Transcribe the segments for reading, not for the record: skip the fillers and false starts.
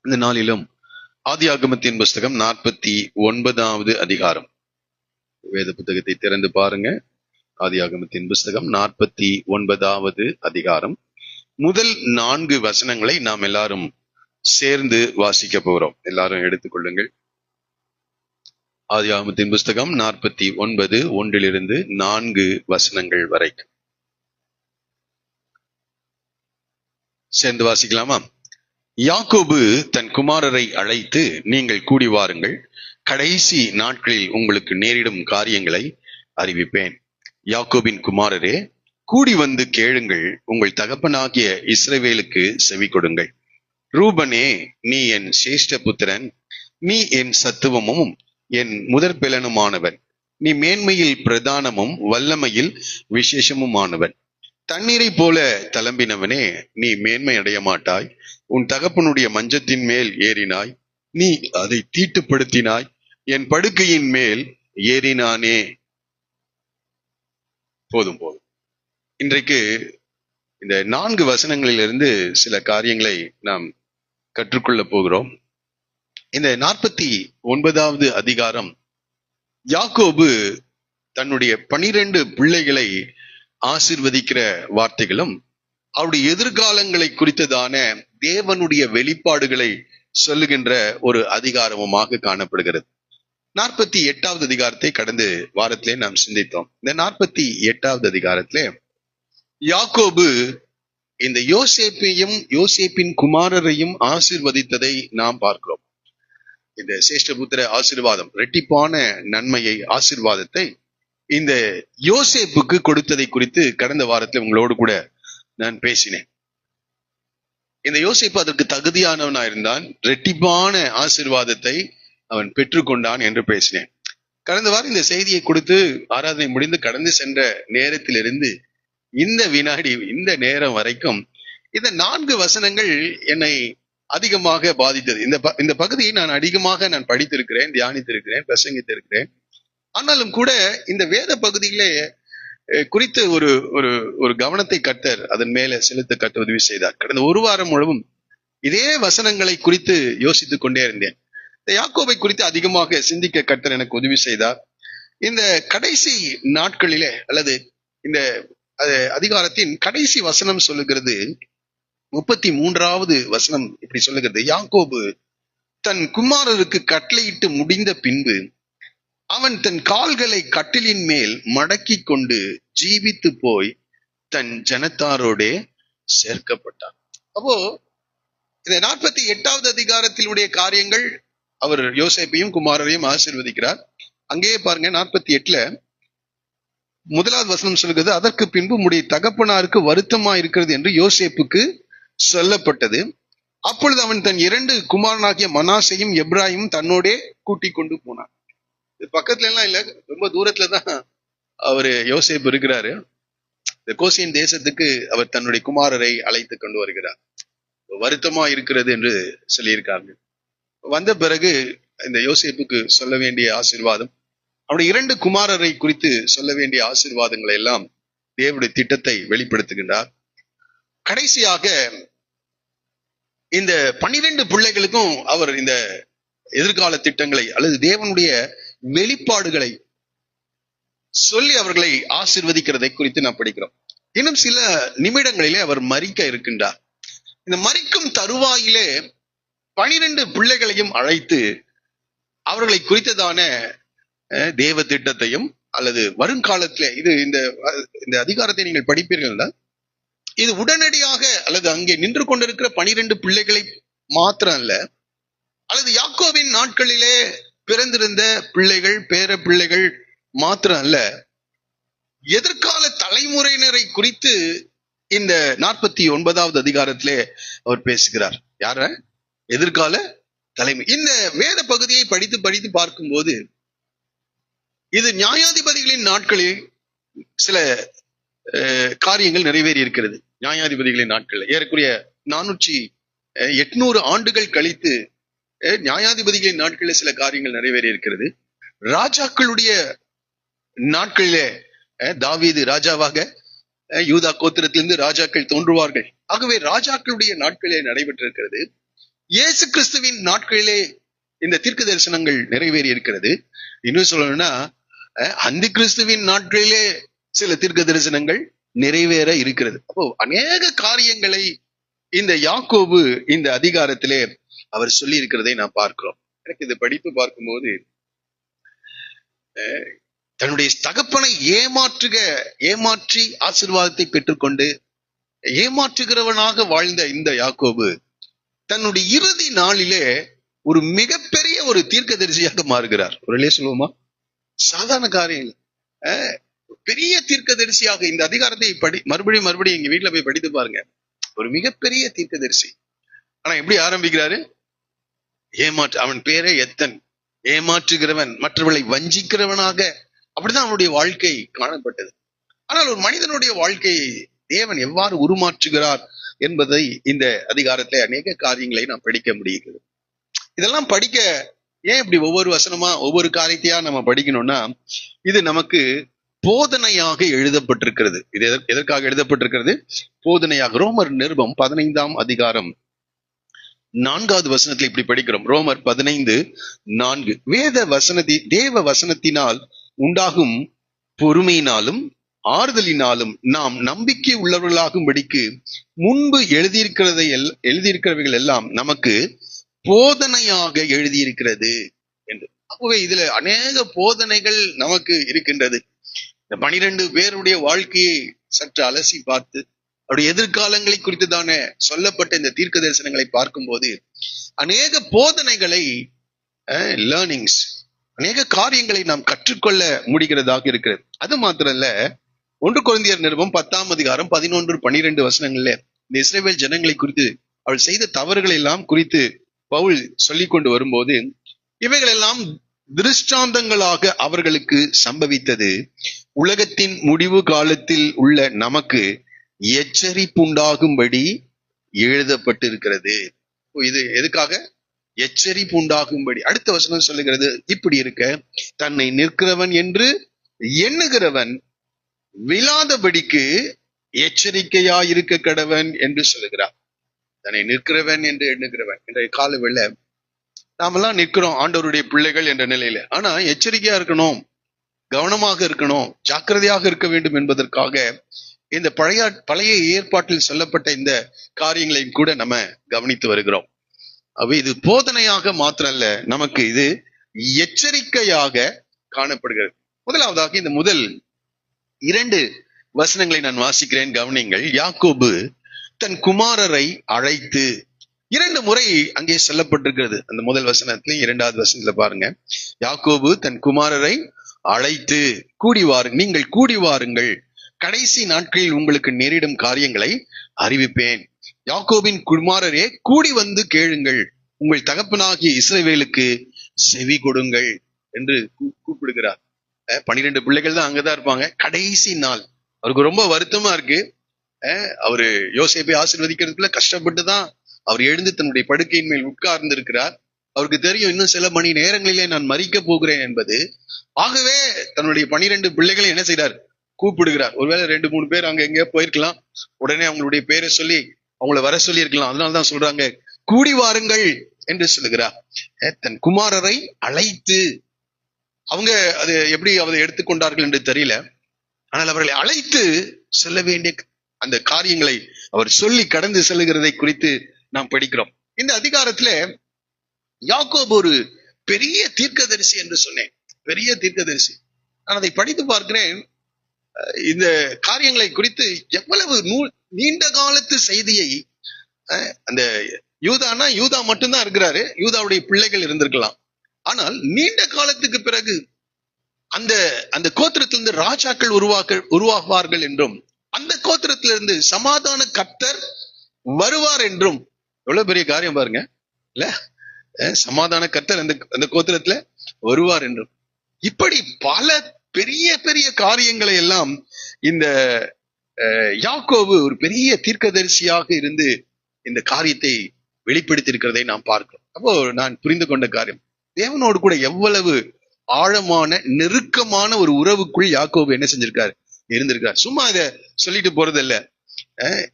இந்த நாளிலும் ஆதியாகமத்தின் புஸ்தகம் 49வது அதிகாரம். வேத புத்தகத்தை திறந்து பாருங்க. ஆதியாகமத்தின் புஸ்தகம் 49வது அதிகாரம். முதல் 4 வசனங்களை நாம் எல்லாரும் சேர்ந்து வாசிக்க போகிறோம். எல்லாரும் எடுத்துக்கொள்ளுங்கள். ஆதியாகமத்தின் புஸ்தகம் 49 1 4 வசனங்கள் வரைக்கும் சேர்ந்து வாசிக்கலாமா? யாக்கோபு தன் குமாரரை அழைத்து, நீங்கள் கூடி வாருங்கள், கடைசி நாட்களில் உங்களுக்கு நேரிடும் காரியங்களை அறிவிப்பேன். யாக்கோபின் குமாரரே, கூடி வந்து கேளுங்கள், உங்கள் தகப்பனாகிய இஸ்ரவேலுக்கு செவி கொடுங்கள். ரூபனே, நீ என் சிரேஷ்ட புத்திரன், நீ என் சத்துவமும் என் முதற் பெலனுமானவன். நீ மேன்மையில் பிரதானமும் வல்லமையில் விசேஷமுமானவன். தண்ணீரை போல தளம்பினவனே, நீ மேன்மை அடைய மாட்டாய். உன் தகப்பனுடைய மஞ்சத்தின் மேல் ஏறினாய், நீ அதை தீட்டுப்படுத்தினாய். என் படுக்கையின் மேல் ஏறினானே. போதும். இன்றைக்கு இந்த 4 வசனங்களிலிருந்து சில காரியங்களை நாம் கற்றுக்கொள்ள போகிறோம். இந்த 49வது அதிகாரம் யாக்கோபு தன்னுடைய 12 பிள்ளைகளை ஆசீர்வதிக்கிற வார்த்தைகளும் அவருடைய எதிர்காலங்களை குறித்ததான தேவனுடைய வெளிப்பாடுகளை சொல்லுகின்ற ஒரு அதிகாரமுமாக காணப்படுகிறது. 48வது அதிகாரத்தை கடந்த வாரத்திலே நாம் சிந்தித்தோம். இந்த 48வது அதிகாரத்திலே யாக்கோபு இந்த யோசேப்பையும் யோசேப்பின் குமாரரையும் ஆசீர்வதித்ததை நாம் பார்க்கிறோம். இந்த சேஷ்டபுத்திர ஆசீர்வாதம், இரட்டிப்பான நன்மையை, ஆசீர்வாதத்தை இந்த யோசேப்புக்கு கொடுத்ததை குறித்து கடந்த வாரத்தில் உங்களோடு கூட நான் பேசினேன். இந்த யோசேப்பு அதற்கு தகுதியானவனா இருந்தான், இரட்டிப்பான ஆசீர்வாதத்தை அவன் பெற்றுக்கொண்டான் என்று பேசினேன். கடந்த வாரம் இந்த செய்தியை கொடுத்து ஆராதனை முடிந்து கடந்து சென்ற நேரத்திலிருந்து இந்த வினாடி, இந்த நேரம் வரைக்கும் இந்த 4 வசனங்கள் என்னை அதிகமாக பாதித்தது. இந்த பகுதியை நான் அதிகமாக படித்திருக்கிறேன், தியானித்திருக்கிறேன், பிரசங்கித்திருக்கிறேன். ஆனாலும் கூட இந்த வேத பகுதியிலே குறித்த ஒரு கவனத்தை கர்த்தர் அதன் மேல செலுத்த உதவி செய்தார். கடந்த ஒரு வாரம் முழுவதும் இதே வசனங்களை குறித்து யோசித்துக் கொண்டே இருந்தேன். இந்த யாக்கோபை குறித்து அதிகமாக சிந்திக்க கர்த்தர் எனக்கு உதவி செய்தார். இந்த கடைசி நாட்களிலே, அல்லது இந்த அதிகாரத்தின் கடைசி வசனம் சொல்லுகிறது, 33வது வசனம் இப்படி சொல்லுகிறது: யாக்கோபு தன் குமாரருக்கு கட்டளையிட்டு முடிந்த பின்பு அவன் தன் கால்களை கட்டிலின் மேல் மடக்கி கொண்டு ஜீவித்து போய் தன் ஜனத்தாரோடே சேர்க்கப்பட்டான். அப்போ இந்த 48வது அதிகாரத்தினுடைய காரியங்கள், அவர் யோசேப்பையும் குமாரரையும் ஆசீர்வதிக்கிறார். அங்கேயே பாருங்க, 48ல 1வது வசனம் சொல்கிறது: அதற்கு பின்பு உம்முடைய தகப்பனாருக்கு வருத்தமா இருக்கிறது என்று யோசேப்புக்கு சொல்லப்பட்டது. அப்பொழுது அவன் தன் 2 குமாரனாகிய மனாசையும் எப்ராயும் தன்னோடே கூட்டிக் கொண்டு போனான். பக்கத்துல எல்லாம் இல்ல, ரொம்ப தூரத்துலதான் அவரு யோசேப்பு இருக்கிறாரு. இந்த கோசியன் தேசத்துக்கு அவர் தன்னுடைய குமாரரை அழைத்து கொண்டு வருகிறார். வருத்தமா இருக்கிறது என்று சொல்லியிருக்காங்க. வந்த பிறகு இந்த யோசேப்புக்கு சொல்ல வேண்டிய ஆசீர்வாதம், அவருடைய 2 குமாரரை குறித்து சொல்ல வேண்டிய ஆசீர்வாதங்களை எல்லாம் தேவனுடைய திட்டத்தை வெளிப்படுத்துகின்றார். கடைசியாக இந்த 12 பிள்ளைகளுக்கும் அவர் இந்த எதிர்கால திட்டங்களை அல்லது தேவனுடைய வெளிப்பாடுகளை சொல்லி அவர்களை ஆசீர்வதிக்கிறதை குறித்து நாம் படிக்கிறோம். இன்னும் சில நிமிடங்களிலே அவர் மரிக்க இருக்கின்றார். இந்த மரிக்கும் தருவாயிலே 12 பிள்ளைகளையும் அழைத்து அவர்களை குறித்ததான தேவ திட்டத்தையும் அல்லது வருங்காலத்திலே, இது இந்த அதிகாரத்தை நீங்கள் படிப்பீர்கள், இது உடனடியாக அல்லது அங்கே நின்று கொண்டிருக்கிற 12 பிள்ளைகளை மாத்திரம் அல்ல, அல்லது யாக்கோபின் நாட்களிலே பிறந்திருந்த பிள்ளைகள், பேர பிள்ளைகள் மாத்திரம் அல்ல, எதிர்கால தலைமுறையினரை குறித்து இந்த 49வது அதிகாரத்திலே அவர் பேசுகிறார். யார? எதிர்கால தலைமை. இந்த வேத பகுதியை படித்து பார்க்கும்போது இது நியாயாதிபதிகளின் நாட்களில் சில காரியங்கள் நிறைவேறி இருக்கிறது. நியாயாதிபதிகளின் நாட்கள் ஏறக்குறைய 800 ஆண்டுகள் கழித்து நியாயாதிபதிகளின் நாட்களில் சில காரியங்கள் நிறைவேறி இருக்கிறது. ராஜாக்களுடைய நாட்களிலே தாவீது ராஜாவாக, யூதா கோத்திரத்திலிருந்து ராஜாக்கள் தோன்றுவார்கள். ஆகவே ராஜாக்களுடைய நாட்களிலே நடைபெற்றிருக்கிறது. இயேசு கிறிஸ்துவின் நாட்களிலே இந்த தீர்க்க தரிசனங்கள் நிறைவேறி இருக்கிறது. இன்னும் சொல்லணும்னா அந்தி கிறிஸ்துவின் நாட்களிலே சில தீர்க்க தரிசனங்கள் நிறைவேற இருக்கிறது. அப்போ அநேக காரியங்களை இந்த யாக்கோபு இந்த அதிகாரத்திலே அவர் சொல்லி இருக்கிறதை நான் பார்க்கிறோம். எனக்கு இதை படித்து பார்க்கும்போது தன்னுடைய தகப்பனை ஏமாற்றி ஆசீர்வாதத்தை பெற்றுக்கொண்டு ஏமாற்றுகிறவனாக வாழ்ந்த இந்த யாக்கோபு தன்னுடைய இறுதி நாளிலே ஒரு மிகப்பெரிய ஒரு தீர்க்கதரிசியாக மாறுகிறார். ஒரு சொல்லுவோமா, சாதாரண காரியம் பெரிய தீர்க்கதரிசியாக இந்த அதிகாரத்தை மறுபடியும் எங்க வீட்டுல போய் படித்து பாருங்க. ஒரு மிகப்பெரிய தீர்க்கதரிசி. ஆனா எப்படி ஆரம்பிக்கிறாரு? அவன் பேரே எத்தன், ஏமாற்றுகிறவன், மற்றவர்களை வஞ்சிக்கிறவனாக, அப்படிதான் அவனுடைய வாழ்க்கை காணப்பட்டது. ஆனால் ஒரு மனிதனுடைய வாழ்க்கையை தேவன் எவ்வாறு உருமாற்றுகிறார் என்பதை இந்த அதிகாரத்துல அநேக காரியங்களை நாம் படிக்க முடிகிறது. இதெல்லாம் படிக்க ஏன் இப்படி ஒவ்வொரு வசனமா ஒவ்வொரு காரியத்தையா நம்ம படிக்கணும்னா, இது நமக்கு போதனையாக எழுதப்பட்டிருக்கிறது. இது எதற்காக எழுதப்பட்டிருக்கிறது? போதனையாக. ரோமர் நிருபம் 15ஆம் அதிகாரம் 4வது வசனத்தில் இப்படி படிக்கிறோம். ரோமர் 15:4. தேவ வசனத்தினால் உண்டாகும் பொறுமையினாலும் ஆறுதலினாலும் நாம் நம்பிக்கை உள்ளவர்களாகும்படிக்கு முன்பு எழுதியிருக்கிறவைகள் எல்லாம் நமக்கு போதனையாக எழுதியிருக்கிறது என்று. ஆகவே இதுல அநேக போதனைகள் நமக்கு இருக்கின்றது. இந்த 12 பேருடைய வாழ்க்கையை சற்று அலசி பார்த்து அவருடைய எதிர்காலங்களை குறித்துதானே சொல்லப்பட்ட இந்த தீர்க்க தரிசனங்களை பார்க்கும்போது அநேக போதனைகளை, லேர்னிங்ஸ், அநேக காரியங்களை நாம் கற்றுக்கொள்ள முடிகிறதாக இருக்கிறது. அது மாத்திரல்ல, 1 கொரிந்தியர் நிருபம் 10ஆம் அதிகாரம் 11-12 வசனங்கள்ல இந்த இஸ்ரவேல் ஜனங்களை குறித்து அவள் செய்த தவறுகளை எல்லாம் குறித்து பவுல் சொல்லிக் கொண்டு வரும்போது, இவைகள் எல்லாம் திருஷ்டாந்தங்களாக அவர்களுக்கு சம்பவித்தது உலகத்தின் முடிவு காலத்தில் உள்ள நமக்கு எச்சரிப்புண்டாகும்படி எழுதப்பட்டிருக்கிறது. இது எதுக்காக? எச்சரிப்பு உண்டாகும்படி. அடுத்த வசனம் சொல்லுகிறது, இப்படி இருக்க தன்னை நிற்கிறவன் என்று எண்ணுகிறவன் விழாதபடிக்கு எச்சரிக்கையாயிருக்க கடவன் என்று சொல்லுகிறார். தன்னை நிற்கிறவன் என்று எண்ணுகிறவன். இன்றைய காலவெளில நாமெல்லாம் நிற்கிறோம் ஆண்டவருடைய பிள்ளைகள் என்ற நிலையில. ஆனா எச்சரிக்கையா இருக்கணும், கவனமாக இருக்கணும், ஜாக்கிரதையாக இருக்க வேண்டும் என்பதற்காக இந்த பழைய ஏற்பாட்டில் சொல்லப்பட்ட இந்த காரியங்களையும் கூட நம்ம கவனித்து வருகிறோம். இது போதனையாக மாத்திரல்ல, நமக்கு இது எச்சரிக்கையாக காணப்படுகிறது. முதலாவதாக இந்த முதல் 2 வசனங்களை நான் வாசிக்கிறேன், கவனிங்கள். யாக்கோபு தன் குமாரரை அழைத்து, 2 முறை அங்கே சொல்லப்பட்டிருக்கிறது. அந்த முதல் வசனத்துல 2வது வசனத்துல பாருங்க, யாக்கோபு தன் குமாரரை அழைத்து நீங்கள் கூடி வாருங்கள், கடைசி நாட்களில் உங்களுக்கு நேரிடும் காரியங்களை அறிவிப்பேன். யாக்கோபின் குமாரரே, கூடி வந்து கேளுங்கள், உங்கள் தகப்பனாகிய இஸ்ரவேலுக்கு செவி கொடுங்கள் என்று கூப்பிடுகிறார். 12 பிள்ளைகள் தான் அங்கதான் இருப்பாங்க. கடைசி நாள் அவருக்கு ரொம்ப வருத்தமா இருக்கு. அவரு யோசேப்பை ஆசீர்வதிக்கிறதுக்குள்ள கஷ்டப்பட்டுதான் அவர் எழுந்து தன்னுடைய படுக்கையின் மேல் உட்கார்ந்து இருக்கிறார். அவருக்கு தெரியும் இன்னும் சில மணி நேரங்களிலே நான் மரிக்க போகிறேன் என்பது. ஆகவே தன்னுடைய 12 பிள்ளைகளை என்ன செய்றார்? கூப்பிடுகிறார். ஒருவேளை 2-3 பேர் அங்க எங்கேயோ போயிருக்கலாம். உடனே அவங்களுடைய பேரை சொல்லி அவங்கள வர சொல்லி இருக்கலாம். அதனாலதான் சொல்றாங்க, கூடி வாருங்கள் என்று சொல்லுகிறார். தன் குமாரரை அழைத்து, அவங்க அது எப்படி அதை எடுத்துக்கொண்டார்கள் என்று தெரியல. ஆனால் அவர்களை அழைத்து செல்ல வேண்டிய அந்த காரியங்களை அவர் சொல்லி கடந்து செல்லுகிறதை குறித்து நாம் படிக்கிறோம். இந்த அதிகாரத்துல யாக்கோபு ஒரு பெரிய தீர்க்கதரிசி என்று சொன்னேன், பெரிய தீர்க்கதரிசி. நான் அதை படித்து பார்க்கிறேன். இந்த காரியங்களை குறித்து எவ்வளவு நீண்ட காலத்து செய்தியை, அந்த யூதா மட்டும்தான் இருக்கிறாரு, யூதாவுடைய பிள்ளைகள் இருந்திருக்கலாம். ஆனால் நீண்ட காலத்துக்கு பிறகு அந்த கோத்திரத்திலிருந்து ராஜாக்கள் உருவாகுவார்கள் என்றும், அந்த கோத்திரத்திலிருந்து சமாதான கர்த்தர் வருவார் என்றும். எவ்வளவு பெரிய காரியம் பாருங்க, இல்ல? சமாதான கர்த்தர் அந்த கோத்திரத்துல வருவார் என்றும், இப்படி பல பெரிய பெரிய காரியங்களை எல்லாம் இந்த யாக்கோபு ஒரு பெரிய தீர்க்கதரிசியாக இருந்து இந்த காரியத்தை வெளிப்படுத்தி இருக்கிறதை நாம் பார்க்கிறோம். அப்போ நான் புரிந்து கொண்ட காரியம், தேவனோடு கூட எவ்வளவு ஆழமான நெருக்கமான ஒரு உறவுக்குள் யாக்கோபு என்ன செஞ்சிருக்காரு? இருந்திருக்காரு. சும்மா இதை சொல்லிட்டு போறது இல்ல.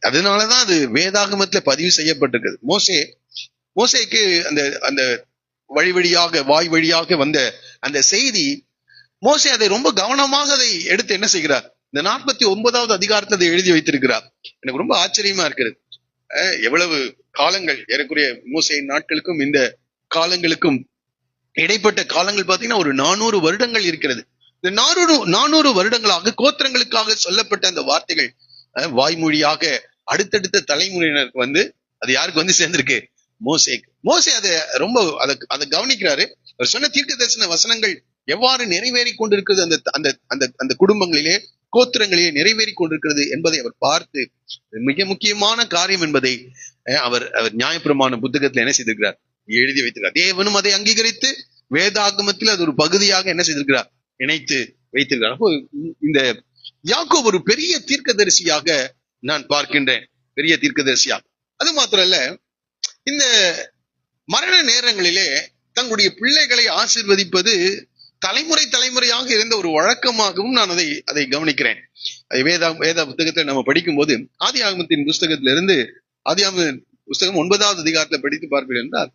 அதனாலதான் அது வேதாகமத்துல பதிவு செய்யப்பட்டிருக்கிறது. மோசே மோசேக்கு அந்த அந்த வழி வழியாக வாய் வழியாக வந்த அந்த செய்தி, மோசே அதை ரொம்ப கவனமாக அதை எடுத்து என்ன செய்கிறார், இந்த 49வது அதிகாரத்தை அதை எழுதி வைத்திருக்கிறார். எனக்கு ரொம்ப ஆச்சரியமா இருக்கிறது. எவ்வளவு காலங்கள், ஏறக்குறைய மோசேயின் நாட்களுக்கும் இந்த காலங்களுக்கும் இடைப்பட்ட காலங்கள் பார்த்தீங்கன்னா ஒரு 400 வருடங்கள் இருக்கிறது. இந்த 400 வருடங்களாக கோத்திரங்களுக்காக சொல்லப்பட்ட அந்த வார்த்தைகள் வாய்மொழியாக அடுத்தடுத்த தலைமுறையினருக்கு வந்து அது யாருக்கு வந்து சேர்ந்திருக்கு, மோசே அதை ரொம்ப அதை கவனிக்கிறாரு. அவர் சொன்ன தீர்க்க தரிசன வசனங்கள் எவ்வாறு நிறைவேறி கொண்டிருக்கிறது அந்த அந்த அந்த அந்த குடும்பங்களிலே கோத்திரங்களிலே நிறைவேறி கொண்டிருக்கிறது என்பதை அவர் பார்த்து, மிக முக்கியமான காரியம் என்பதை அவர் நியாயப்பிரமாண புத்தகத்தில் என்ன செய்திருக்கிறார், எழுதி வைத்திருக்கிறார். தேவனும் அதை அங்கீகரித்து வேதாகமத்தில் அது ஒரு பகுதியாக என்ன செய்திருக்கிறார், இணைத்து வைத்திருக்கிறார். அப்போ இந்த யாக்கோபு ஒரு பெரிய தீர்க்கதரிசியாக நான் பார்க்கின்றேன், பெரிய தீர்க்கதரிசியாக. அது மாத்திரல்ல, இந்த மரண நேரங்களிலே தங்களுடைய பிள்ளைகளை ஆசீர்வதிப்பது தலைமுறையாக இருந்த ஒரு வழக்கமாகவும் நான் அதை கவனிக்கிறேன். வேத புத்தகத்தை நம்ம படிக்கும் போது ஆதியாகமத்தின் புஸ்தகத்திலிருந்து ஆதியாகம புஸ்தகம் 9வது அதிகாரத்தை படித்து பார்ப்பீர்கள் என்றால்,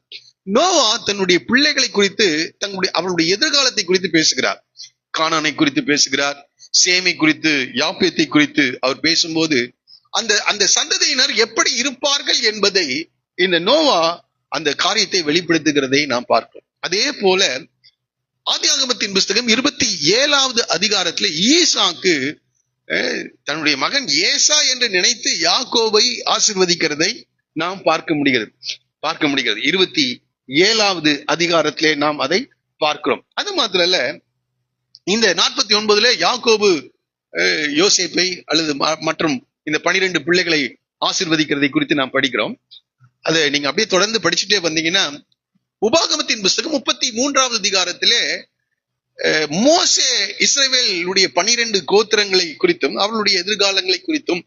நோவா தன்னுடைய பிள்ளைகளை குறித்து அவருடைய எதிர்காலத்தை குறித்து பேசுகிறார். கானானை குறித்து பேசுகிறார், சேமை குறித்து, யாப்பேத்தை குறித்து அவர் பேசும்போது அந்த அந்த சந்ததியினர் எப்படி இருப்பார்கள் என்பதை இந்த நோவா அந்த காரியத்தை வெளிப்படுத்துகிறதை நாம் பார்க்கிறோம். அதே போல ஆதியாகமத்தின் புஸ்தகம் 27வது அதிகாரத்துல ஈசாக்கு தன்னுடைய மகன் ஏசா என்று நினைத்து யாக்கோபை ஆசீர்வதிக்கிறதை நாம் பார்க்க முடிகிறது. 27வது அதிகாரத்திலே நாம் அதை பார்க்கிறோம். அது மாத்திரல்ல, இந்த 49ல யாக்கோபு யோசேப்பை அல்லது மற்றும் இந்த 12 பிள்ளைகளை ஆசீர்வதிக்கிறதை குறித்து நாம் படிக்கிறோம். அதை நீங்க அப்படியே தொடர்ந்து படிச்சுட்டே வந்தீங்கன்னா, உபாகமத்தின் புஸ்தகம் 33வது அதிகாரத்திலே மோசே இஸ்ரவேலுடைய 12 கோத்திரங்களை குறித்தும் அவர்களுடைய எதிர்காலங்களை குறித்தும்,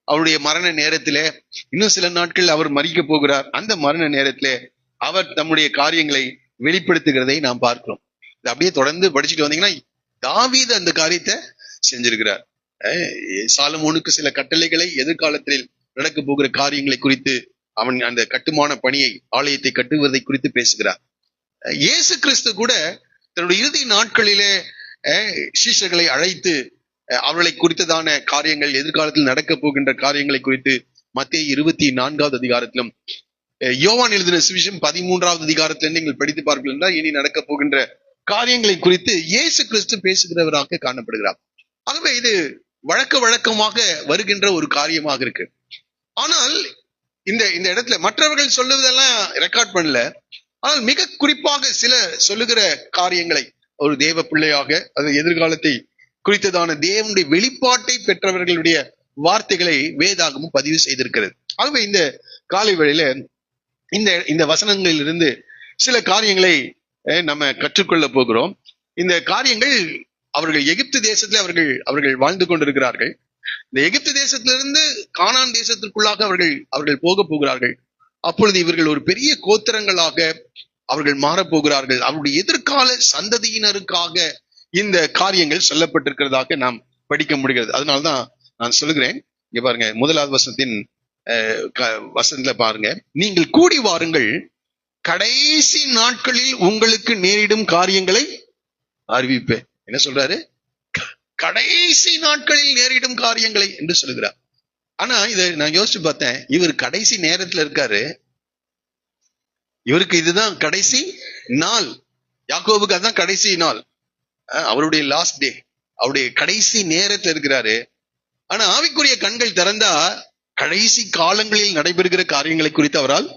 அவருடைய மரண நேரத்திலே இன்னும் சில நாட்கள் அவர் மரிக்க போகிறார், அந்த மரண நேரத்திலே அவர் தம்முடைய காரியங்களை வெளிப்படுத்துகிறதை நாம் பார்க்கிறோம். அப்படியே தொடர்ந்து படிச்சுட்டு வந்தீங்கன்னா, தாவீது அந்த காரியத்தை செஞ்சிருக்கிறார். சாலமோனுக்கு சில கட்டளைகளை, எதிர்காலத்தில் நடக்க போகிற காரியங்களை குறித்து, அவன் அந்த கட்டுமான பணியை, ஆலயத்தை கட்டுவதை குறித்து பேசுகிறார். இயேசு கிறிஸ்து கூட தன்னுடைய இறுதி நாட்களிலே சீஷர்களை அழைத்து அவர்களை குறித்ததான காரியங்கள், எதிர்காலத்தில் நடக்க போகின்ற காரியங்களை குறித்து மத்தேயு 24வது அதிகாரத்திலும், யோவான் எழுதின சுவிசேஷம் 13வது அதிகாரத்திலிருந்து நீங்கள் படித்து பார்ப்பீர்கள் என்றால், இனி நடக்க போகின்ற காரியங்களை குறித்து இயேசு கிறிஸ்து பேசுகிறவராக காணப்படுகிறார். ஆகவே இது வழக்கமாக வருகின்ற ஒரு காரியமாக இருக்கு. ஆனால் இந்த இடத்துல மற்றவர்கள் சொல்லுவதெல்லாம் ரெக்கார்ட் பண்ணல. ஆனால் மிக குறிப்பாக சில சொல்லுகிற காரியங்களை, ஒரு தேவ பிள்ளையாக, அது எதிர்காலத்தை குறித்ததான தேவனுடைய வெளிப்பாட்டை பெற்றவர்களுடைய வார்த்தைகளை வேதாகமும் பதிவு செய்திருக்கிறது. ஆகவே இந்த காலை வேளையில இந்த வசனங்களிலிருந்து சில காரியங்களை நம்ம கற்றுக்கொள்ள போகிறோம். இந்த காரியங்கள் அவர்கள் எகிப்து தேசத்துல அவர்கள் வாழ்ந்து கொண்டிருக்கிறார்கள். இந்த எகிப்து தேசத்திலிருந்து கானான் தேசத்திற்குள்ளாக அவர்கள் போக போகிறார்கள். அப்பொழுது இவர்கள் ஒரு பெரிய கோத்திரங்களாக அவர்கள் மாறப்போகிறார்கள். அவருடைய எதிர்கால சந்ததியினருக்காக இந்த காரியங்கள் சொல்லப்பட்டிருக்கிறதாக நாம் படிக்க முடிகிறது. அதனால்தான் நான் சொல்லுகிறேன், இங்க பாருங்க, 1வது வசனத்துல பாருங்க, நீங்கள் கூடி வாருங்கள், கடைசி நாட்களில் உங்களுக்கு நேரிடும் காரியங்களை அறிவிப்பேன். என்ன சொல்றாரு? கடைசி நாட்களில் நேரிடும் காரியங்களை என்று சொல்லுகிறார். ஆனா இதை நான் யோசிச்சு பார்த்தேன், இவர் கடைசி நேரத்துல இருக்காரு, இவருக்கு இதுதான் கடைசி நாள். யாக்கோபுக்கு அதுதான் கடைசி நாள், அவருடைய லாஸ்ட் டே, அவருடைய கடைசி நேரத்துல இருக்கிறாரு. ஆனா ஆவிக்குரிய கண்கள் திறந்தா கடைசி காலங்களில் நடைபெறுகிற காரியங்களை குறித்து அவரால்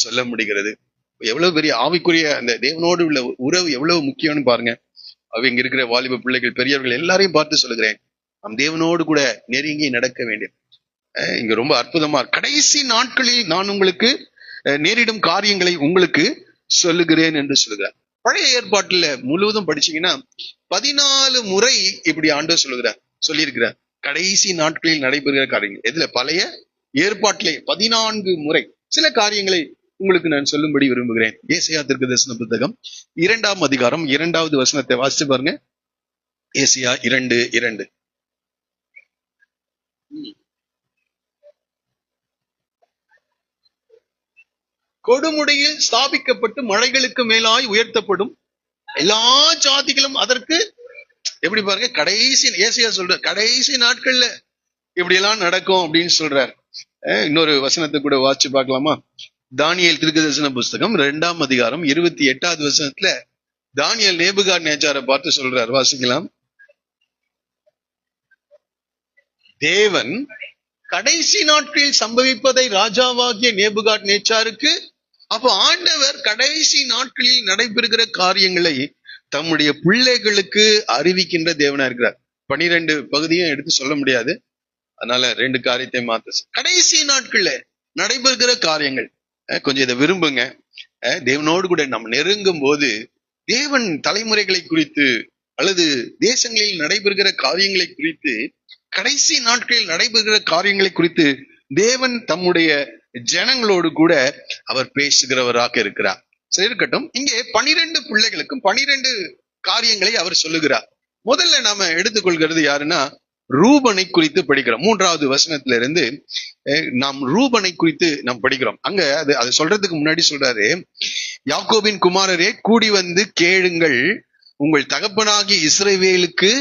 சொல்ல முடிகிறது. எவ்வளவு பெரிய ஆவிக்குரிய அந்த தேவனோடு உள்ள உறவு எவ்வளவு முக்கியம்னு பாருங்க. இங்க இருக்கிற வாலிப பிள்ளைகள், பெரியவர்கள் எல்லாரையும் பார்த்து சொல்லுகிறேன், நம் தேவனோடு கூட நெருங்கி நடக்க வேண்டும். இங்க ரொம்ப அற்புதமா, கடைசி நாட்களில் நான் உங்களுக்கு நேரிடும் காரியங்களை உங்களுக்கு சொல்லுகிறேன் என்று சொல்லுகிறார். பழைய ஏற்பாட்டுல முழுவதும் படிச்சீங்கன்னா 14 முறை இப்படி ஆண்டவர் சொல்லியிருக்கிறார், கடைசி நாட்களில் நடைபெறுகிற காரியங்கள். எதுல? பழைய ஏற்பாட்டிலே 14 முறை. சில காரியங்களை உங்களுக்கு நான் சொல்லும்படி விரும்புகிறேன். ஏசாயா தீர்க்கதரிசன புத்தகம் 2ஆம் அதிகாரம் 2வது வசனத்தை வாசிச்சு பாருங்க. ஏசாயா 2:2. கொடுமுடியில் ஸ்தாபிக்கப்பட்டு மலைகளுக்கு மேலாய் உயர்த்தப்படும். எல்லா ஜாதிகளும் அதற்கு எப்படி பாருங்க, கடைசி ஏசியா சொல்ற கடைசி நாட்கள்ல இப்படி எல்லாம் நடக்கும் அப்படின்னு சொல்றாரு. இன்னொரு வசனத்தை கூட வாசிச்சு பார்க்கலாமா? தானியேல் தீர்க்கதரிசன புஸ்தகம் 2ஆம் அதிகாரம் 28வது வசனத்துல தானியேல் நேபுகாத்நேச்சாரை பார்த்து சொல்றார். வாசிக்கலாம். தேவன் கடைசி நாட்களில் சம்பவிப்பதை ராஜாவாகிய நேபுகாத்நேச்சாருக்கு, அப்போ ஆண்டவர் கடைசி நாட்களில் நடைபெறுகிற காரியங்களை தம்முடைய பிள்ளைகளுக்கு அறிவிக்கின்ற தேவனா இருக்கிறார். 12 பகுதியும் எடுத்து சொல்ல முடியாது, அதனால 2 காரியத்தை மாத்த. கடைசி நாட்கள்ல நடைபெறுகிற காரியங்கள் கொஞ்சம் இதை விரும்புங்க. தேவனோடு கூட நம்ம நெருங்கும் போது தேவன் தலைமுறைகளை குறித்து அல்லது தேசங்களில் நடைபெறுகிற காரியங்களை குறித்து, கடைசி நாட்களில் நடைபெறுகிற காரியங்களை குறித்து தேவன் தம்முடைய ஜனங்களோடு கூட அவர் பேசுகிறவராக இருக்கிறார். சரி, இருக்கட்டும். இங்கே 12 பிள்ளைகளுக்கும் 12 காரியங்களை அவர் சொல்லுகிறார். முதல்ல நாம எடுத்துக்கொள்கிறது யாருன்னா ரூபனை குறித்து படிக்கிறோம். 3வது வசனத்துல இருந்து நாம் ரூபனை குறித்து நாம் படிக்கிறோம். அங்க அது சொல்றதுக்கு முன்னாடி சொல்றாரு, யாக்கோபின் குமாரரே கூடி வந்து கேளுங்கள், உங்கள் தகப்பனாகிய இஸ்ரவேலுக்கு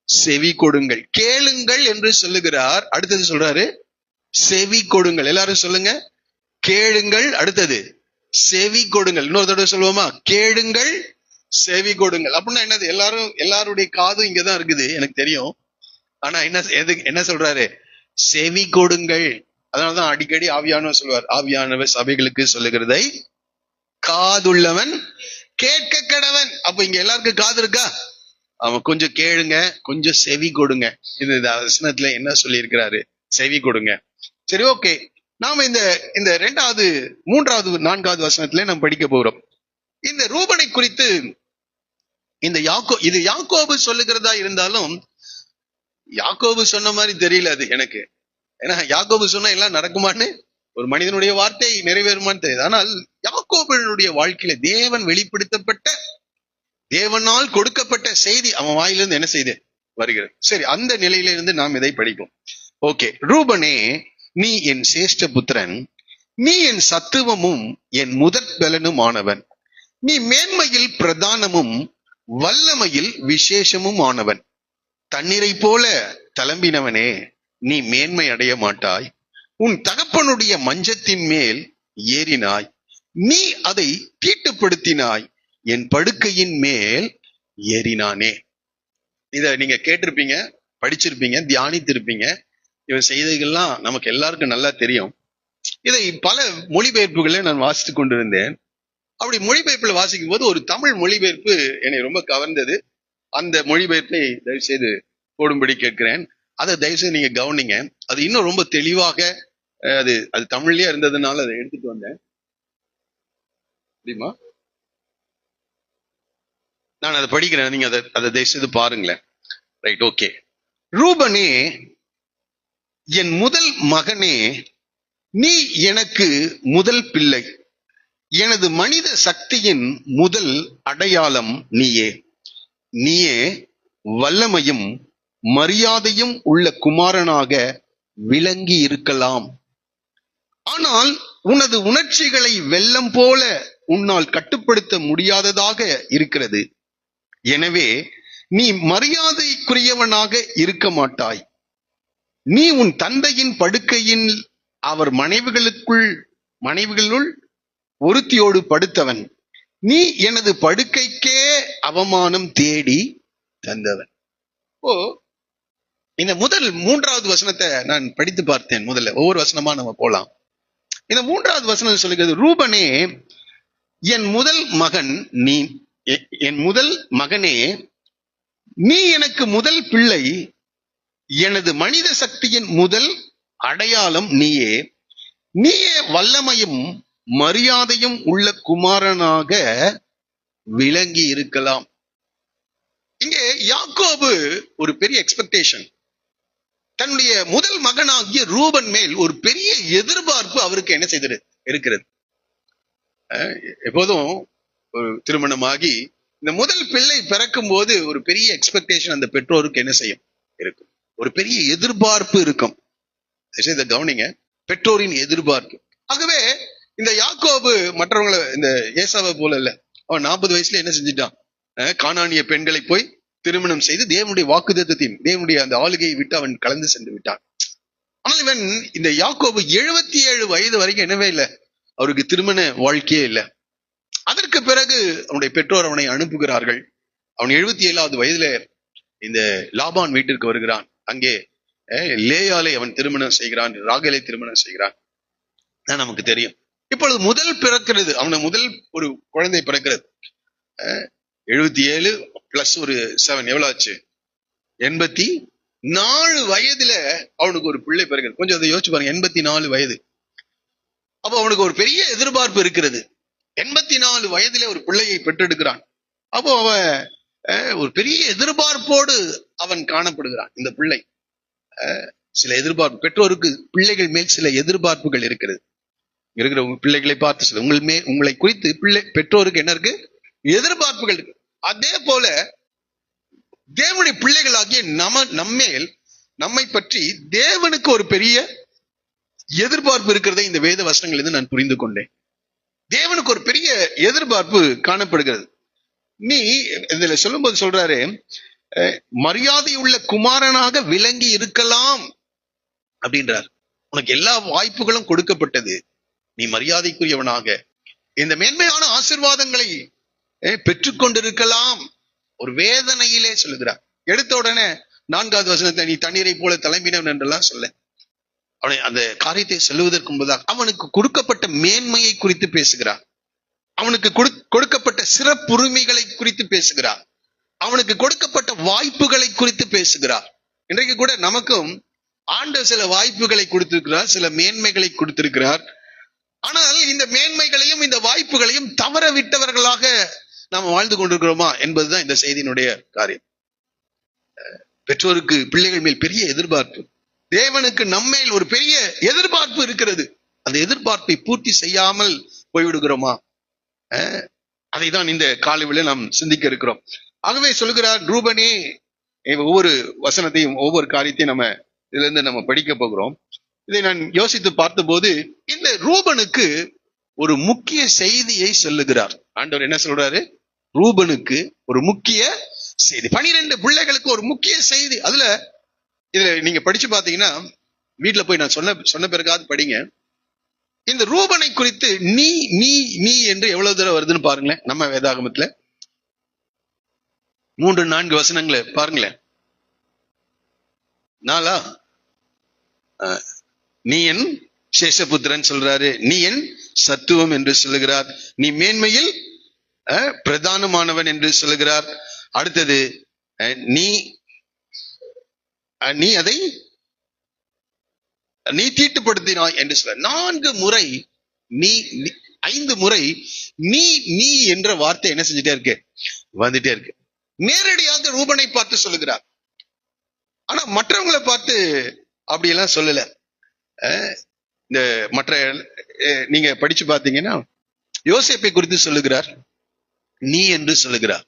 செவி கொடுங்கள். கேளுங்கள் என்று சொல்லுகிறார். அடுத்தது சொல்றாரு செவி கொடுங்கள். எல்லாரும் சொல்லுங்க, கேளுங்கள். அடுத்தது செவி கொடுங்கள். இன்னொரு தடவை சொல்லுவோமா? கேளுங்கள், செவி கொடுங்கள். அப்படின்னா என்னது? எல்லாருடைய காதும் இங்கதான் இருக்குது, எனக்கு தெரியும். ஆனா என்ன சொல்றாரு? செவி கொடுங்கள். அதனாலதான் அடிக்கடி ஆவியானவர் சொல்லுவார், ஆவியானவர் சபைகளுக்கு சொல்லுகிறதை காதுள்ளவன் கேட்க கடவன். அப்ப இங்க எல்லாருக்கும் காது இருக்கா? அவன் கொஞ்சம் கேளுங்க, கொஞ்சம் செவி கொடுங்க. இது வசனத்துல என்ன சொல்லி இருக்கிறாரு? செவி கொடுங்க. சரி, ஓகே. நாம இந்த 2வது 3வது 4வது வசனத்துல நம்ம படிக்க போறோம். இந்த ரூபனை குறித்து இது யாக்கோபு சொல்லுகிறதா இருந்தாலும் யாக்கோபு சொன்ன மாதிரி தெரியல அது எனக்கு. ஏன்னா யாக்கோபு சொன்னா எல்லாம் நடக்குமான்னு, ஒரு மனிதனுடைய வார்த்தை நிறைவேறுமான்னு தெரியுது. ஆனால் யாக்கோபுடைய வாழ்க்கையில தேவன் வெளிப்படுத்தப்பட்ட, தேவனால் கொடுக்கப்பட்ட செய்தி அவன் வாயிலிருந்து என்ன செய்து வருகிறது. சரி, அந்த நிலையில இருந்து நாம் இதை படிப்போம். ஓகே. ரூபனே, நீ என் சேஷ்ட புத்திரன், நீ என் சத்துவமும் என் முதற் பலனும் ஆனவன், நீ மேன்மையில் பிரதானமும் வல்லமையில் விசேஷமும் ஆனவன். தண்ணீரை போல தளம்பினவனே, நீ மேன்மை அடைய மாட்டாய். உன் தகப்பனுடைய மஞ்சத்தின் மேல் ஏறினாய், நீ அதை தீட்டுப்படுத்தினாய், என் படுக்கையின் மேல் ஏறினானே. இத நீங்க கேட்டிருப்பீங்க, படிச்சிருப்பீங்க, தியானித்திருப்பீங்க. இவன் செய்திகள்லாம் நமக்கு எல்லாருக்கும் நல்லா தெரியும். இதை பல மொழிபெயர்ப்புகளை நான் வாசித்து கொண்டிருந்தேன். அப்படி மொழிபெயர்ப்புல வாசிக்கும் போது ஒரு தமிழ் மொழிபெயர்ப்பு என்னை ரொம்ப கவர்ந்தது. அந்த மொழிபெயர்ப்பை தயவு செய்து போடும்படி கேட்கிறேன். அதை தயவு செய்து நீங்க கவனிங்க. அது இன்னும் ரொம்ப தெளிவாக அது தமிழ்லயே இருந்ததுனால அதை எடுத்துட்டு வந்தேன். தெரியுமா? நான் அதை படிக்கிறேன், நீங்க அதை தயவு செய்து பாருங்களேன். Right, okay. ரூபனே, என் முதல் மகனே, நீ எனக்கு முதல் பிள்ளை, எனது மனித சக்தியின் முதல் அடையாளம் நீயே. நீயே வல்லமையும் மரியாதையும் உள்ள குமாரனாக விளங்கி இருக்கலாம். ஆனால் உனது உணர்ச்சிகளை வெள்ளம் போல உன்னால் கட்டுப்படுத்த முடியாததாக இருக்கிறது. எனவே நீ மரியாதைக்குரியவனாக இருக்க மாட்டாய். நீ உன் தந்தையின் படுக்கையின் அவர் மனைவிகளுள் ஒருத்தியோடு படுத்தவன். நீ எனது படுக்கைக்கே அவமானம் தேடி தந்தவன். இந்த முதல் 3வது வசனத்தை நான் படித்து பார்த்தேன். முதல்ல ஒவ்வொரு வசனமா நம்ம போலாம். இந்த 3வது வசனம் சொல்லுகிறது, ரூபனே, என் முதல் மகன் நீ, என் முதல் மகனே, நீ எனக்கு முதல் பிள்ளை, எனது மனித சக்தியின் முதல் அடையாளம் நீயே. நீயே வல்லமையும் மரியாதையும் உள்ள குமாரனாக விளங்கி இருக்கலாம். இங்கே யாக்கோபு ஒரு பெரிய எக்ஸ்பெக்டேஷன், தன்னுடைய முதல் மகனாகிய ரூபன் மேல் ஒரு பெரிய எதிர்பார்ப்பு அவருக்கு என்ன செய்தது இருக்கிறது. எப்போதும் ஒரு திருமணமாகி இந்த முதல் பிள்ளை பிறக்கும் போது ஒரு பெரிய எக்ஸ்பெக்டேஷன் அந்த பெற்றோருக்கு என்ன செய்யும் இருக்கும், ஒரு பெரிய எதிர்பார்ப்பு இருக்கும். இதை கவனிங்க, பெற்றோரின் எதிர்பார்ப்பு. ஆகவே இந்த யாக்கோபு மற்றவங்களை இந்த ஏசாவை போல இல்ல. அவன் 40 வயசுல என்ன செஞ்சுட்டான்? கானானிய பெண்களை போய் திருமணம் செய்து தேவனுடைய வாக்குத்தத்தத்தையும் தேவனுடைய அந்த ஆளுகையை விட்டு அவன் கலந்து சென்று விட்டான். ஆனால் இவன் இந்த யாக்கோபு 77 வயது வரைக்கும் என்னவே இல்லை, அவருக்கு திருமண வாழ்க்கையே இல்லை. அதற்கு பிறகு அவனுடைய பெற்றோர் அவனை அனுப்புகிறார்கள். அவன் 77வது வயதுல இந்த லாபான் வீட்டிற்கு வருகிறான். அங்கே லேயாலை அவன் திருமணம் செய்கிறான், ராகேலை திருமணம் செய்கிறான். நமக்கு தெரியும். இப்பொழுது முதல் பிறக்கிறது, அவனுக்கு முதல் ஒரு குழந்தை பிறக்கிறது. 77 பிளஸ் ஒரு 7 எவ்வளவு ஆச்சு? 84 வயதுல அவனுக்கு ஒரு பிள்ளை பிறக்கிறது. கொஞ்சம் அதை யோசிச்சு பாருங்க, 84 வயது. அப்போ அவனுக்கு ஒரு பெரிய எதிர்பார்ப்பு இருக்கிறது. 84 வயதுல ஒரு பிள்ளையை பெற்றெடுக்கிறான். அப்போ அவன் ஒரு பெரிய எதிர்பார்ப்போடு அவன் காணப்படுகிறான். இந்த பிள்ளை சில எதிர்பார்ப்பு, பெற்றோருக்கு பிள்ளைகள் மேல் சில எதிர்பார்ப்புகள் இருக்கிறது. இருக்கிற உங்க பிள்ளைகளை பார்த்து சொல்ல, உங்களை குறித்து பெற்றோருக்கு என்ன இருக்கு? எதிர்பார்ப்புகள் இருக்கு. அதே போல தேவனுடைய பிள்ளைகளாகிய நம்மை பற்றி தேவனுக்கு ஒரு பெரிய எதிர்பார்ப்பு இருக்கிறதை இந்த வேத வசனங்களிலிருந்து நான் புரிந்து கொண்டேன். தேவனுக்கு ஒரு பெரிய எதிர்பார்ப்பு காணப்படுகிறது. நீ இதுல சொல்லும் போது சொல்றாரு, மரியாதை உள்ள குமாரனாக விளங்கி இருக்கலாம் அப்படின்றார். உனக்கு எல்லா வாய்ப்புகளும் கொடுக்கப்பட்டது, நீ மரியாதைக்குரியவனாக இந்த மேன்மையான ஆசீர்வாதங்களை பெற்றுக்கொண்டிருக்கலாம். ஒரு வேதனையிலே சொல்லுகிறார். எடுத்த உடனே 4வது வசனத்தை நீ தண்ணீரை போல தலைம்பினவன் என்றெல்லாம் சொல்ல, அவனை அந்த காரியத்தை சொல்லுவதற்கு முன்பதாக அவனுக்கு கொடுக்கப்பட்ட மேன்மையை குறித்து பேசுகிறார். அவனுக்கு கொடுக்கப்பட்ட சிறப்புரிமைகளை குறித்து பேசுகிறார். அவனுக்கு கொடுக்கப்பட்ட வாய்ப்புகளை குறித்து பேசுகிறார். இன்றைக்கு கூட நமக்கும் ஆண்டவர் சில வாய்ப்புகளை கொடுத்திருக்கிறார், சில மேன்மைகளை கொடுத்திருக்கிறார். ஆனால் இந்த மேன்மைகளையும் இந்த வாய்ப்புகளையும் தவற விட்டவர்களாக நாம் வாழ்ந்து கொண்டிருக்கிறோமா என்பதுதான் இந்த செய்தியினுடைய காரியம். பெற்றோருக்கு பிள்ளைகள் மேல் பெரிய எதிர்பார்ப்பு, தேவனுக்கு நம்மேல் ஒரு பெரிய எதிர்பார்ப்பு இருக்கிறது. அந்த எதிர்பார்ப்பை பூர்த்தி செய்யாமல் போய்விடுகிறோமா? அதை தான் இந்த காலையில நாம் சிந்திக்க இருக்கிறோம். ஆகவே சொல்லுகிறார் ரூபனே, ஒவ்வொரு வசனத்தையும் ஒவ்வொரு காரியத்தையும் நம்ம இதுல இருந்து நம்ம படிக்க போகிறோம். இதை நான் யோசித்து பார்த்தபோது இந்த ரூபனுக்கு ஒரு முக்கிய செய்தியை சொல்லுகிறார். ஆண்டவர் என்ன சொல்றாரு? ரூபனுக்கு ஒரு முக்கிய செய்தி, 12 பிள்ளைகளுக்கு ஒரு முக்கிய செய்தி. இதுல நீங்க படிச்சு பாத்தீங்கன்னா, வீட்டுல போய் நான் சொன்ன பிறகாவது படிங்க. இந்த ரூபனை குறித்து நீ நீ நீ என்று எவ்வளவு தடவை வருதுன்னு பாருங்களேன். நம்ம வேதாகமத்துல 3-4 வசனங்களை பாருங்களேன். 4 நீ என் சேஷபுத்திரன் சொல்றாரு, நீ என் சத்துவம் என்று சொல்லுகிறார், நீ மேன்மையில் பிரதானமானவன் என்று சொல்லுகிறார். அடுத்தது நீ அதை நீ தீட்டுப்படுத்தினாய் என்று சொல்ல. 4 முறை நீ 5 முறை நீ நீ என்ற வார்த்தை என்ன செஞ்சுட்டே இருக்கு? வந்துட்டே இருக்கு. நேரடியாக ரூபனை பார்த்து சொல்லுகிறார். ஆனா மற்றவங்களை பார்த்து அப்படியெல்லாம் சொல்லல. இந்த மற்ற நீங்க படிச்சு பார்த்தீங்கன்னா யோசேப்பை குறித்து சொல்லுகிறார், நீ என்று சொல்லுகிறார்.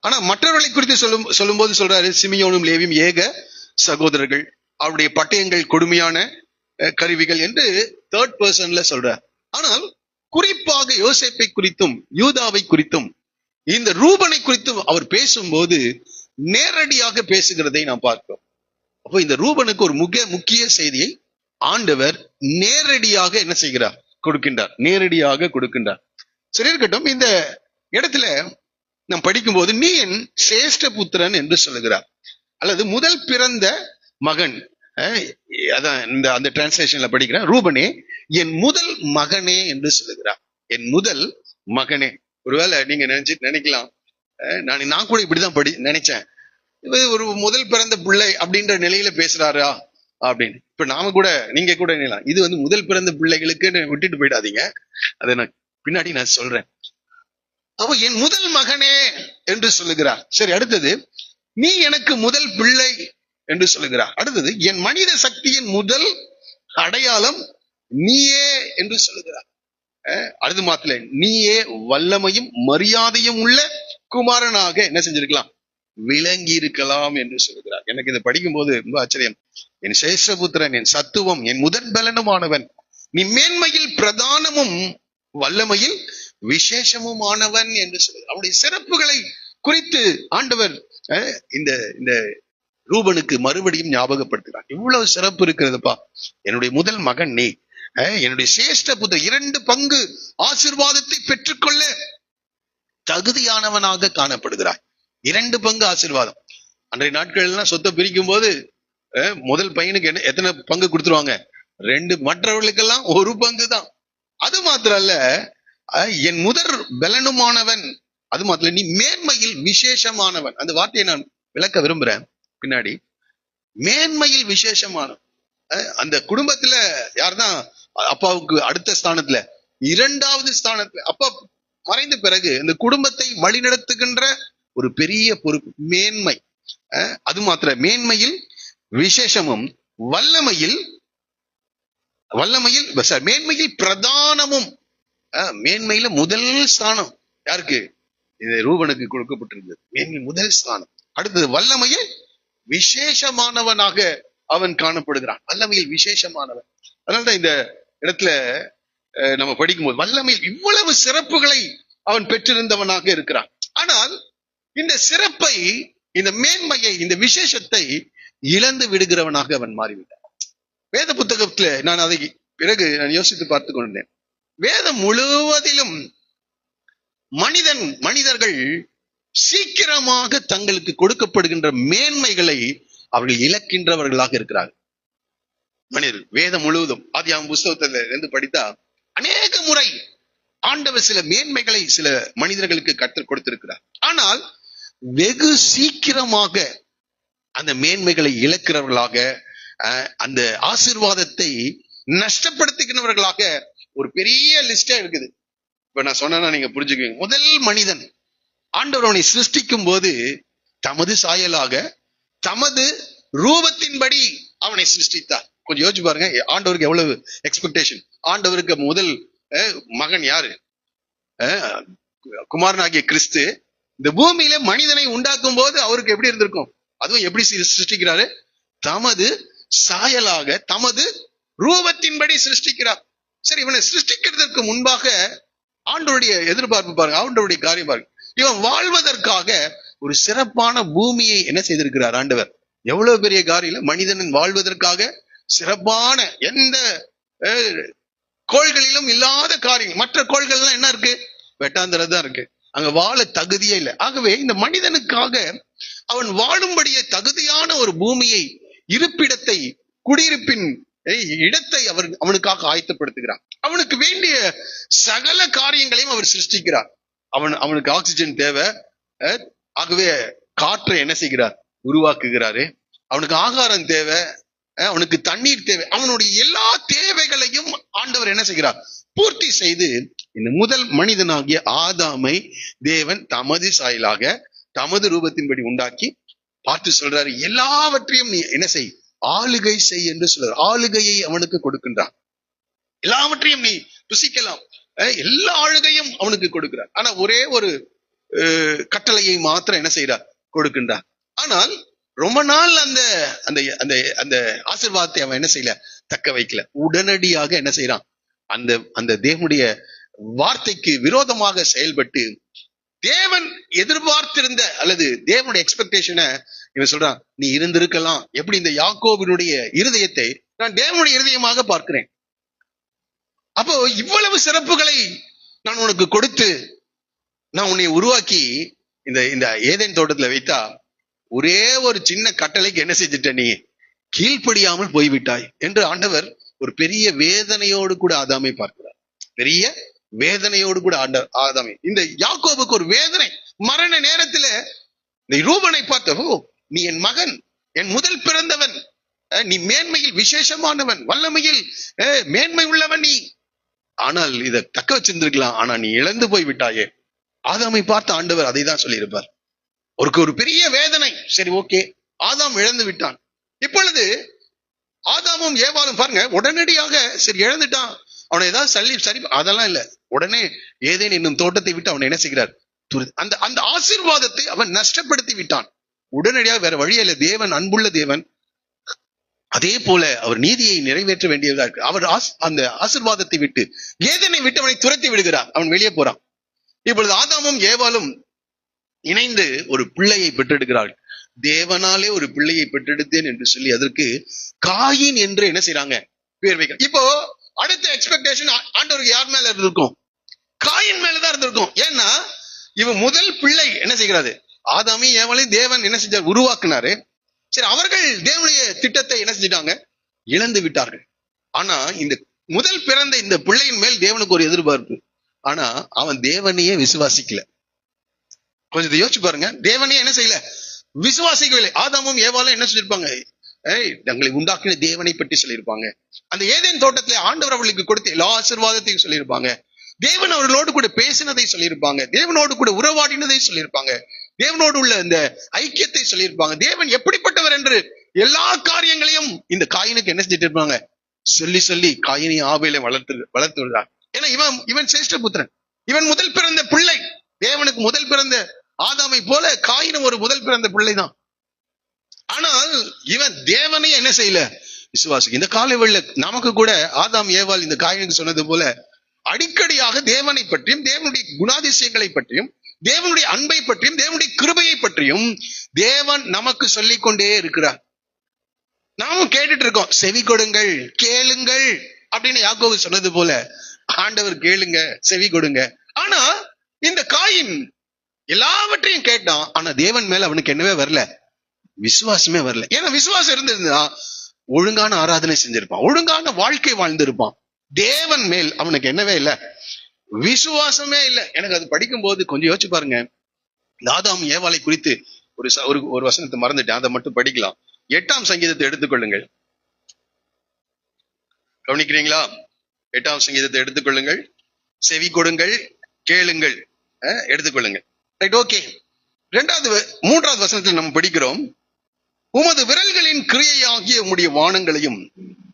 ஆனா மற்றவர்களை குறித்து சொல்லும் போது சொல்றாரு, சிமியோனும் லேவியும் ஏக சகோதரர்கள், அவருடைய பட்டயங்கள் கொடுமையான கருவிகள் என்று 3rd பர்சன்ல சொல்றார். ஆனால் குறிப்பாக யோசேப்பை குறித்தும் யூதாவை குறித்தும் இந்த ரூபனை குறித்தும் அவர் பேசும்போது நேரடியாக பேசுகிறதை நாம் பார்க்கிறோம். அப்போ இந்த ரூபனுக்கு ஒரு முக்கிய செய்தியை ஆண்டவர் நேரடியாக என்ன செய்கிறார்? கொடுக்கின்றார். நேரடியாக கொடுக்கின்றார். சரி, இருக்கட்டும். இந்த இடத்துல நாம் படிக்கும்போது நீ என் சிரேஷ்ட புத்திரன் என்று சொல்லுகிறார், அல்லது முதல் பிறந்த மகன். அதான் அந்த டிரான்ஸ்லேஷன்ல படிக்கிறேன். ரூபனே என் முதல் மகனே என்று சொல்லுகிறார். என் முதல் மகனே. ஒருவேளை நீங்க நினைக்கலாம், நான் கூட இப்படிதான் நினைச்சேன், ஒரு முதல் பிறந்த பிள்ளை அப்படின்ற நிலையில பேசுறாரா அப்படின்னு. இப்ப நாம கூட நீங்க கூட நினைக்கலாம், இது முதல் பிறந்த பிள்ளைகளுக்கு விட்டுட்டு போயிடாதீங்க, அதை நான் பின்னாடி நான் சொல்றேன். அவ என் முதல் மகனே என்று சொல்லுகிறார். சரி, அடுத்தது நீ எனக்கு முதல் பிள்ளை என்று சொல்லுகிறார். அடுத்தது என் மனித சக்தியின் முதல் அடையாளம் நீயே என்று சொல்லுகிறார். அடுத்த மாத்திர நீயே வல்லமையும் மரியாதையும் உள்ள குமாரனாக என்ன செஞ்சிருக்கலாம்? விளங்கி இருக்கலாம் என்று சொல்லுகிறார். எனக்கு இதை படிக்கும் போது ரொம்ப ஆச்சரியம். என் சேஷபுத்திரன், என் சத்துவம், என் முதற் பலனுமானவன், நீ மேன்மையில் பிரதானமும் வல்லமையில் விசேஷமுமானவன் என்று சொல்லுது. அவருடைய சிறப்புகளை குறித்து ஆண்டவர் இந்த இந்த ரூபனுக்கு மறுபடியும் ஞாபகப்படுத்துகிறார். இவ்வளவு சிறப்பு இருக்கிறதுப்பா, என்னுடைய முதல் மகன் நீ, என்னுடைய சிரேஷ்ட புத்திரன், 2 பங்கு ஆசீர்வாதத்தை பெற்றுக்கொள்ள தகுதியானவனாக காணப்படுகிறாய். 2 பங்கு ஆசீர்வாதம். அன்றைய நாட்கள் எல்லாம் சொத்தை பிரிக்கும் போது முதல் பையனுக்கு எத்தனை பங்கு கொடுத்துருவாங்க? 2. மற்றவர்களுக்கெல்லாம் 1 பங்கு தான். அது மாத்திரம் அல்ல, என் முதற் பலனுமானவன். அது மாத்திரம், நீ மேன்மையில் விசேஷமானவன். அந்த வார்த்தையை நான் விளக்க விரும்புறேன் பின்னாடி. மேன்மையில் விசேஷமானவன். அந்த குடும்பத்துல யார்தான் அப்பாவுக்கு அடுத்த ஸ்தானத்துல, 2வது ஸ்தானத்துல, அப்பா மறைந்த பிறகு இந்த குடும்பத்தை வழிநடத்துகின்ற ஒரு பெரிய பொறுப்பு, மேன்மை. அது மாத்திரம், மேன்மையில் விசேஷமும் வல்லமையில் மேன்மையில் பிரதானமும். மேன்மையில முதல் ஸ்தானம் யாருக்கு? இது ரூபனுக்கு கொடுக்கப்பட்டிருந்தது. மேன்மை முதல் ஸ்தானம். அடுத்தது வல்லமையில் விசேஷமானவனாக அவன் காணப்படுகிறான். வல்லமையில் விசேஷமானவன். அதனால்தான் இந்த இடத்துல நம்ம படிக்கும்போது வல்லமையில் இவ்வளவு சிறப்புகளை அவன் பெற்றிருந்தவனாக இருக்கிறான். ஆனால் இந்த சிறப்பை, இந்த மேன்மையை, இந்த விசேஷத்தை இழந்து விடுகிறவனாக அவன் மாறிவிட்டான். வேத புத்தகத்துல நான் அதை பிறகு நான் யோசித்து பார்த்து கொண்டேன். வேதம் முழுவதிலும் மனிதர்கள் சீக்கிரமாக தங்களுக்கு கொடுக்கப்படுகின்ற மேன்மைகளை அவர்கள் இழக்கின்றவர்களாக இருக்கிறார்கள். மனிதர்கள் வேதம் முழுவதும் ஆதியாகமம் புஸ்தகத்துல இருந்து படித்தா அநேக முறை ஆண்டவர் சில மேன்மைகளை சில மனிதர்களுக்கு கற்றுக் கொடுத்திருக்கிறார். ஆனால் வெகு சீக்கிரமாக அந்த மேன்மைகளை இழக்கிறவர்களாக, அந்த ஆசீர்வாதத்தை நஷ்டப்படுத்துகிறவர்களாக ஒரு பெரிய லிஸ்டா இருக்குது. இப்ப நான் சொன்னா நீங்க புரிஞ்சுக்குவீங்க. முதல் மனிதன் ஆண்டவர் அவனை சிருஷ்டிக்கும் போது தமது சாயலாக தமது ரூபத்தின்படி அவனை சிருஷ்டித்தார். கொஞ்சம் யோசிச்சு பாருங்க, ஆண்டவருக்கு எவ்வளவு எக்ஸ்பெக்டேஷன். ஆண்டவருக்கு முதல் மகன் யாரு? குமாரனாகிய கிறிஸ்து. இந்த பூமியில மனிதனை உண்டாக்கும் போது அவருக்கு எப்படி இருந்திருக்கும்? அதுவும் எப்படி சிருஷ்டிக்கிறாரு? தமது சாயலாக தமது ரூபத்தின்படி சிருஷ்டிக்கிறார். சரி, இவனை சிருஷ்டிக்கிறதுக்கு முன்பாக ஆண்டவருடைய எதிர்பார்ப்பு பாருங்க, ஆண்டவருடைய காரியம் பாருங்க. இவன் வாழ்வதற்காக ஒரு சிறப்பான பூமியை என்ன செய்திருக்கிறார் ஆண்டவர்? எவ்வளவு பெரிய காரியம்! மனிதன் வாழ்வதற்காக சிறப்பான, எந்த கோள்களிலும் இல்லாத காரியம். மற்ற கோள்கள்லாம் என்ன இருக்கு? வெட்டாந்தரதான் இருக்கு. அங்க வாழ தகுதியே இல்லை. ஆகவே இந்த மனிதனுக்காக அவன் வாழும்படிய தகுதியான ஒரு பூமியை, இருப்பிடத்தை, குடியிருப்பின் இடத்தை அவனுக்காக ஆயத்தப்படுத்துகிறார். அவனுக்கு வேண்டிய சகல காரியங்களையும் அவர் சிருஷ்டிக்கிறார். அவனுக்கு ஆக்சிஜன் தேவை. ஆகவே காற்றை என்ன செய்கிறார்? உருவாக்குகிறாரு. அவனுக்கு ஆகாரம் தேவை, அவனுக்கு தண்ணீர் தேவை. அவனுடைய எல்லா தேவைகளையும் ஆண்டவர் என்ன செய்கிறார்? பூர்த்தி செய்து இந்த முதல் மனிதனாகிய ஆதாமை தேவன் தமது சாயலாக தமது ரூபத்தின்படி உண்டாக்கி பார்த்து சொல்றாரு, எல்லாவற்றையும் நீ என்ன செய்? ஆளுகை செய் என்று சொல்றார். ஆளுகையை அவனுக்கு கொடுக்கின்றான். எல்லாவற்றையும் நீ ருசிக்கலாம், எல்லா ஆளுகையும் அவனுக்கு கொடுக்கிறார். ஆனா ஒரே ஒரு கட்டளையை மாத்திரம் என்ன செய்யறார்? கொடுக்கின்றார். ஆனால் ரொம்ப நாள் அந்த அந்த அந்த அந்த ஆசீர்வாதத்தை அவன் என்ன செய்யல? தக்க வைக்கல. உடனடியாக என்ன செய்யறான்? அந்த அந்த தேவனுடைய வார்த்தைக்கு விரோதமாக செயல்பட்டு தேவன் எதிர்பார்த்திருந்த அல்லது தேவனுடைய எக்ஸ்பெக்டேஷனை இவன் சொல்றான், நீ இருந்திருக்கலாம். எப்படி? இந்த யாக்கோபினுடைய இருதயத்தை நான் தேவனுடைய இருதயமாக பார்க்கிறேன். அப்போ இவ்வளவு சிறப்புகளை நான் உனக்கு கொடுத்து நான் உன்னை உருவாக்கி இந்த ஏதேன் தோட்டத்துல வைத்தா ஒரே ஒரு சின்ன கட்டளைக்கு என்ன செஞ்சுட்ட? நீ கீழ்ப்படியாமல் போய்விட்டாய் என்று ஆண்டவர் ஒரு பெரிய வேதனையோடு கூட ஆதாமை பார்க்கிறார். பெரிய வேதனையோடு கூட ஆதாமை, இந்த யாக்கோபுக்கு ஒரு வேதனை. மரண நேரத்துல இந்த ரூபனை பார்த்தோ, நீ என் மகன், என் முதல் பிறந்தவன், நீ மேன்மையில் விசேஷமானவன், வல்லமையில் மேன்மை உள்ளவன் நீ. ஆனால் இதை தக்க வச்சிருந்திருக்கலாம், ஆனா நீ இழந்து போய் விட்டாயே. ஆதாமை பார்த்த ஆண்டவர் அதை தான் சொல்லியிருப்பார். ஒரு பெரிய வேதனை. சரி, ஓகே, ஆதாம் இழந்து விட்டான். இப்பொழுது ஆதாமும் ஏவாளும் பாருங்க, உடனடியாக சரி இழந்துட்டான், அவனை ஏதாவது சரி அதெல்லாம் இல்ல. உடனே ஏதேன் என்னும் தோட்டத்தை விட்டு அவனை என்ன செய்கிறார்? அந்த அந்த ஆசீர்வாதத்தை அவன் நஷ்டப்படுத்தி விட்டான். உடனடியாக வேற வழியே இல்லை. தேவன் அன்புள்ள தேவன், அதே போல அவர் நீதியை நிறைவேற்ற வேண்டியதா இருக்கு. அவர் அந்த ஆசீர்வாதத்தை விட்டு, ஏதேனை விட்டு அவனை துரத்தி விடுகிறார். அவன் வெளியே போறான். இப்பொழுது ஆதாமும் ஏவாளும் இணைந்து ஒரு பிள்ளையை பெற்றெடுக்கிறார்கள். தேவனாலே ஒரு பிள்ளையை பெற்றெடுத்தேன் என்று சொல்லி அதற்கு காயின் என்று என்ன செய்யறாங்க, பேர் வைக்க. இப்போ அடுத்த எக்ஸ்பெக்டேஷன் ஆண்டவருக்கு யார் மேல இருந்திருக்கும்? காயின் மேலதான் இருந்திருக்கும். ஏன்னா இவன் முதல் பிள்ளை என்ன செய்கிறாரு, ஆதாமையும் ஏவாளையும் தேவன் என்ன செஞ்சார், உருவாக்குனாரு. சரி, அவர்கள் தேவனுடைய திட்டத்தை என்ன செஞ்சிட்டாங்க, இழந்து விட்டார்கள். ஆனா இந்த முதல் பிறந்த இந்த பிள்ளையின் மேல் தேவனுக்கு ஒரு எதிர்பார்ப்பு. ஆனா அவன் தேவனையே விசுவாசிக்கல. கொஞ்சம் யோசிச்சு பாருங்க, தேவனையே என்ன செய்யல, விசுவாசிக்கவில்லை. ஆதாமும் ஏவாளும் என்ன சொல்லியிருப்பாங்க, தங்களை உண்டாக்கின தேவனை பற்றி சொல்லியிருப்பாங்க. அந்த ஏதேன் தோட்டத்திலே ஆண்டவர் அவர்களுக்கு கொடுத்த எல்லா ஆசீர்வாதத்தையும் சொல்லியிருப்பாங்க. தேவன் அவர்களோடு கூட பேசினதை சொல்லியிருப்பாங்க. தேவனோடு கூட உறவாடினதை சொல்லியிருப்பாங்க. தேவனோடு உள்ள இந்த ஐக்கியத்தை சொல்லியிருப்பாங்க. தேவன் எப்படிப்பட்டவர் என்று எல்லா காரியங்களையும் இந்த காயினுக்கு என்ன செஞ்சுட்டு இருப்பாங்க, சொல்லி சொல்லி காயினை ஆபேலை வளர்த்து விடுறார். ஏன்னா இவன் சிரேஷ்ட புத்திரன், இவன் முதல் பிறந்த பிள்ளை. தேவனுக்கு முதல் பிறந்த ஆதாமை போல காயினும் ஒரு முதல் பிறந்த பிள்ளைதான். ஆனால் இவன் தேவனை என்ன செய்யல, விசுவாசி. இந்த காலை வேளையில நமக்கு கூட ஆதாம் ஏவாள் இந்த காயினுக்கு சொன்னது போல அடிக்கடியாக தேவனை பற்றியும் தேவனுடைய குணாதிசயங்களை பற்றியும் தேவனுடைய அன்பை பற்றியும் தேவனுடைய கிருபையை பற்றியும் தேவன் நமக்கு சொல்லிக் கொண்டே இருக்கிறார். நாமும் கேட்டுட்டு இருக்கோம். செவி கொடுங்கள், கேளுங்கள் அப்படின்னு யாக்கோபு சொன்னது போல ஆண்டவர் கேளுங்க, செவி கொடுங்க. ஆனா இந்த காயின் எல்லாவற்றையும் கேட்டான். ஆனா தேவன் மேல அவனுக்கு என்னவே வரல, விசுவாசமே வரல. ஏன்னா விசுவாசம் இருந்திருந்தா ஒழுங்கான ஆராதனை செஞ்சிருப்பான், ஒழுங்கான வாழ்க்கை வாழ்ந்திருப்பான். தேவன் மேல் அவனுக்கு என்னவே இல்லை, விசுவாசமே இல்லை. எனக்கு அது படிக்கும் போது கொஞ்சம் யோசிச்சு பாருங்க. ஆதாம் ஏவாளை குறித்து ஒரு வசனத்தை மறந்துட்டேன், அதை மட்டும் படிக்கலாம். 8ஆம் சங்கீதத்தை எடுத்துக்கொள்ளுங்கள். கவனிக்கிறீங்களா? 8ஆம் சங்கீதத்தை எடுத்துக்கொள்ளுங்கள். செவி கொடுங்கள், கேளுங்கள், எடுத்துக்கொள்ளுங்கள். Right, okay. 3வது வசனத்தில் நம்ம படிக்கிறோம், உமது விரல்களின் கிரியையாகிய உம்முடைய வானங்களையும்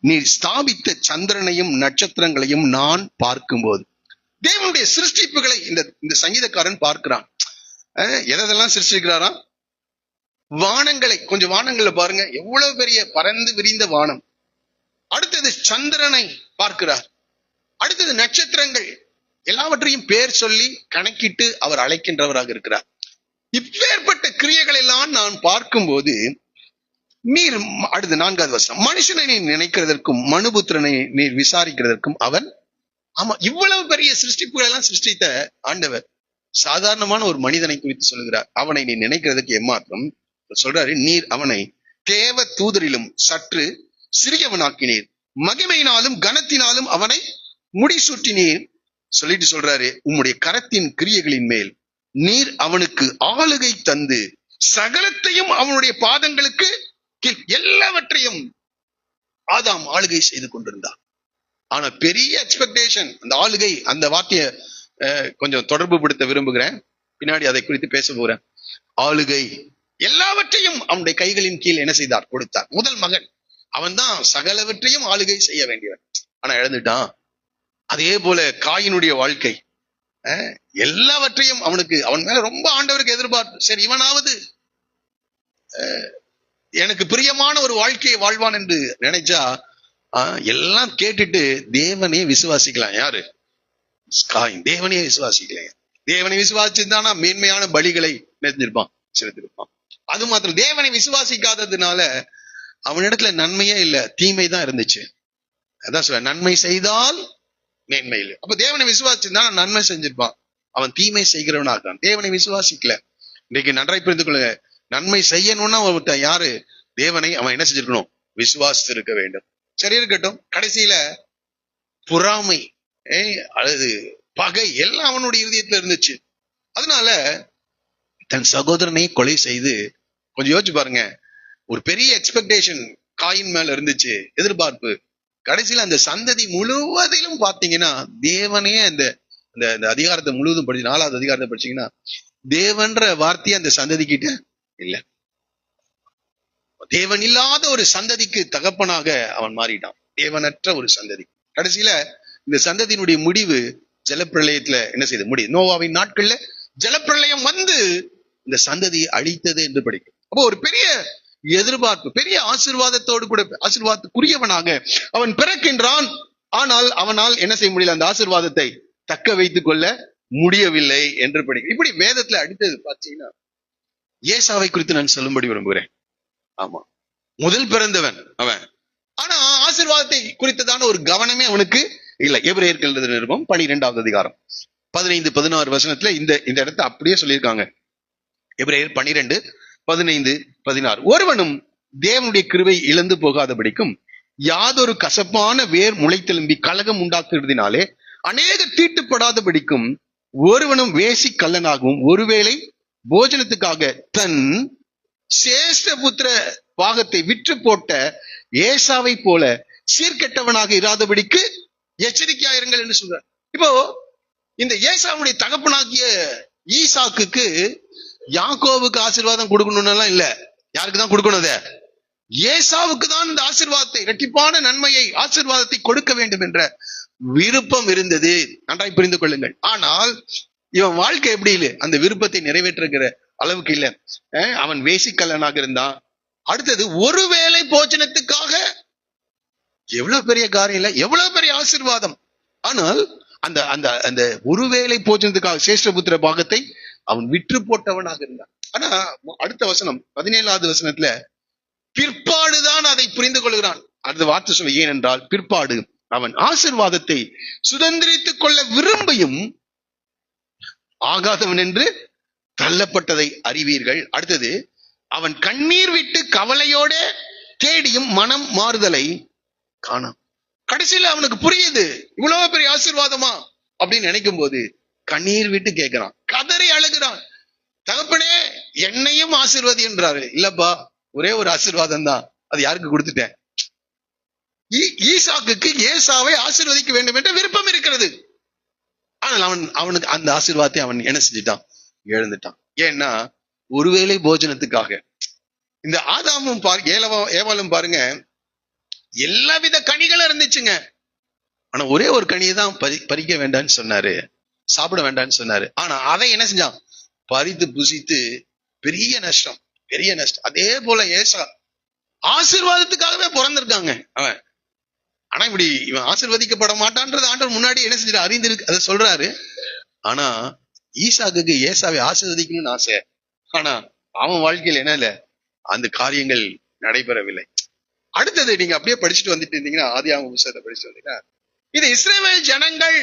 நீர் ஸ்தாபித்த சந்திரனையும் நட்சத்திரங்களையும் நான் பார்க்கும்போது. தேவனுடைய சிருஷ்டிப்புகளை இந்த சங்கீதக்காரன் பார்க்கிறான். எதெல்லாம் சிருஷ்டிக்கிறாரா? வானங்களை. கொஞ்சம் வானங்களை பாருங்க, எவ்வளவு பெரிய பறந்து விரிந்த வானம். அடுத்தது சந்திரனை பார்க்கிறார். அடுத்தது நட்சத்திரங்கள். எல்லாவற்றையும் பேர் சொல்லி கணக்கிட்டு அவர் அழைக்கின்றவராக இருக்கிறார். இப்பேற்பட்ட கிரியைகள் எல்லாம் நான் பார்க்கும்போது நீர், அடுத்து 4வது வசனம், மனுஷனை நீர் நினைக்கிறதற்கும் மனுபுத்திரனை நீர் விசாரிக்கிறதற்கும் அவன். ஆமா, இவ்வளவு பெரிய சிருஷ்டிப்புகள் எல்லாம் சிருஷ்டித்த ஆண்டவர் சாதாரணமான ஒரு மனிதனை குறித்து சொல்லுகிறார். அவனை நீ நினைக்கிறதுக்கு எம்மாத்திரம் சொல்றாரு. நீர் அவனை தேவ தூதரிலும் சற்று சிறியவனாக்கினீர், மகிமையினாலும் கனத்தினாலும் அவனை முடிசூட்டினீர். சொல்லிட்டு சொல்றாரு, உம்முடைய கரத்தின் கிரியைகளின் மேல் நீர் அவனுக்கு ஆளுகை தந்து சகலத்தையும் அவனுடைய பாதங்களுக்கு எல்லாவற்றையும் ஆதாம் ஆளுகை செய்து கொண்டிருந்தார். ஆனா பெரிய எக்ஸ்பெக்டேஷன். அந்த ஆளுகை, அந்த வார்த்தையை கொஞ்சம் தொடர்பு படுத்த விரும்புகிறேன், பின்னாடி அதை குறித்து பேச போறேன். ஆளுகை எல்லாவற்றையும் அவனுடைய கைகளின் கீழ் என்ன செய்தார், கொடுத்தார். முதல் மகன் அவன் தான் சகலவற்றையும் ஆளுகை செய்ய வேண்டியவன். ஆனா இழந்துட்டான். அதே போல காயினுடைய வாழ்க்கை, எல்லாவற்றையும் அவன் மேல ரொம்ப ஆண்டவருக்கு எதிர்பார்ப்பு. சரி, இவனாவது எனக்கு பிரியமான ஒரு வாழ்க்கையை வாழ்வான் என்று நினைச்சா எல்லாம் கேட்டுட்டு தேவனையே விசுவாசிக்கலாம். யாரு? காயின் தேவனையே விசுவாசிக்கலைங்க. தேவனை விசுவாசிச்சுதானா மேன்மையான பலிகளை நினைஞ்சிருப்பான், செலுத்திருப்பான். அது மாத்திரம், தேவனை விசுவாசிக்காததுனால அவனிடத்துல நன்மையே இல்லை, தீமை தான் இருந்துச்சு. அதான் சொல்ல, நன்மை செய்தால் மேன்மை இல்லை. அப்ப தேவனை விசுவாசிச்சுதான் நன்மை செஞ்சிருப்பான். அவன் தீமை செய்கிறவனாக தேவனை விசுவாசிக்கல. இன்னைக்கு நன்றாய் புரிந்து கொள்ளுங்க, நன்மை செய்யணும்னா ஒருத்தன் யாரு, தேவனை அவன் என்ன செஞ்சிருக்கணும், விசுவாசித்து இருக்க வேண்டும். சரி, இருக்கட்டும். கடைசியில பொறாமை, அல்லது பகை எல்லாம் அவனுடைய இருதயத்துல இருந்துச்சு. அதனால தன் சகோதரனை கொலை செய்து, கொஞ்சம் யோசிச்சு பாருங்க, ஒரு பெரிய எக்ஸ்பெக்டேஷன் காயின் மேல இருந்துச்சு, எதிர்பார்ப்பு. கடைசியில அந்த சந்ததி முழுவதிலும் பாத்தீங்கன்னா தேவனே அந்த அதிகாரத்தை முழுவதும் படிச்சு 4வது அதிகாரத்தை படிச்சீங்கன்னா தேவன்ற வார்த்தையை அந்த சந்ததி கிட்ட இல்ல. தேவன் இல்லாத ஒரு சந்ததிக்கு தகப்பனாக அவன் மாறிட்டான், தேவனற்ற ஒரு சந்ததி. கடைசியில இந்த சந்ததியினுடைய முடிவு ஜலப்பிரளயத்துல என்ன செய்து முடியும். நோவாவின் நாட்கள்ல ஜலப்பிரளயம் வந்து இந்த சந்ததியை அழித்தது என்று படிக்கும். அப்போ ஒரு பெரிய எதிர்பார்ப்பு, பெரிய ஆசீர்வாதத்தோடு கூட ஆசீர்வாதத்துக்குரியவனாக அவன் பிறக்கின்றான். ஆனால் அவனால் என்ன செய்ய முடியல, அந்த ஆசீர்வாதத்தை தக்க வைத்துக் கொள்ள முடியவில்லை என்று இப்படி வேதத்துல அடுத்தது பார்த்தீங்கன்னா ஏசாவை குறித்து நான் சொல்லும்படி விரும்புகிறேன். ஆமா, முதல் பிறந்தவன் அவன், ஆனா ஆசீர்வாதத்தை குறித்ததான ஒரு கவனமே அவனுக்கு இல்லை. எபிரேயர்கள் எழுதின நிருபம் 12வது அதிகாரம் 15-16 வசனத்துல இந்த இடத்தை அப்படியே சொல்லியிருக்காங்க. எபிரேயர் 12:15-16. ஒருவனும் தேவனுடைய கிருபை இழந்து போகாதபடிக்கும் யாதொரு கசப்பான வேர் முளைத்தெலும்பி கலகம் உண்டாக்குறதினாலே அநேக தீட்டுப்படாதபடிக்கும் ஒருவனும் வேசி கள்ளனாகவும் ஒருவேளை போஜனத்துக்காக தன் சேஷ்ட புத்திர பாகத்தை விற்று போட்ட ஏசாவை போல சீர்கெட்டவனாக இராதபடிக்கு எச்சரிக்கையாயிருங்கள் என்று சொல்றார். இப்போ இந்த ஏசாவுடைய தகப்பனாகிய ஈசாக்குக்கு யாக்கோவுக்கு ஆசீர்வாதம் கொடுக்கணும்னு இல்ல. யாருக்கு தான் கொடுக்கணும்? அத ஏசாவுக்கு தான் இந்த ஆசீர்வாதத்தை, இரட்டிப்பான நன்மையை, ஆசீர்வாதத்தை கொடுக்க வேண்டும் என்ற விருப்பம் இருந்தது. நன்றாய் புரிந்து கொள்ளுங்கள். ஆனால் இவன் வாழ்க்கை எப்படி இல்லை, அந்த விருப்பத்தை நிறைவேற்றுகிற அளவுக்கு இல்ல. அவன் வேசிக்கல்லனாக இருந்தான். அடுத்தது ஒருவேளை போஜனத்துக்காக, எவ்வளவு பெரிய காரியம் இல்ல, எவ்வளவு பெரிய ஆசீர்வாதம். ஆனால் அந்த அந்த அந்த ஒருவேளை போஜனத்துக்காக சேஷ்டபுத்திர பாகத்தை அவன் விற்று போட்டவனாக இருந்தான். ஆனா அடுத்த வசனம் 17வது வசனத்துல பிற்பாடுதான் அதை புரிந்து கொள்கிறான். அடுத்த வார்த்தை சொல்ல, ஏனென்றால் பிற்பாடு அவன் ஆசீர்வாதத்தை சுதந்திரித்துக் கொள்ள விரும்பியும் ஆகாதவன் என்று தள்ளப்பட்டதை அறிவீர்கள். அடுத்தது அவன் கண்ணீர் விட்டு கவலையோட தேடியும் மனம் மாறுதலை காணாம். கடைசியில அவனுக்கு புரியுது, இவ்வளவு பெரிய ஆசீர்வாதமா அப்படின்னு நினைக்கும் போது கண்ணீர் விட்டு கேட்கிறான், கதறி அழுகிறான். தகப்பனே என்னையும் ஆசீர்வாதி என்றாரு. இல்லப்பா, ஒரே ஒரு ஆசீர்வாதம் தான், அது யாருக்கு கொடுத்துட்டேன். ஈசாக்குக்கு ஏசாவை ஆசீர்வதிக்க வேண்டும் என்ற விருப்பம் இருக்கிறது. ஆனால் அவனுக்கு அந்த ஆசீர்வாதத்தை அவன் என்ன செஞ்சிட்டான், எழுந்துட்டான். ஏன்னா ஒருவேளை போஜனத்துக்காக. இந்த ஆதாமும் ஏவாளும் பாருங்க, எல்லாவித கனிகளும் இருந்துச்சுங்க. ஆனா ஒரே ஒரு கனியை தான் பறிக்க வேண்டாம்னு சொன்னாரு, சாப்பிட வேண்டாம்னு சொன்னாரு. ஆனா அதை என்ன செஞ்சான், பறித்து புசித்து பெரிய நஷ்டம், பெரிய நஷ்டம். அதே போல ஏசா ஆசீர்வாதத்துக்காகவே பிறந்திருக்காங்க அவன். ஆனா இப்படி இவன் ஆசீர்வதிக்கப்பட மாட்டான்றது ஆண்டவர் முன்னாடி என்ன செஞ்சிட்டு அறிந்திருக்கு, அதை சொல்றாரு. ஆனா ஈசாக்குக்கு ஏசாவை ஆசீர்வதிக்கணும்னு ஆசை. ஆனா அவன் வாழ்க்கையில் என்ன இல்ல, அந்த காரியங்கள் நடைபெறவில்லை. அடுத்தது நீங்க அப்படியே படிச்சுட்டு வந்துட்டு இருந்தீங்கன்னா, ஆதியாகம புத்தகத்தை படிச்சுட்டு வந்தீங்கன்னா, இது இஸ்ரவேல் ஜனங்கள்,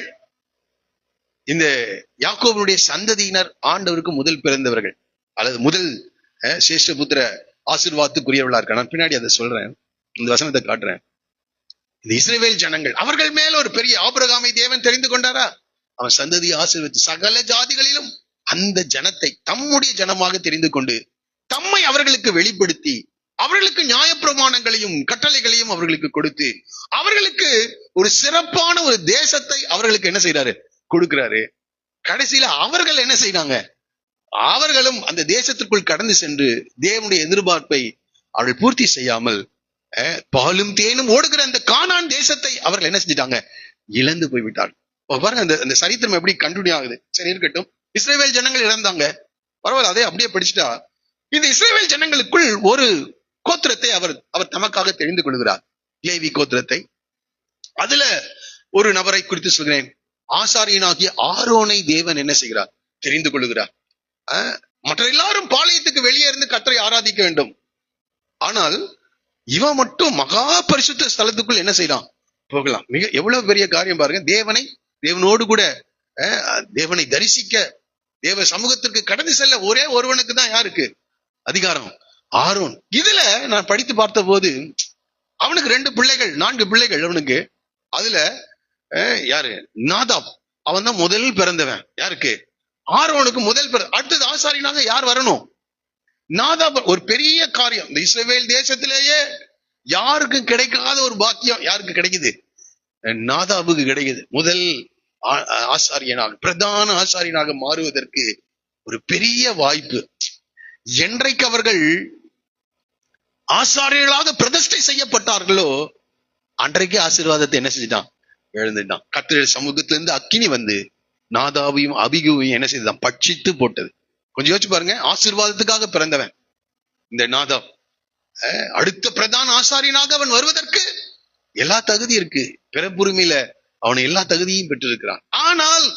இந்த யாக்கோபுடைய சந்ததியினர் ஆண்டவருக்கு முதல் பிறந்தவர்கள் அல்லது முதல் சேஷ்டபுத்திர ஆசீர்வாதத்துக்குரியவர்களா இருக்க. நான் பின்னாடி அதை சொல்றேன், இந்த வசனத்தை காட்டுறேன். இந்த இஸ்ரவேல் ஜனங்கள், அவர்கள் மேல ஒரு பெரிய ஆபிரகாமை தேவன் தெரிந்து கொண்டாரா, அவன் சந்ததியை ஆசீர்வதித்து சகல ஜாதிகளிலும் அந்த ஜனத்தை தம்முடைய ஜனமாக தெரிந்து கொண்டு தம்மை அவர்களுக்கு வெளிப்படுத்தி அவர்களுக்கு நியாயப்பிரமாணங்களையும் கட்டளைகளையும் அவர்களுக்கு கொடுத்து அவர்களுக்கு ஒரு சிறப்பான ஒரு தேசத்தை அவர்களுக்கு என்ன செய்யறாரு, கொடுக்கிறாரு. கடைசியில அவர்கள் என்ன செய்யறாங்க, அவர்களும் அந்த தேசத்திற்குள் கடந்து சென்று தேவனுடைய எதிர்பார்ப்பை அவர்கள் பூர்த்தி செய்யாமல் பாலும் தேனும் ஓடுகிற அந்த கானான் தேசத்தை அவர்கள் என்ன செஞ்சிட்டாங்க, இழந்து போய்விட்டார்கள். பாருங்க அந்த சரித்திரம் எப்படி கண்டினியூ ஆகுது. சரி இருக்கட்டும், இஸ்ரவேல் ஜனங்கள் இழந்தாங்க, பரவாயில்ல, அதே அப்படியே படிச்சுட்டா. இந்த இஸ்ரவேல் ஜனங்களுக்குள் ஒரு கோத்திரத்தை அவர் தமக்காக தெரிந்து கொள்கிறார், லேவி கோத்திரத்தை. அதுல ஒரு நபரை குறித்து சொல்கிறேன், ஆசாரியனாகிய ஆரோனை தேவன் என்ன செய்கிறார், தெரிந்து கொள்கிறார். மற்ற எல்லாரும் பாளையத்துக்கு வெளியே இருந்து கர்த்தரை ஆராதிக்க வேண்டும். ஆனால் இவன் மட்டும் மகா பரிசுத்த ஸ்தலத்துக்குள் என்ன செய்யலாம், போகலாம். மிக எவ்வளவு பெரிய காரியம் பாருங்க. தேவனோடு கூட தேவனை தரிசிக்க, தேவ சமூகத்திற்கு கடந்து செல்ல ஒரே ஒருவனுக்கு தான் யாருக்கு அதிகாரம், ஆரோன். இதுல நான் படித்து பார்த்த போது அவனுக்கு 4 பிள்ளைகள் அவனுக்கு. அதுல யாரு, நாதாப், அவன் தான் முதல் பிறந்தவன். யாருக்கு, ஆரோனுக்கு முதல் அடுத்தது ஆசாரியனாக யார் வரணும், நாதாப். ஒரு பெரிய காரியம், இந்த இஸ்ரவேல் தேசத்திலேயே யாருக்கும் கிடைக்காத ஒரு பாக்கியம் யாருக்கு கிடைக்குது, நாதாபுக்கு கிடைக்குது. முதல் ஆசாரியனாக, பிரதான ஆசாரியனாக மாறுவதற்கு ஒரு பெரிய வாய்ப்பு. என்றைக்கு அவர்கள் ஆசாரியர்களாக பிரதிஷ்டை செய்யப்பட்டார்களோ அன்றைக்கு ஆசீர்வாதத்தை என்ன செஞ்சிட்டான், எழுந்துட்டான். கர்த்தருடைய சமூகத்திலிருந்து அக்கினி வந்து நாதாவையும் அபிகுவையும் என்ன செய்தான், பட்சித்து போட்டது. கொஞ்சம் யோசிச்சு பாருங்க, ஆசீர்வாதத்துக்காக பிறந்தவன் இந்த நாதாப். அடுத்த பிரதான ஆசாரியனாக அவன் வருவதற்கு எல்லா தகுதி இருக்கு. பிறப்புரிமையில அவன் எல்லா தகுதியும் பெற்றிருக்கிறான். ஆனால்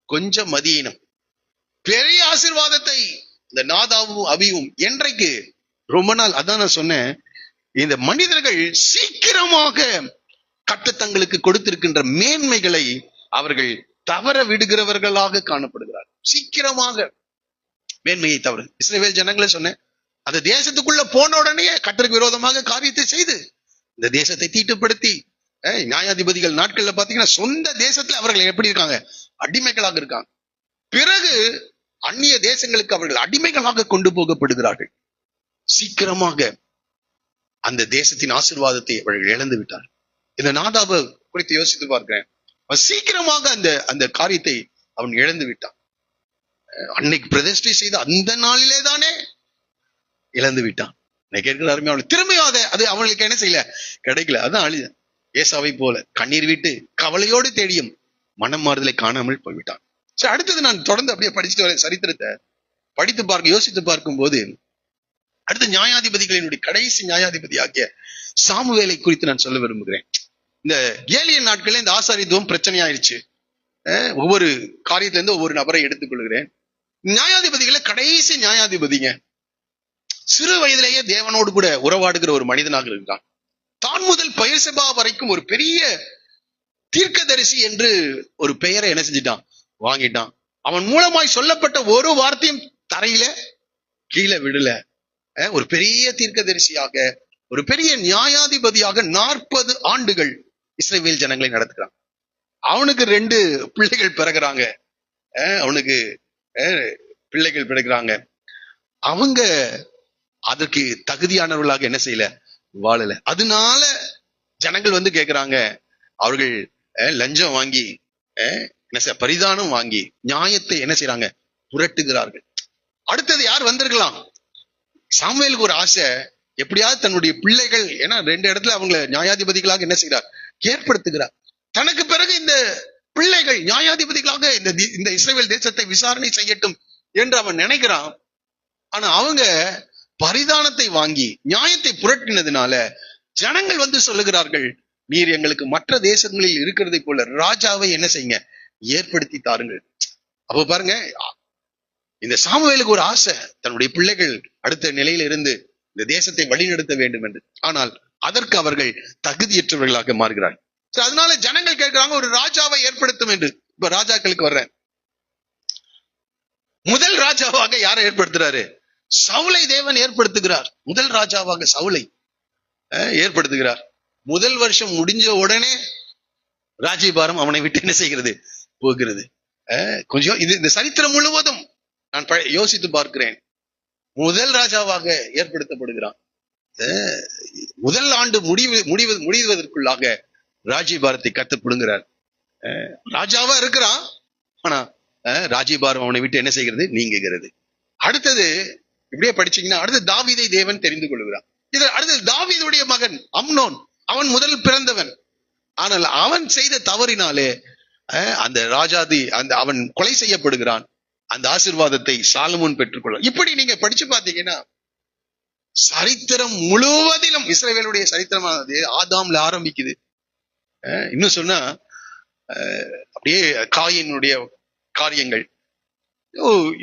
கொஞ்சம் மதியினம். பெரிய ஆசீர்வாதத்தை இந்த நாதாவும் அபியும் என்றைக்கு ரொம்ப நாள், அதான் நான் சொன்னேன், இந்த மனிதர்கள் சீக்கிரமாக கர்த்தர் கொடுத்திருக்கின்ற மேன்மைகளை அவர்கள் தவற விடுகிறவர்களாக காணப்படுகிறார். சீக்கிரமாக மேன்மையை தவறு. இஸ்ரவேல் ஜனங்களை சொன்னேன், அந்த தேசத்துக்குள்ள போன உடனே கர்த்தருக்கு விரோதமாக காரியத்தை செய்து இந்த தேசத்தை தீட்டுப்படுத்தி, நியாயாதிபதிகள் நாட்கள்ல பாத்தீங்கன்னா சொந்த தேசத்துல அவர்கள் எப்படி இருக்காங்க, அடிமைகளாக இருக்காங்க. பிறகு அந்நிய தேசங்களுக்கு அவர்கள் அடிமைகளாக கொண்டு போகப்படுகிறார்கள். சீக்கிரமாக அந்த தேசத்தின் ஆசீர்வாதத்தை அவர்கள் இழந்து விட்டார். இந்த நாதாபை குறித்து யோசித்து பார்க்கிறேன். சீக்கிரமாக அந்த காரியத்தை அவன் இழந்து விட்டான். அன்னைக்கு பிரதிஷ்டை செய்த அந்த நாளிலே தானே இழந்து விட்டான். கேட்கிறாருமே, அவனுக்கு திரும்பியும் அது அவங்களுக்கு என்ன செய்யல, கிடைக்கல. அதான் அழுத ஏசாவை போல கண்ணீர் விட்டு கவலையோடு தேடியும் மனம் மாறுதலை காணாமல் போய்விட்டான். சரி, அடுத்தது நான் தொடர்ந்து அப்படியே படிச்சுட்டு வரேன். சரித்திரத்தை படித்து பார்க்க யோசித்து பார்க்கும் போது அடுத்த நியாயாதிபதிகளினுடைய கடைசி நியாயாதிபதி ஆகிய சாமுவேலை குறித்து நான் சொல்ல விரும்புகிறேன். இந்த ஏலியன் நாட்களே இந்த ஆசாரித்துவம் பிரச்சனை ஆயிடுச்சு. ஒவ்வொரு காரியத்துல இருந்து ஒவ்வொரு நபரை எடுத்துக் கொள்கிறேன். நியாயாதிபதிகளை கடைசி நியாயாதிபதிங்க சிறு வயதிலேயே தேவனோடு கூட உறவாடுகிற ஒரு மனிதனாக இருக்கிறான். தான் முதல் பெயர்செபா வரைக்கும் ஒரு பெரிய தீர்க்கதரிசி என்று ஒரு பெயரை என்ன செஞ்சிட்டான், வாங்கிட்டான். அவன் மூலமாய் சொல்லப்பட்ட ஒரு வார்த்தையும் தரையில கீழே விடல. ஒரு பெரிய தீர்க்கதரிசியாக, ஒரு பெரிய நியாயாதிபதியாக 40 ஆண்டுகள் இஸ்ரவேல் ஜனங்களை நடத்துகிறான். அவனுக்கு 2 பிள்ளைகள் பிறகுறாங்க. அவனுக்கு பிள்ளைகள் பிறகுறாங்க. அவங்க அதற்கு தகுதியானவர்களாக என்ன செய்யல, வாழல. அதனால ஜனங்கள் வந்து கேட்கிறாங்க, அவர்கள் லஞ்சம் வாங்கி பரிதானம் வாங்கி நியாயத்தை என்ன செய்யறாங்க, புரட்டுகிறார்கள். அடுத்தது யார் வந்திருக்கலாம்? சாமுவேலுக்கு ஒரு ஆசை, எப்படியாவது தன்னுடைய பிள்ளைகள், ஏன்னா 2 இடத்துல அவங்களை நியாயாதிபதிகளாக என்ன செய்கிறார், ஏற்படுத்துகிறார். தனக்கு பிறகு இந்த பிள்ளைகள் நியாயாதிபதிகளாக இந்த இஸ்ரவேல் தேசத்தை விசாரணை செய்யட்டும் என்று அவன் நினைக்கிறான். ஆனா அவங்க பரிதானத்தை வாங்கி நியாயத்தை புரட்டினதுனால ஜனங்கள் வந்து சொல்லுகிறார்கள், நீர் எங்களுக்கு மற்ற தேசங்களில் இருக்கிறதை போல ராஜாவை என்ன செய்யுங்க, ஏற்படுத்தி தாருங்கள். அப்ப பாருங்க, இந்த சாமுவேலுக்கு ஒரு ஆசை, தன்னுடைய பிள்ளைகள் அடுத்த நிலையில இருந்து இந்த தேசத்தை வழிநடத்த வேண்டும் என்று. ஆனால் அதற்கு அவர்கள் தகுதியற்றவர்களாக மாறுகிறார்கள். அதனால ஜனங்கள் கேட்கிறாங்க, ஒரு ராஜாவை ஏற்படுத்தும் என்று. இப்ப ராஜாக்களுக்கு வர்றேன். முதல் ராஜாவாக யாரை ஏற்படுத்துறாரு? சவுலை தேவன் ஏற்படுத்துகிறார். முதல் ராஜாவாக சவுலை ஏற்படுத்துகிறார். முதல் வருஷம் முடிஞ்ச உடனே ராஜ்யபாரம் அவனை விட்டு என்ன செய்கிறது, போகிறது. கொஞ்சம் இந்த சரித்திரம் முழுவதும் நான் யோசித்து பார்க்கிறேன். முதல் ராஜாவாக ஏற்படுத்தப்படுகிறான். முதல் ஆண்டு முடிவதற்குள்ளாக ராஜ்யபாரத்தை கத்துப்படுங்கிறார். ராஜாவா இருக்கிறான், ஆனா ராஜ்யபாரம் அவனை விட்டு என்ன செய்கிறது, நீங்குகிறது. அடுத்தது இப்படியே படிச்சீங்கன்னா, அடுத்து தாவீதை தேவன் தெரிந்து கொள்கிறான். இது அடுத்தது தாவீதுடைய மகன் அம்னோன், அவன் முதல் பிறந்தவன். ஆனால் அவன் செய்த தவறினாலே அந்த ராஜாதி அவன் கொலை செய்யப்படுகிறான். அந்த ஆசீர்வாதத்தை சாலமோன் பெற்றுக்கொள்ள. இப்படி நீங்க படிச்சு பார்த்தீங்கன்னா சரித்திரம் முழுவதிலும் இஸ்ரவேலுடைய சரித்திரமானது ஆதாம்ல ஆரம்பிக்குது. இன்னும் சொன்னா அப்படியே காயினுடைய காரியங்கள்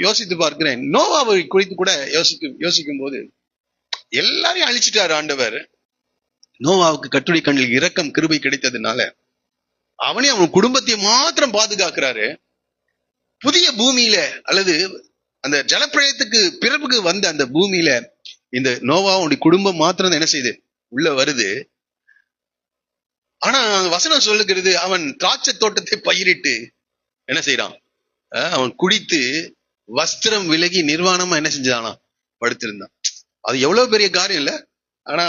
யோசித்து பார்க்கிறேன். நோவாவை குறித்து கூட யோசிக்கும் போது எல்லாரையும் அழிச்சிட்டாரு ஆண்டவர். நோவாவுக்கு கட்டுரை கண்ணில் இரக்கம் கிருபை கிடைத்ததுனால அவனே அவன் குடும்பத்தை மாத்திரம் பாதுகாக்கிறாரு. புதிய பூமியில அல்லது அந்த ஜலப்பிரளயத்துக்கு பிறகு வந்த அந்த பூமியில இந்த நோவாவுடைய குடும்பம் மாத்திரம் என்ன செய்யுது, உள்ள வருது. ஆனா வசனம் சொல்லுகிறது, அவன் திராட்சை தோட்டத்தை பயிரிட்டு என்ன செய்யறான், அவன் குடித்து வஸ்திரம் விலகி நிர்வாணமா என்ன செஞ்சானா, படுத்திருந்தான். அது எவ்வளவு பெரிய காரியம் இல்ல. ஆனா